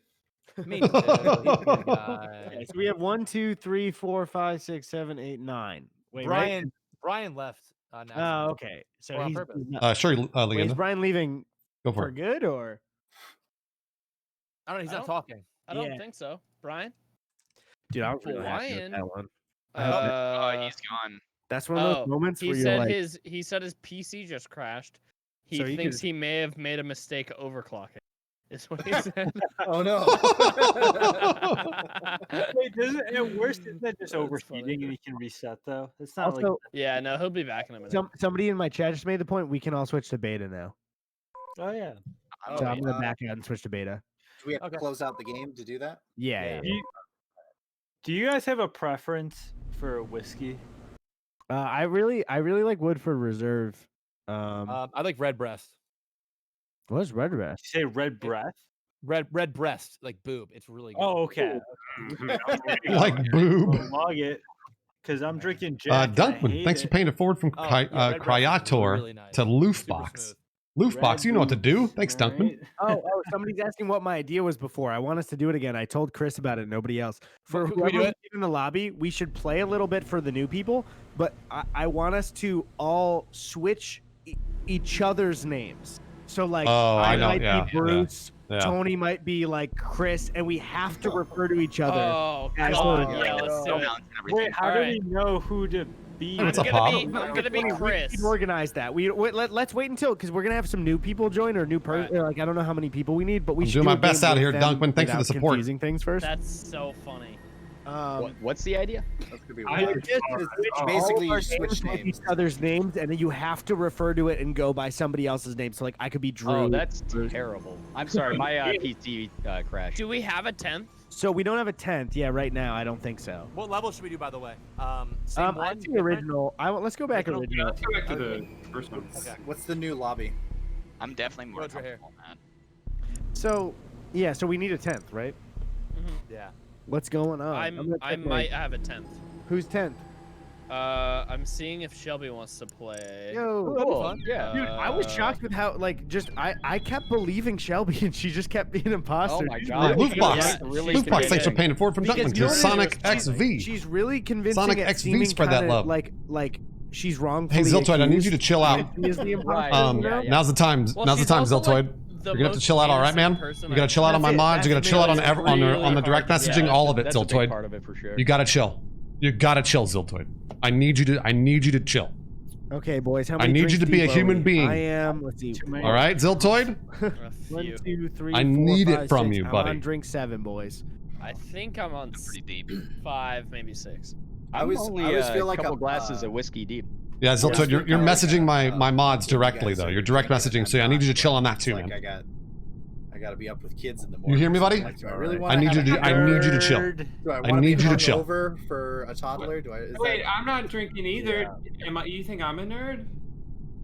Me too. He's a good guy. Okay, so we have 1, 2, 3, 4, 5, 6, 7, 8, 9. Wait, Brian. Brian left. Now. Oh, okay. So Or on he's purpose. not- Sure, Wait, is Leander. Brian leaving Go for for it. good or? I don't know. He's I not don't- talking. I don't Yeah. think so. Brian? Dude, I was really happy with Brian? that one. He's gone. That's one of those Oh, moments he where you're said like, his PC just crashed. He So you thinks could- he may have made a mistake overclocking. Is what he said. Oh no. Wait, doesn't it worse? Isn't that just That's overheating funny. and you can reset though? It's not like also, Yeah, no, he'll be back in a minute. somebody in my chat just made the point we can all switch to beta now. oh yeah. So I'm gonna back out and switch to beta. Do we have Okay. to close out the game to do that? Yeah. Do you guys have a preference for a whiskey? I really like Woodford Reserve. I like red breast. What's Red Breast? You say red breath? Red breast, like boob. It's really good. Oh, okay. Like boob. Log it, because I'm drinking Jack. and I Dunkman, hate thanks for it. paying it forward from Oh, yeah, Red Breast is Cryator really nice. to Super Loofbox. smooth. Loofbox, Red you know what to do. booze, Thanks, alright? Dunkman. Oh, somebody's asking what my idea was before. I want us to do it again. I told Chris about it, nobody else. For Can we do whoever it? in the lobby, we should play a little bit for the new people, but I want us to all switch each other's names. So like Oh, I know, might yeah, be Bruce, yeah. Tony might be like Chris, and we have to refer to each other. Oh, as God, the- yeah, let's do it. Wait, how do Alright. we know who to be? What's I'm up, gonna Pop? I'm gonna be Chris. We can organize that. Let's wait until because we're gonna have some new people join or new person. Like I don't know how many people we need, but we I'm should doing do my a best game out with here, them Dunkman. Thanks for the without support. Confusing things first. That's so funny. What's the idea? That's gonna be I weird. just- Basically, all of our you switch names with names. each other's names, and then you have to refer to it and go by somebody else's name. So like I could be Drew. Oh, that's terrible. I'm sorry, my PC crashed. Do we have a 10th? So we don't have a 10th. Yeah, right now I don't think so. What level should we do, by the way? Same I one? think original. Let's go back Yeah, original. let's go back to the first one. Okay. What's the new lobby? I'm definitely more Road's right here. comfortable, man. So yeah, so we need a 10th, right? Yeah. What's going on? I might have a 10th. Who's 10th? I'm seeing if Shelby wants to play. Yo, That'd be fun. Yeah. dude, I was shocked with how I kept believing Shelby and she just kept being an imposter. Oh my She's God. really- Loofbox. Yeah, really Loofbox, thanks for convincing. paying it forward from Because Dunkman you to know what it Sonic is? XV. She's really convincing. Sonic at XV seeming spread that kinda love. Like she's wrong. Hey, Ziltoid, I need you to chill out. Is the imposter, Right. you know? Yeah. Now's the time. Well, Now's the she's time, also, Ziltoid. like, the You're gonna have to most chill out, all right, innocent man? person You gotta I've chill out on my That's it, mods. You gotta that's chill out on really, on the really direct hard to- messaging. yeah, All of it, That's a big Ziltoid. part of it for sure. You gotta chill. You gotta chill, Ziltoid. I need you to chill. Okay, boys. How I many need you drinks to do be a owe human me? being. I am. Let's see. many. All right, Ziltoid. A 1, few. 2, 3, I 4, need it 5, from 6. you, I'm buddy. on drink 7, boys. I think I'm on Pretty deep. 5, maybe 6. I I'm always only feel a like couple I'm, glasses of whiskey deep. Yeah, Ziltoid, Yeah. you're messaging my mods You directly guys though. are You're direct drinking messaging, and so I'm I need you to not, chill on that it's too, like man. I got got to be up with kids in the You morning. hear me, so I'm buddy? like, do I really I want need you to. I need you to chill. Do I I want to need be you to chill. over for a toddler? Do I? Is Wait, that, I'm not drinking either. You think I'm a nerd?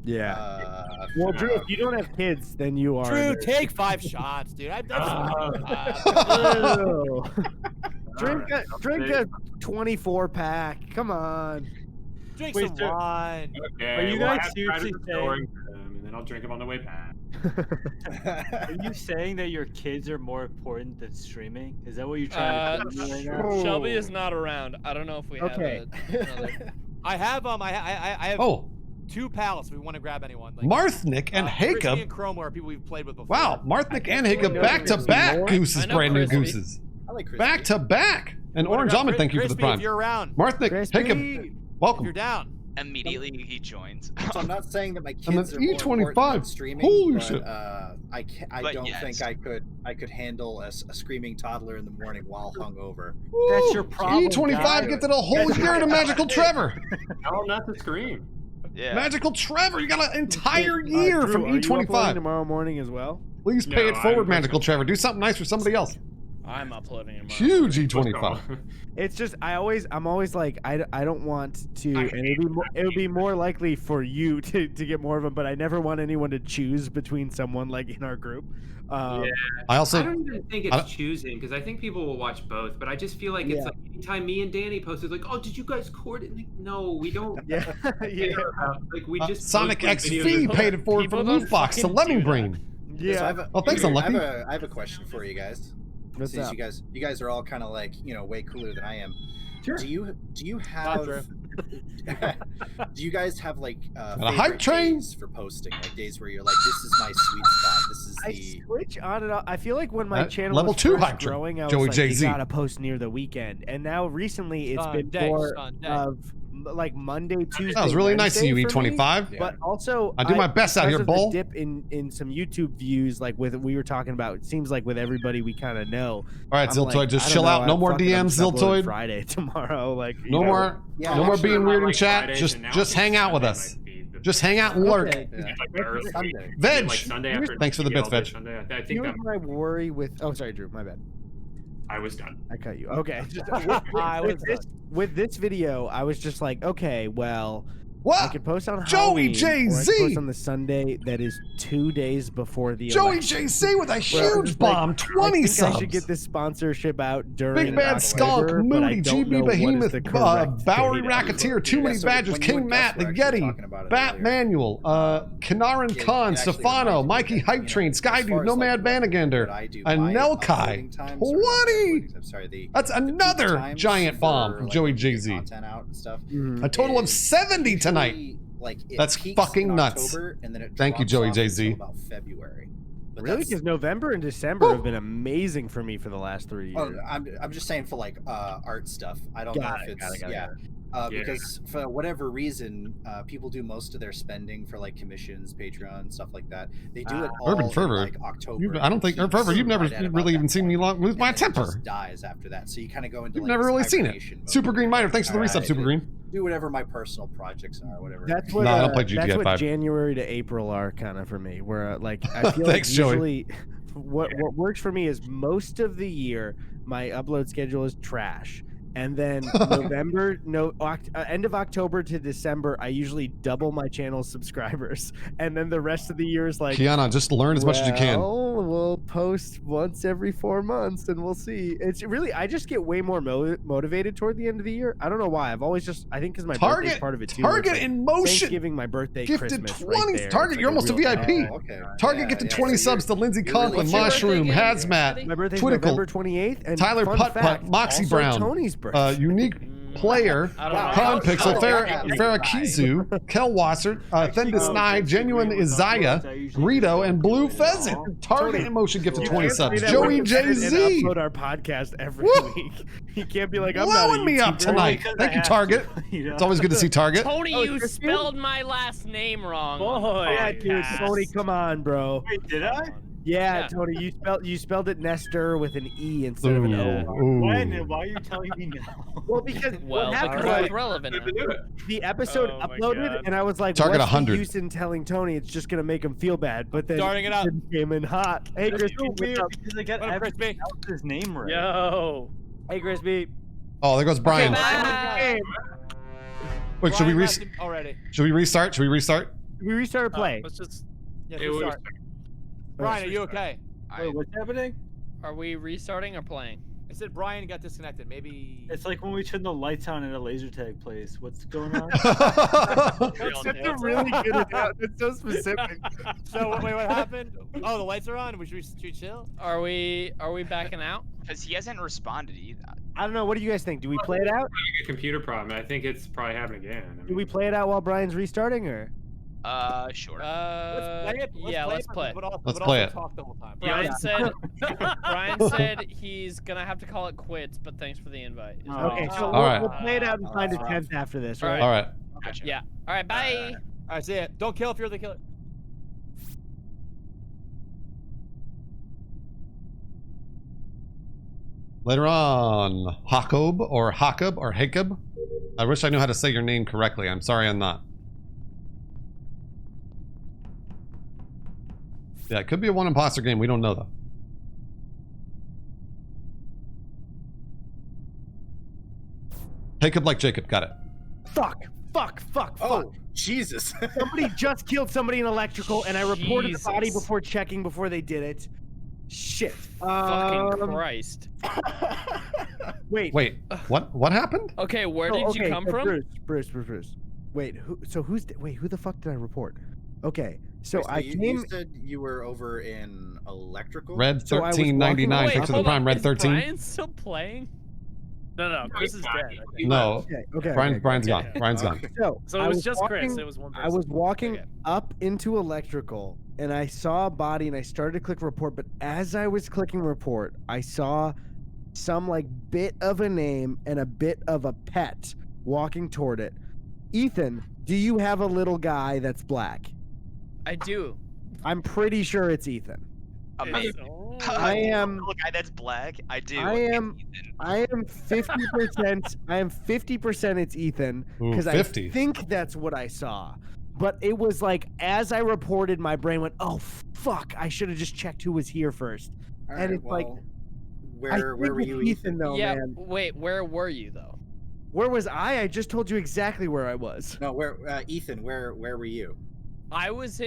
Yeah. Well, Drew, if you don't have kids, then you are. Drew, take 5 shots, dude. Drink a 24 pack. Come on. Drink Wait, some so- wine. Okay. Are you well, I guys have to try to seriously restore saying- them, and then I'll drink them on the way back. Are you saying that your kids are more important than streaming? Is that what you're trying to tell me right now? Shelby is not around. I don't know if we Okay. have another. I have I have Oh, 2 pals. If we want to grab anyone. Like, Marthnick and Crispy Hacob. and Chrome are people we've played with before. Wow, Marthnick and Hacob know back to Crispy back more. gooses, I know brand new Crispy. gooses. I like Crispy. Back to back. And You wanna Orange grab Almond, thank you for the Crispy prime. if you're around. Marthnick, Crispy. Hacob, If welcome. you're down. Immediately he joins. So I'm not saying that my And kids then are more important E25. than streaming, Holy but, shit. I But don't yes. think I could handle a screaming toddler in the morning while hungover. That's your problem. E25 guy. gifted a whole year to Magical Trevor. Tell them not to scream. Yeah. Magical Trevor, you got an entire Drew, year from are you uploading E25. tomorrow morning as well? Please pay No, it forward, I'm Magical Trevor. Do something nice for somebody else. I'm uploading him. Huge Let's go. E25. It's just I'm always like I don't want to, and it would be more likely for you to get more of them, but I never want anyone to choose between someone like in our group. Yeah. I also I don't even think I- it's choosing because I think people will watch both, but I just feel like it's like anytime me and Danny posted like, "Oh, did you guys coordinate?" Like, no, we don't. Yeah, yeah, care about- Like we just Sonic post, like, videos XV of- paid it forward People from the don't loot box to fucking Lemon do Brain. So I yeah. have a, Oh, thanks, I Unlucky. have a question for you guys. What's Since up? you guys are all kind of like way cooler than I am. Sure. Do you have true. do you guys have like a hype favorite train? days for posting, like days where you're like, this is my sweet spot, this is I the switch on and off. I feel like when my channel level was 2 first hype train, growing, I was Joey like, Jay-Z. you gotta post near the weekend, and now recently it's been Sunday, more Sunday. of like Monday, Tuesday. That was really nice of you, Wednesday for me. E25. But also, I do my best out because here, of the Bull. dip in some YouTube views, like with we were talking about. It seems like with everybody we kind of know. All right, I'm Ziltoid, like, just I don't chill know, out. No I'm more fucking- I'm DMs, just uploading Ziltoid. Friday tomorrow, like you No know. more, Yeah, no more actually, being not weird in like chat. Fridays, Just and now just it's hang out with Sunday us. might be the Just best hang out and time. lurk. Okay. yeah. Like the early Sunday. Veg. like Sunday after Thanks for the bits, all day Veg. Sunday. I think Here's that my worry with. Oh, sorry, Drew. My bad. I was done. I cut you. Okay. I was With this video, I was just like, okay, well, I What? could post on Joey Halloween, or I could Jay-Z. post on the Sunday that is 2 days before the Joey election. JC with a Where I was huge just like, bomb, I 20 think subs. I should get this sponsorship out during Big Bad October, Skunk, but I Moody, don't know GB what is Behemoth, the correct Bowery date. Racketeer, Too Yeah, Many so Badgers, when you King and Matt, Gus The were actually Yeti, talking about it Bat earlier, Manual, Kanaran it Khan, actually Stefano, reminds me Mikey that, Hype Train, as Sky far Dude, as, Nomad like, what Vanaгаnder, I do, and my Nelkai. uploading times, or not 20! uploading, I'm sorry, the That's peak another times giant for, bomb from like, Joey when we get Jay-Z. content out and stuff. Mhm. A total of is 70 tonight. usually, like, it That's peaks fucking in nuts. October, and then it Thank you, drops Joey off Jay-Z. until about February. But Really? that's- Because November and December have been amazing for me for the last 3 years. Oh, I'm just saying for like art stuff. I don't Got know it, if got it's it, got it, yeah. got Yeah. Because for whatever reason, people do most of their spending for like commissions, Patreon, stuff like that. They do it all Urban in, Fervor. like October. I don't think, Peaks Fervor, you've never right at about really that even seen me point, lose and my then it temper. just dies after that. So you kind of go into You've like never this really seen it. hibernation mode Super where Green you're Miner, like, thanks for the "All resub, right, Super Green. do whatever my personal projects are, whatever. That's what, No, I don't play that's GTA what 5. January to April are kind of for me. Where like I feel Thanks, like Joey. usually what works for me is most of the year my upload schedule is trash. And then end of October to December, I usually double my channel's subscribers, and then the rest of the year is like, Kiana, just learn as much as you can. well, we'll post once every 4 months, and we'll see. It's really, I just get way more motivated toward the end of the year. I don't know why. I've always just, I think because my birthday's part of it too. Target It's like in motion. Thanksgiving, my birthday, Gifted Christmas, 20. right there. Target, It's you're like almost a real VIP. thing. okay. Target gifted 20 subs to Lindsay you're really Conklin, What's your Mushroom, birthday again? Hazmat, My birthday's Twiticle, November 28th, and Tyler fun Putt Putt, fact, Moxie also Brown, Tony's birthday. Unique Player, I don't know. Han Pixel, Oh, Farakizu, Kel Wasser, Thendis Nye, Genuine Isaiah, Greedo, and Blue Pheasant. Target in motion gifted 20 can't say subs. that Joey we're gonna Jay-Z. upload our podcast every Woo! week. You can't be like, I'm not a Blowing me up YouTuber. tonight. Because Thank I you, have Target. to, you know? It's always good to see Target. Tony, Oh, you Christian? spelled my last name wrong. on the Yeah, dude, podcast. Tony, come on, bro. Wait, did I? Yeah, Yeah. Tony, you spelled it Nestor with an E instead of an O. When and why are you telling me now? Well, because Well, what happened because was it's relevant now. the episode Oh my uploaded, God. and I was like, Target "What's 100. the use in telling Tony? It's just gonna make him feel bad." But then Starting it up. Ethan came in hot. Hey, It's Crispy, so what's weird up? because I got What up, every Crispy? else's name right. Yo. Hey, Crispy. Oh, there goes Brian. Bye. Wait, should we Brian left him already? should we restart? Should we restart? We restarted play. Let's just. Yeah, It let's was- start. Brian, are you okay? Wait, what's happening? Are we restarting or playing? I said Brian got disconnected. Maybe. It's like when we turned the lights on at a laser tag place. What's going on? That's such a really good account. That's so specific. So wait, what happened? Oh, the lights are on. Should we chill? Are we backing out? Because he hasn't responded either. I don't know. What do you guys think? Do we play it out? A computer problem. I think it's probably happening again. I Do we mean, play it out while Brian's restarting, or? Sure. Let's play it. Yeah, let's play. But also, Let's but play also it. talk the whole time. Brian said. Brian said he's gonna have to call it quits, but thanks for the invite. Is that Okay, all? so All right. we'll play it out and find a 10th after this, right? All right. Gotcha. Yeah. All right. Bye. All right, see ya. Don't kill if you're the killer. Later on, Jacob or Jacob. I wish I knew how to say your name correctly. I'm sorry I'm not. Yeah, it could be a one imposter game. We don't know though. Jacob like Jacob. Got it. Fuck. Oh, Jesus. Somebody just killed somebody in electrical, and I reported the body Jesus. before checking before they did it. Shit. Fucking Christ. Wait. Wait. What happened? Okay, where Oh, did you okay, come so from? Bruce. Wait, who the fuck did I report? Okay, so Wait, I you came. said you were over in electrical? Red So I was 1399. walking- Thanks for the hold prime. on, Red is 13. Brian still playing? No, Chris is dead. I think. No. Okay. Brian's gone. okay. Brian's gone. So I it was just walking, Chris. It was one person. I was walking Okay. up into electrical, and I saw a body, and I started to click report. But as I was clicking report, I saw some like bit of a name and a bit of a pet walking toward it. Ethan, do you have a little guy that's black? I do. I'm pretty sure it's Ethan. Amazing. I am. Little guy that's black. I do. I am. It's Ethan. I am 50%. I am 50%. It's Ethan Ooh, because I 50. think that's what I saw. But it was like as I reported, my brain went, "Oh fuck! I should have just checked who was here first." All And right, it's like, where I were think you, it's Ethan? Ethan though, Yeah. man. Wait, where were you though? Where was I? I just told you exactly where I was. No, where Ethan? Where were you? I was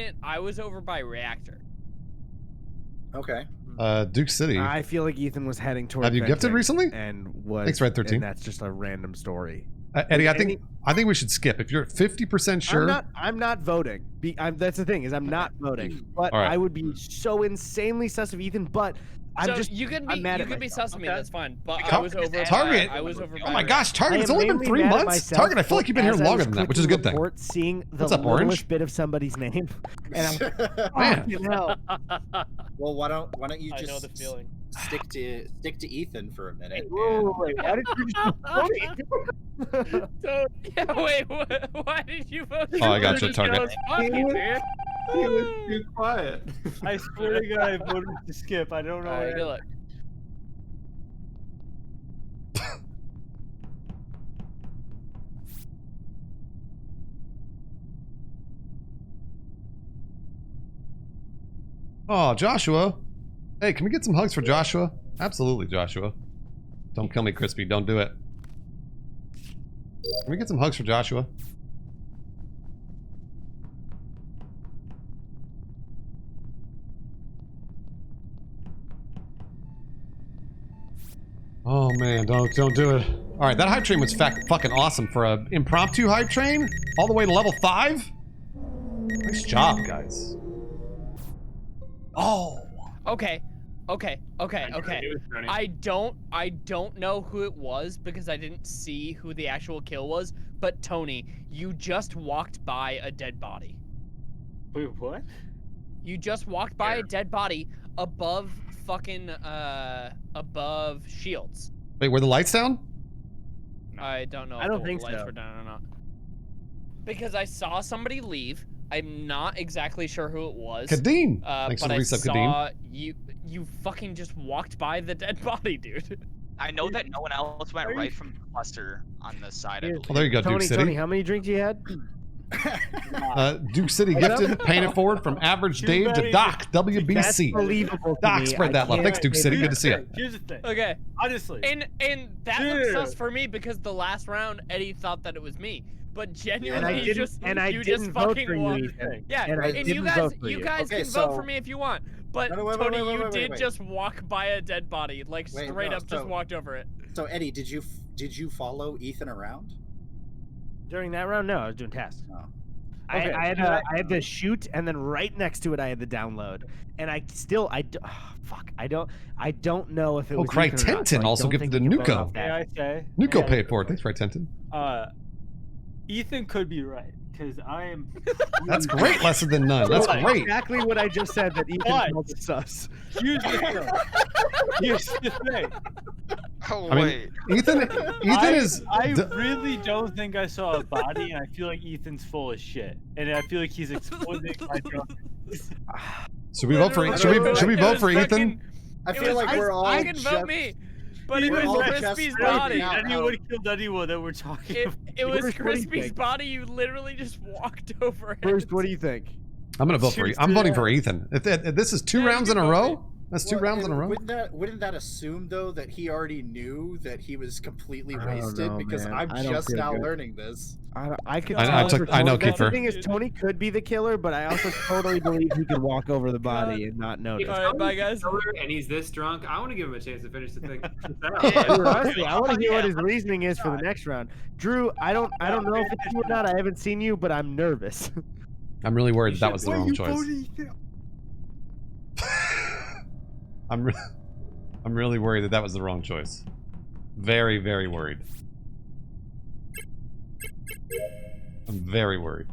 over by reactor. Okay. Duke City. I feel like Ethan was heading toward. Have you gifted fencing recently? And was. Thanks, Red 13. And that's just a random story. Eddie, I Any- think we should skip. If you're 50% sure, I'm not voting. That's the thing is I'm not voting. But All right. I would be so insanely sus of Ethan. But I'm so just. you can be I'm mad you at can be myself. sus of me. Okay. That's fine. But I Tar- was over. Target. I was over. Oh by my gosh, reactor. Target! I It's am only been mainly 3 mad at months. myself Target, I feel like you've been here as I longer was than that, which is a clicking good thing. report, seeing the What's up, Orange? littlest bit of somebody's name, and I'm Man. fucking hell. Well, why don't you I know just the feeling. stick to Ethan for a minute? Whoa, wait, why did you just vote me? So, yeah, wait. Why did you vote? Oh, I got you, Just Target. goes, "Fuck you, dude." he was too quiet. I swear to God, I voted to skip. I don't know. All right, why. good luck. Oh, Joshua. Hey, can we get some hugs for Joshua? Absolutely, Joshua. Don't kill me, Crispy. Don't do it. Can we get some hugs for Joshua? Oh man, don't do it. All right, that hype train was fucking awesome for a impromptu hype train, all the way to level 5. Nice job, guys. Oh. Okay. It was Tony. I don't know who it was because I didn't see who the actual kill was, but Tony, you just walked by a dead body. Wait, what? You just walked by a dead body above fucking above shields. Wait, were the lights down? I don't know. I if don't the think lights so. were down or not. Because I saw somebody leave, I'm not exactly sure who it was. Kadeem. Thanks for but the I resub, saw Kadeem. you fucking just walked by the dead body, dude. I know that no one else went right from the cluster on the side. I Here, believe. Well, there you go, Duke Tony, City. Tony, how many drinks you had? Duke City gifted, paying it forward from Average Too Dave to many. Doc, That's WBC. believable to Doc, me. spread I that love. can't Thanks, Duke say City. that. Good to see you. Here's the thing. Okay. Honestly. And that Dude. looks sus for me because the last round Eddie thought that it was me. But genuinely, didn't- just and I you didn't just vote fucking for you, walked. Ethan. Yeah, And I and you didn't guys, vote for you you. guys Okay, can vote for so- me if you want. But No, no, wait, Tony, wait, wait, you wait, did wait. just walk by a dead body, like Wait, straight no, up, just so- walked over it. So Eddie, did you follow Ethan around? During that round, no, I was doing tasks. Oh. I, Okay, I had so a, I had the shoot, and then right next to it, I had the download. And I still, I don't know if it Oh, was. Craig Ethan or not, so Tenton I also don't gifted think the we can vote Nuko. off that. May I say? Nuko May I paid for it. Thanks, Craig Tenton. Ethan could be right because I am. That's great. Lesser than none. That's That's great. exactly what I just said. That Ethan What? called it sus. Here's the thing. Here's the thing. Oh I mean, wait. Ethan is. I really don't think I saw a body, and I feel like Ethan's full of shit, and I feel like he's exposing my drunkenness. Should we vote for? Should we vote for Ethan? I feel like we're all I can vote just- me, but it we're was all just Crispy's figuring body. out Anyone killed anyone that we're talking about. It was Bruce, what do you Crispy's think? body. You literally just walked over it. Bruce, what do you think? I'm gonna vote for. I'm voting for Ethan. If this is two Yeah, you rounds can in a vote row, that's two Well, rounds in a row. Wouldn't that assume though that he already knew that he was completely I don't wasted? know, Because man. I'm I don't just feel now good. learning this. I could. I tell took- for I know, Tony- Kiefer. The thing is, Tony could be the killer, but I also totally believe he could walk over the body and not notice. All right, bye guys. And he's this drunk. I want to give him a chance to finish the thing. Dude, honestly, I want to hear what his reasoning is for the next round. Drew, I don't know if it's you or not. I haven't seen you, but I'm nervous. I'm really worried that was the wrong choice. I'm really worried that was the wrong choice. Very, very worried. I'm very worried.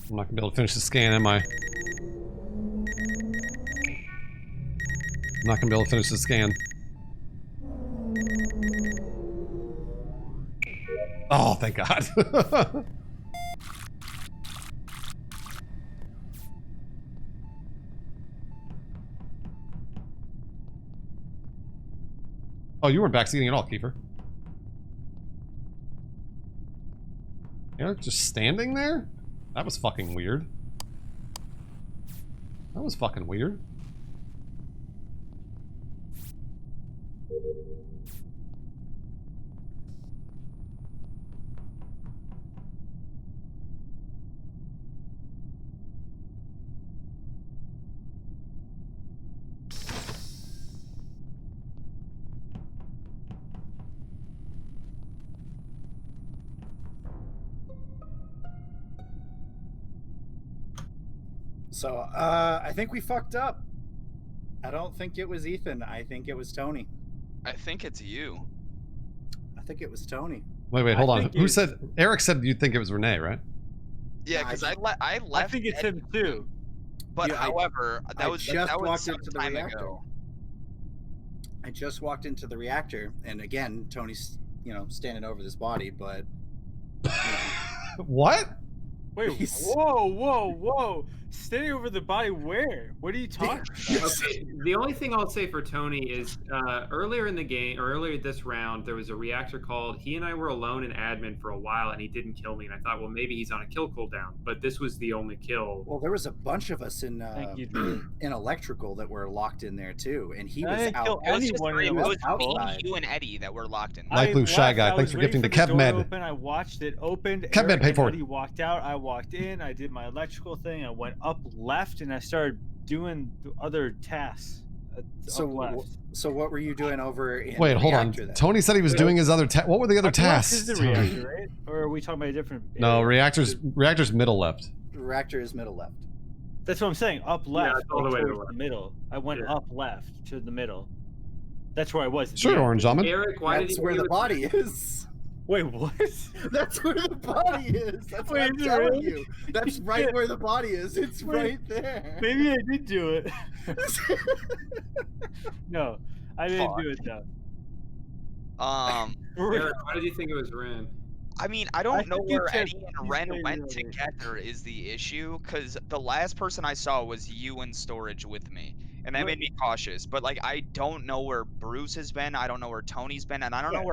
I'm not gonna be able to finish the scan, am I? I'm not gonna be able to finish the scan. Oh, thank God. Oh, you weren't backseating at all, Kiefer. You're just standing there? That was fucking weird. That was fucking weird. So I think we fucked up. I don't think it was Ethan. I think it was Tony. I think it's you. I think it was Tony. Wait, hold on. think Who you- said? Eric said you'd think it was Renee, right? Yeah, Nah, because I I left. I think it's Eddie, him too. But Yeah, however, I that was just that was walked some into the time reactor. ago. I just walked into the reactor, and again, Tony's standing over this body, but What? Wait, He's- whoa! Standing over the body where? What are you talking about? Okay, the only thing I'll say for Tony is earlier in the game, or earlier this round, there was a reactor called. He and I were alone in admin for a while, and he didn't kill me. And I thought, well, maybe he's on a kill cooldown. But this was the only kill. well, there was a bunch of us in Thank you, Drew. in electrical that were locked in there too, and he I was didn't out. kill It was just anyone three. It in was electrical. me, outside. you, and Eddie that were locked in. Light blue shy left, guy. I Thanks was for waiting gifting to the door to KevMed. open, I watched it opened. KevMed, Eric pay and forward. Eddie walked out. I walked in. I did my electrical thing. I went up left, and I started doing the other tasks. up left. So what were you doing over in Wait, the hold on. reactor then? Tony said he was doing his other what were the other Up left tasks? is the reactor, right? Or are we talking about a different? No, area? reactor's middle left. Reactor is middle left. That's what I'm saying. Up left, it's all the way to the towards left. the middle. I went Yeah. up left to the middle. That's where I was. at the Sure, end. Orange Almond. Eric, why did That's he where say the he was- body is. Wait, what? That's where the body is. That's what Wait, I'm is it telling really? you. That's right where the body is. It's right there. Maybe I did do it. No, I didn't Fuck. do it though. Eric, why did you think it was Ren? I mean, I I don't know think you where said Eddy and he's Ren playing went early. together is the issue, because the last person I saw was you in storage with me, and that made me cautious. But like, I don't know where Bruce has been, I don't know where Tony's been, and I don't know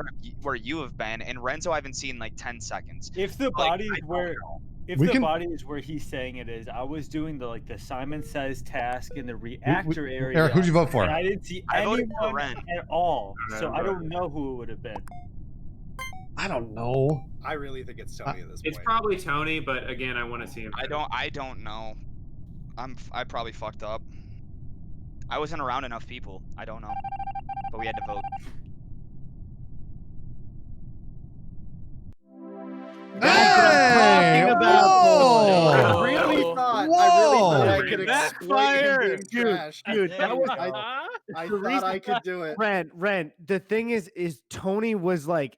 where you have been. And Renzo, I haven't seen in like 10 seconds. If the Like, body I is don't where, know. if We the can- body is where he's saying it is, I was doing the Simon Says task in the reactor area. Eric, who'd you vote for? And I didn't see I voted for anyone Ren. at all, I so I voted don't know who it would have been. I don't know. I really think it's Tony at this It's point. probably Tony, but again, I want to see him. I don't know. I probably fucked up. I wasn't around enough people. I don't know. But we had to vote. Hey! Whoa! I really thought I could Backfire! exploit him being Dude, trash. dude, that was I the thought reason- I could do it. Ren, the thing is Tony was like,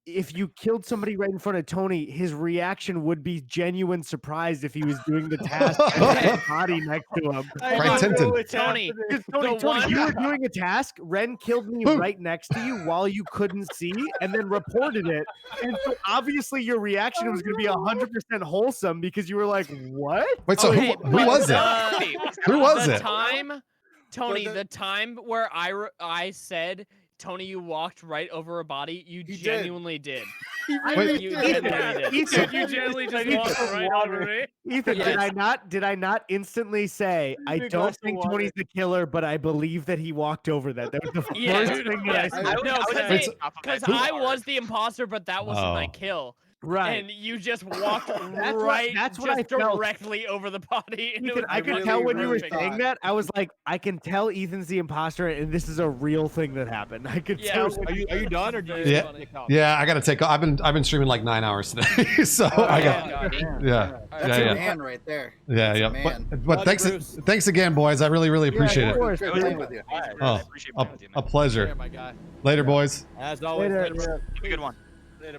if you killed somebody right in front of Tony, his reaction would be genuine surprise if he was doing the task and had a body next to him. Frank Tintin. Tony, Tony, the one- you were doing a task. Ren killed me right next to you while you couldn't see, and then reported it. And so obviously your reaction was going to be 100% wholesome because you were like, "What?" Wait, so Okay, who was it? Who was the it? time, Tony, the time where I said, Tony, you walked right over a body, you genuinely did. Wait. You did. genuinely did. Ethan, You genuinely just walked right over me. Ethan, Yes. did I not instantly say I need a don't glass of think water. Tony's the killer, but I believe that he walked over that. That was the Yeah, first dude, thing that I yes. said. Because I was the imposter, but that wasn't my Oh. kill. Right. And you just walked what- that's what I just felt. directly over the body. And it Ethan, was I could really, tell when you were really saying bad. that. I was like, I can tell Ethan's the imposter, and this is a real thing that happened. I could Yeah, tell. are Are you done or do you Very Yeah. funny. Yeah, I gotta take. I've been streaming like 9 hours today, so I got. Yeah, That's yeah. a man right there. Yeah, That's a yeah. man. But thanks again, boys. I really appreciate of it. course. Great playing with you. Oh, a pleasure, boys. my guy. Later, boys. As always, Later, later, bro. Have a good one. Later.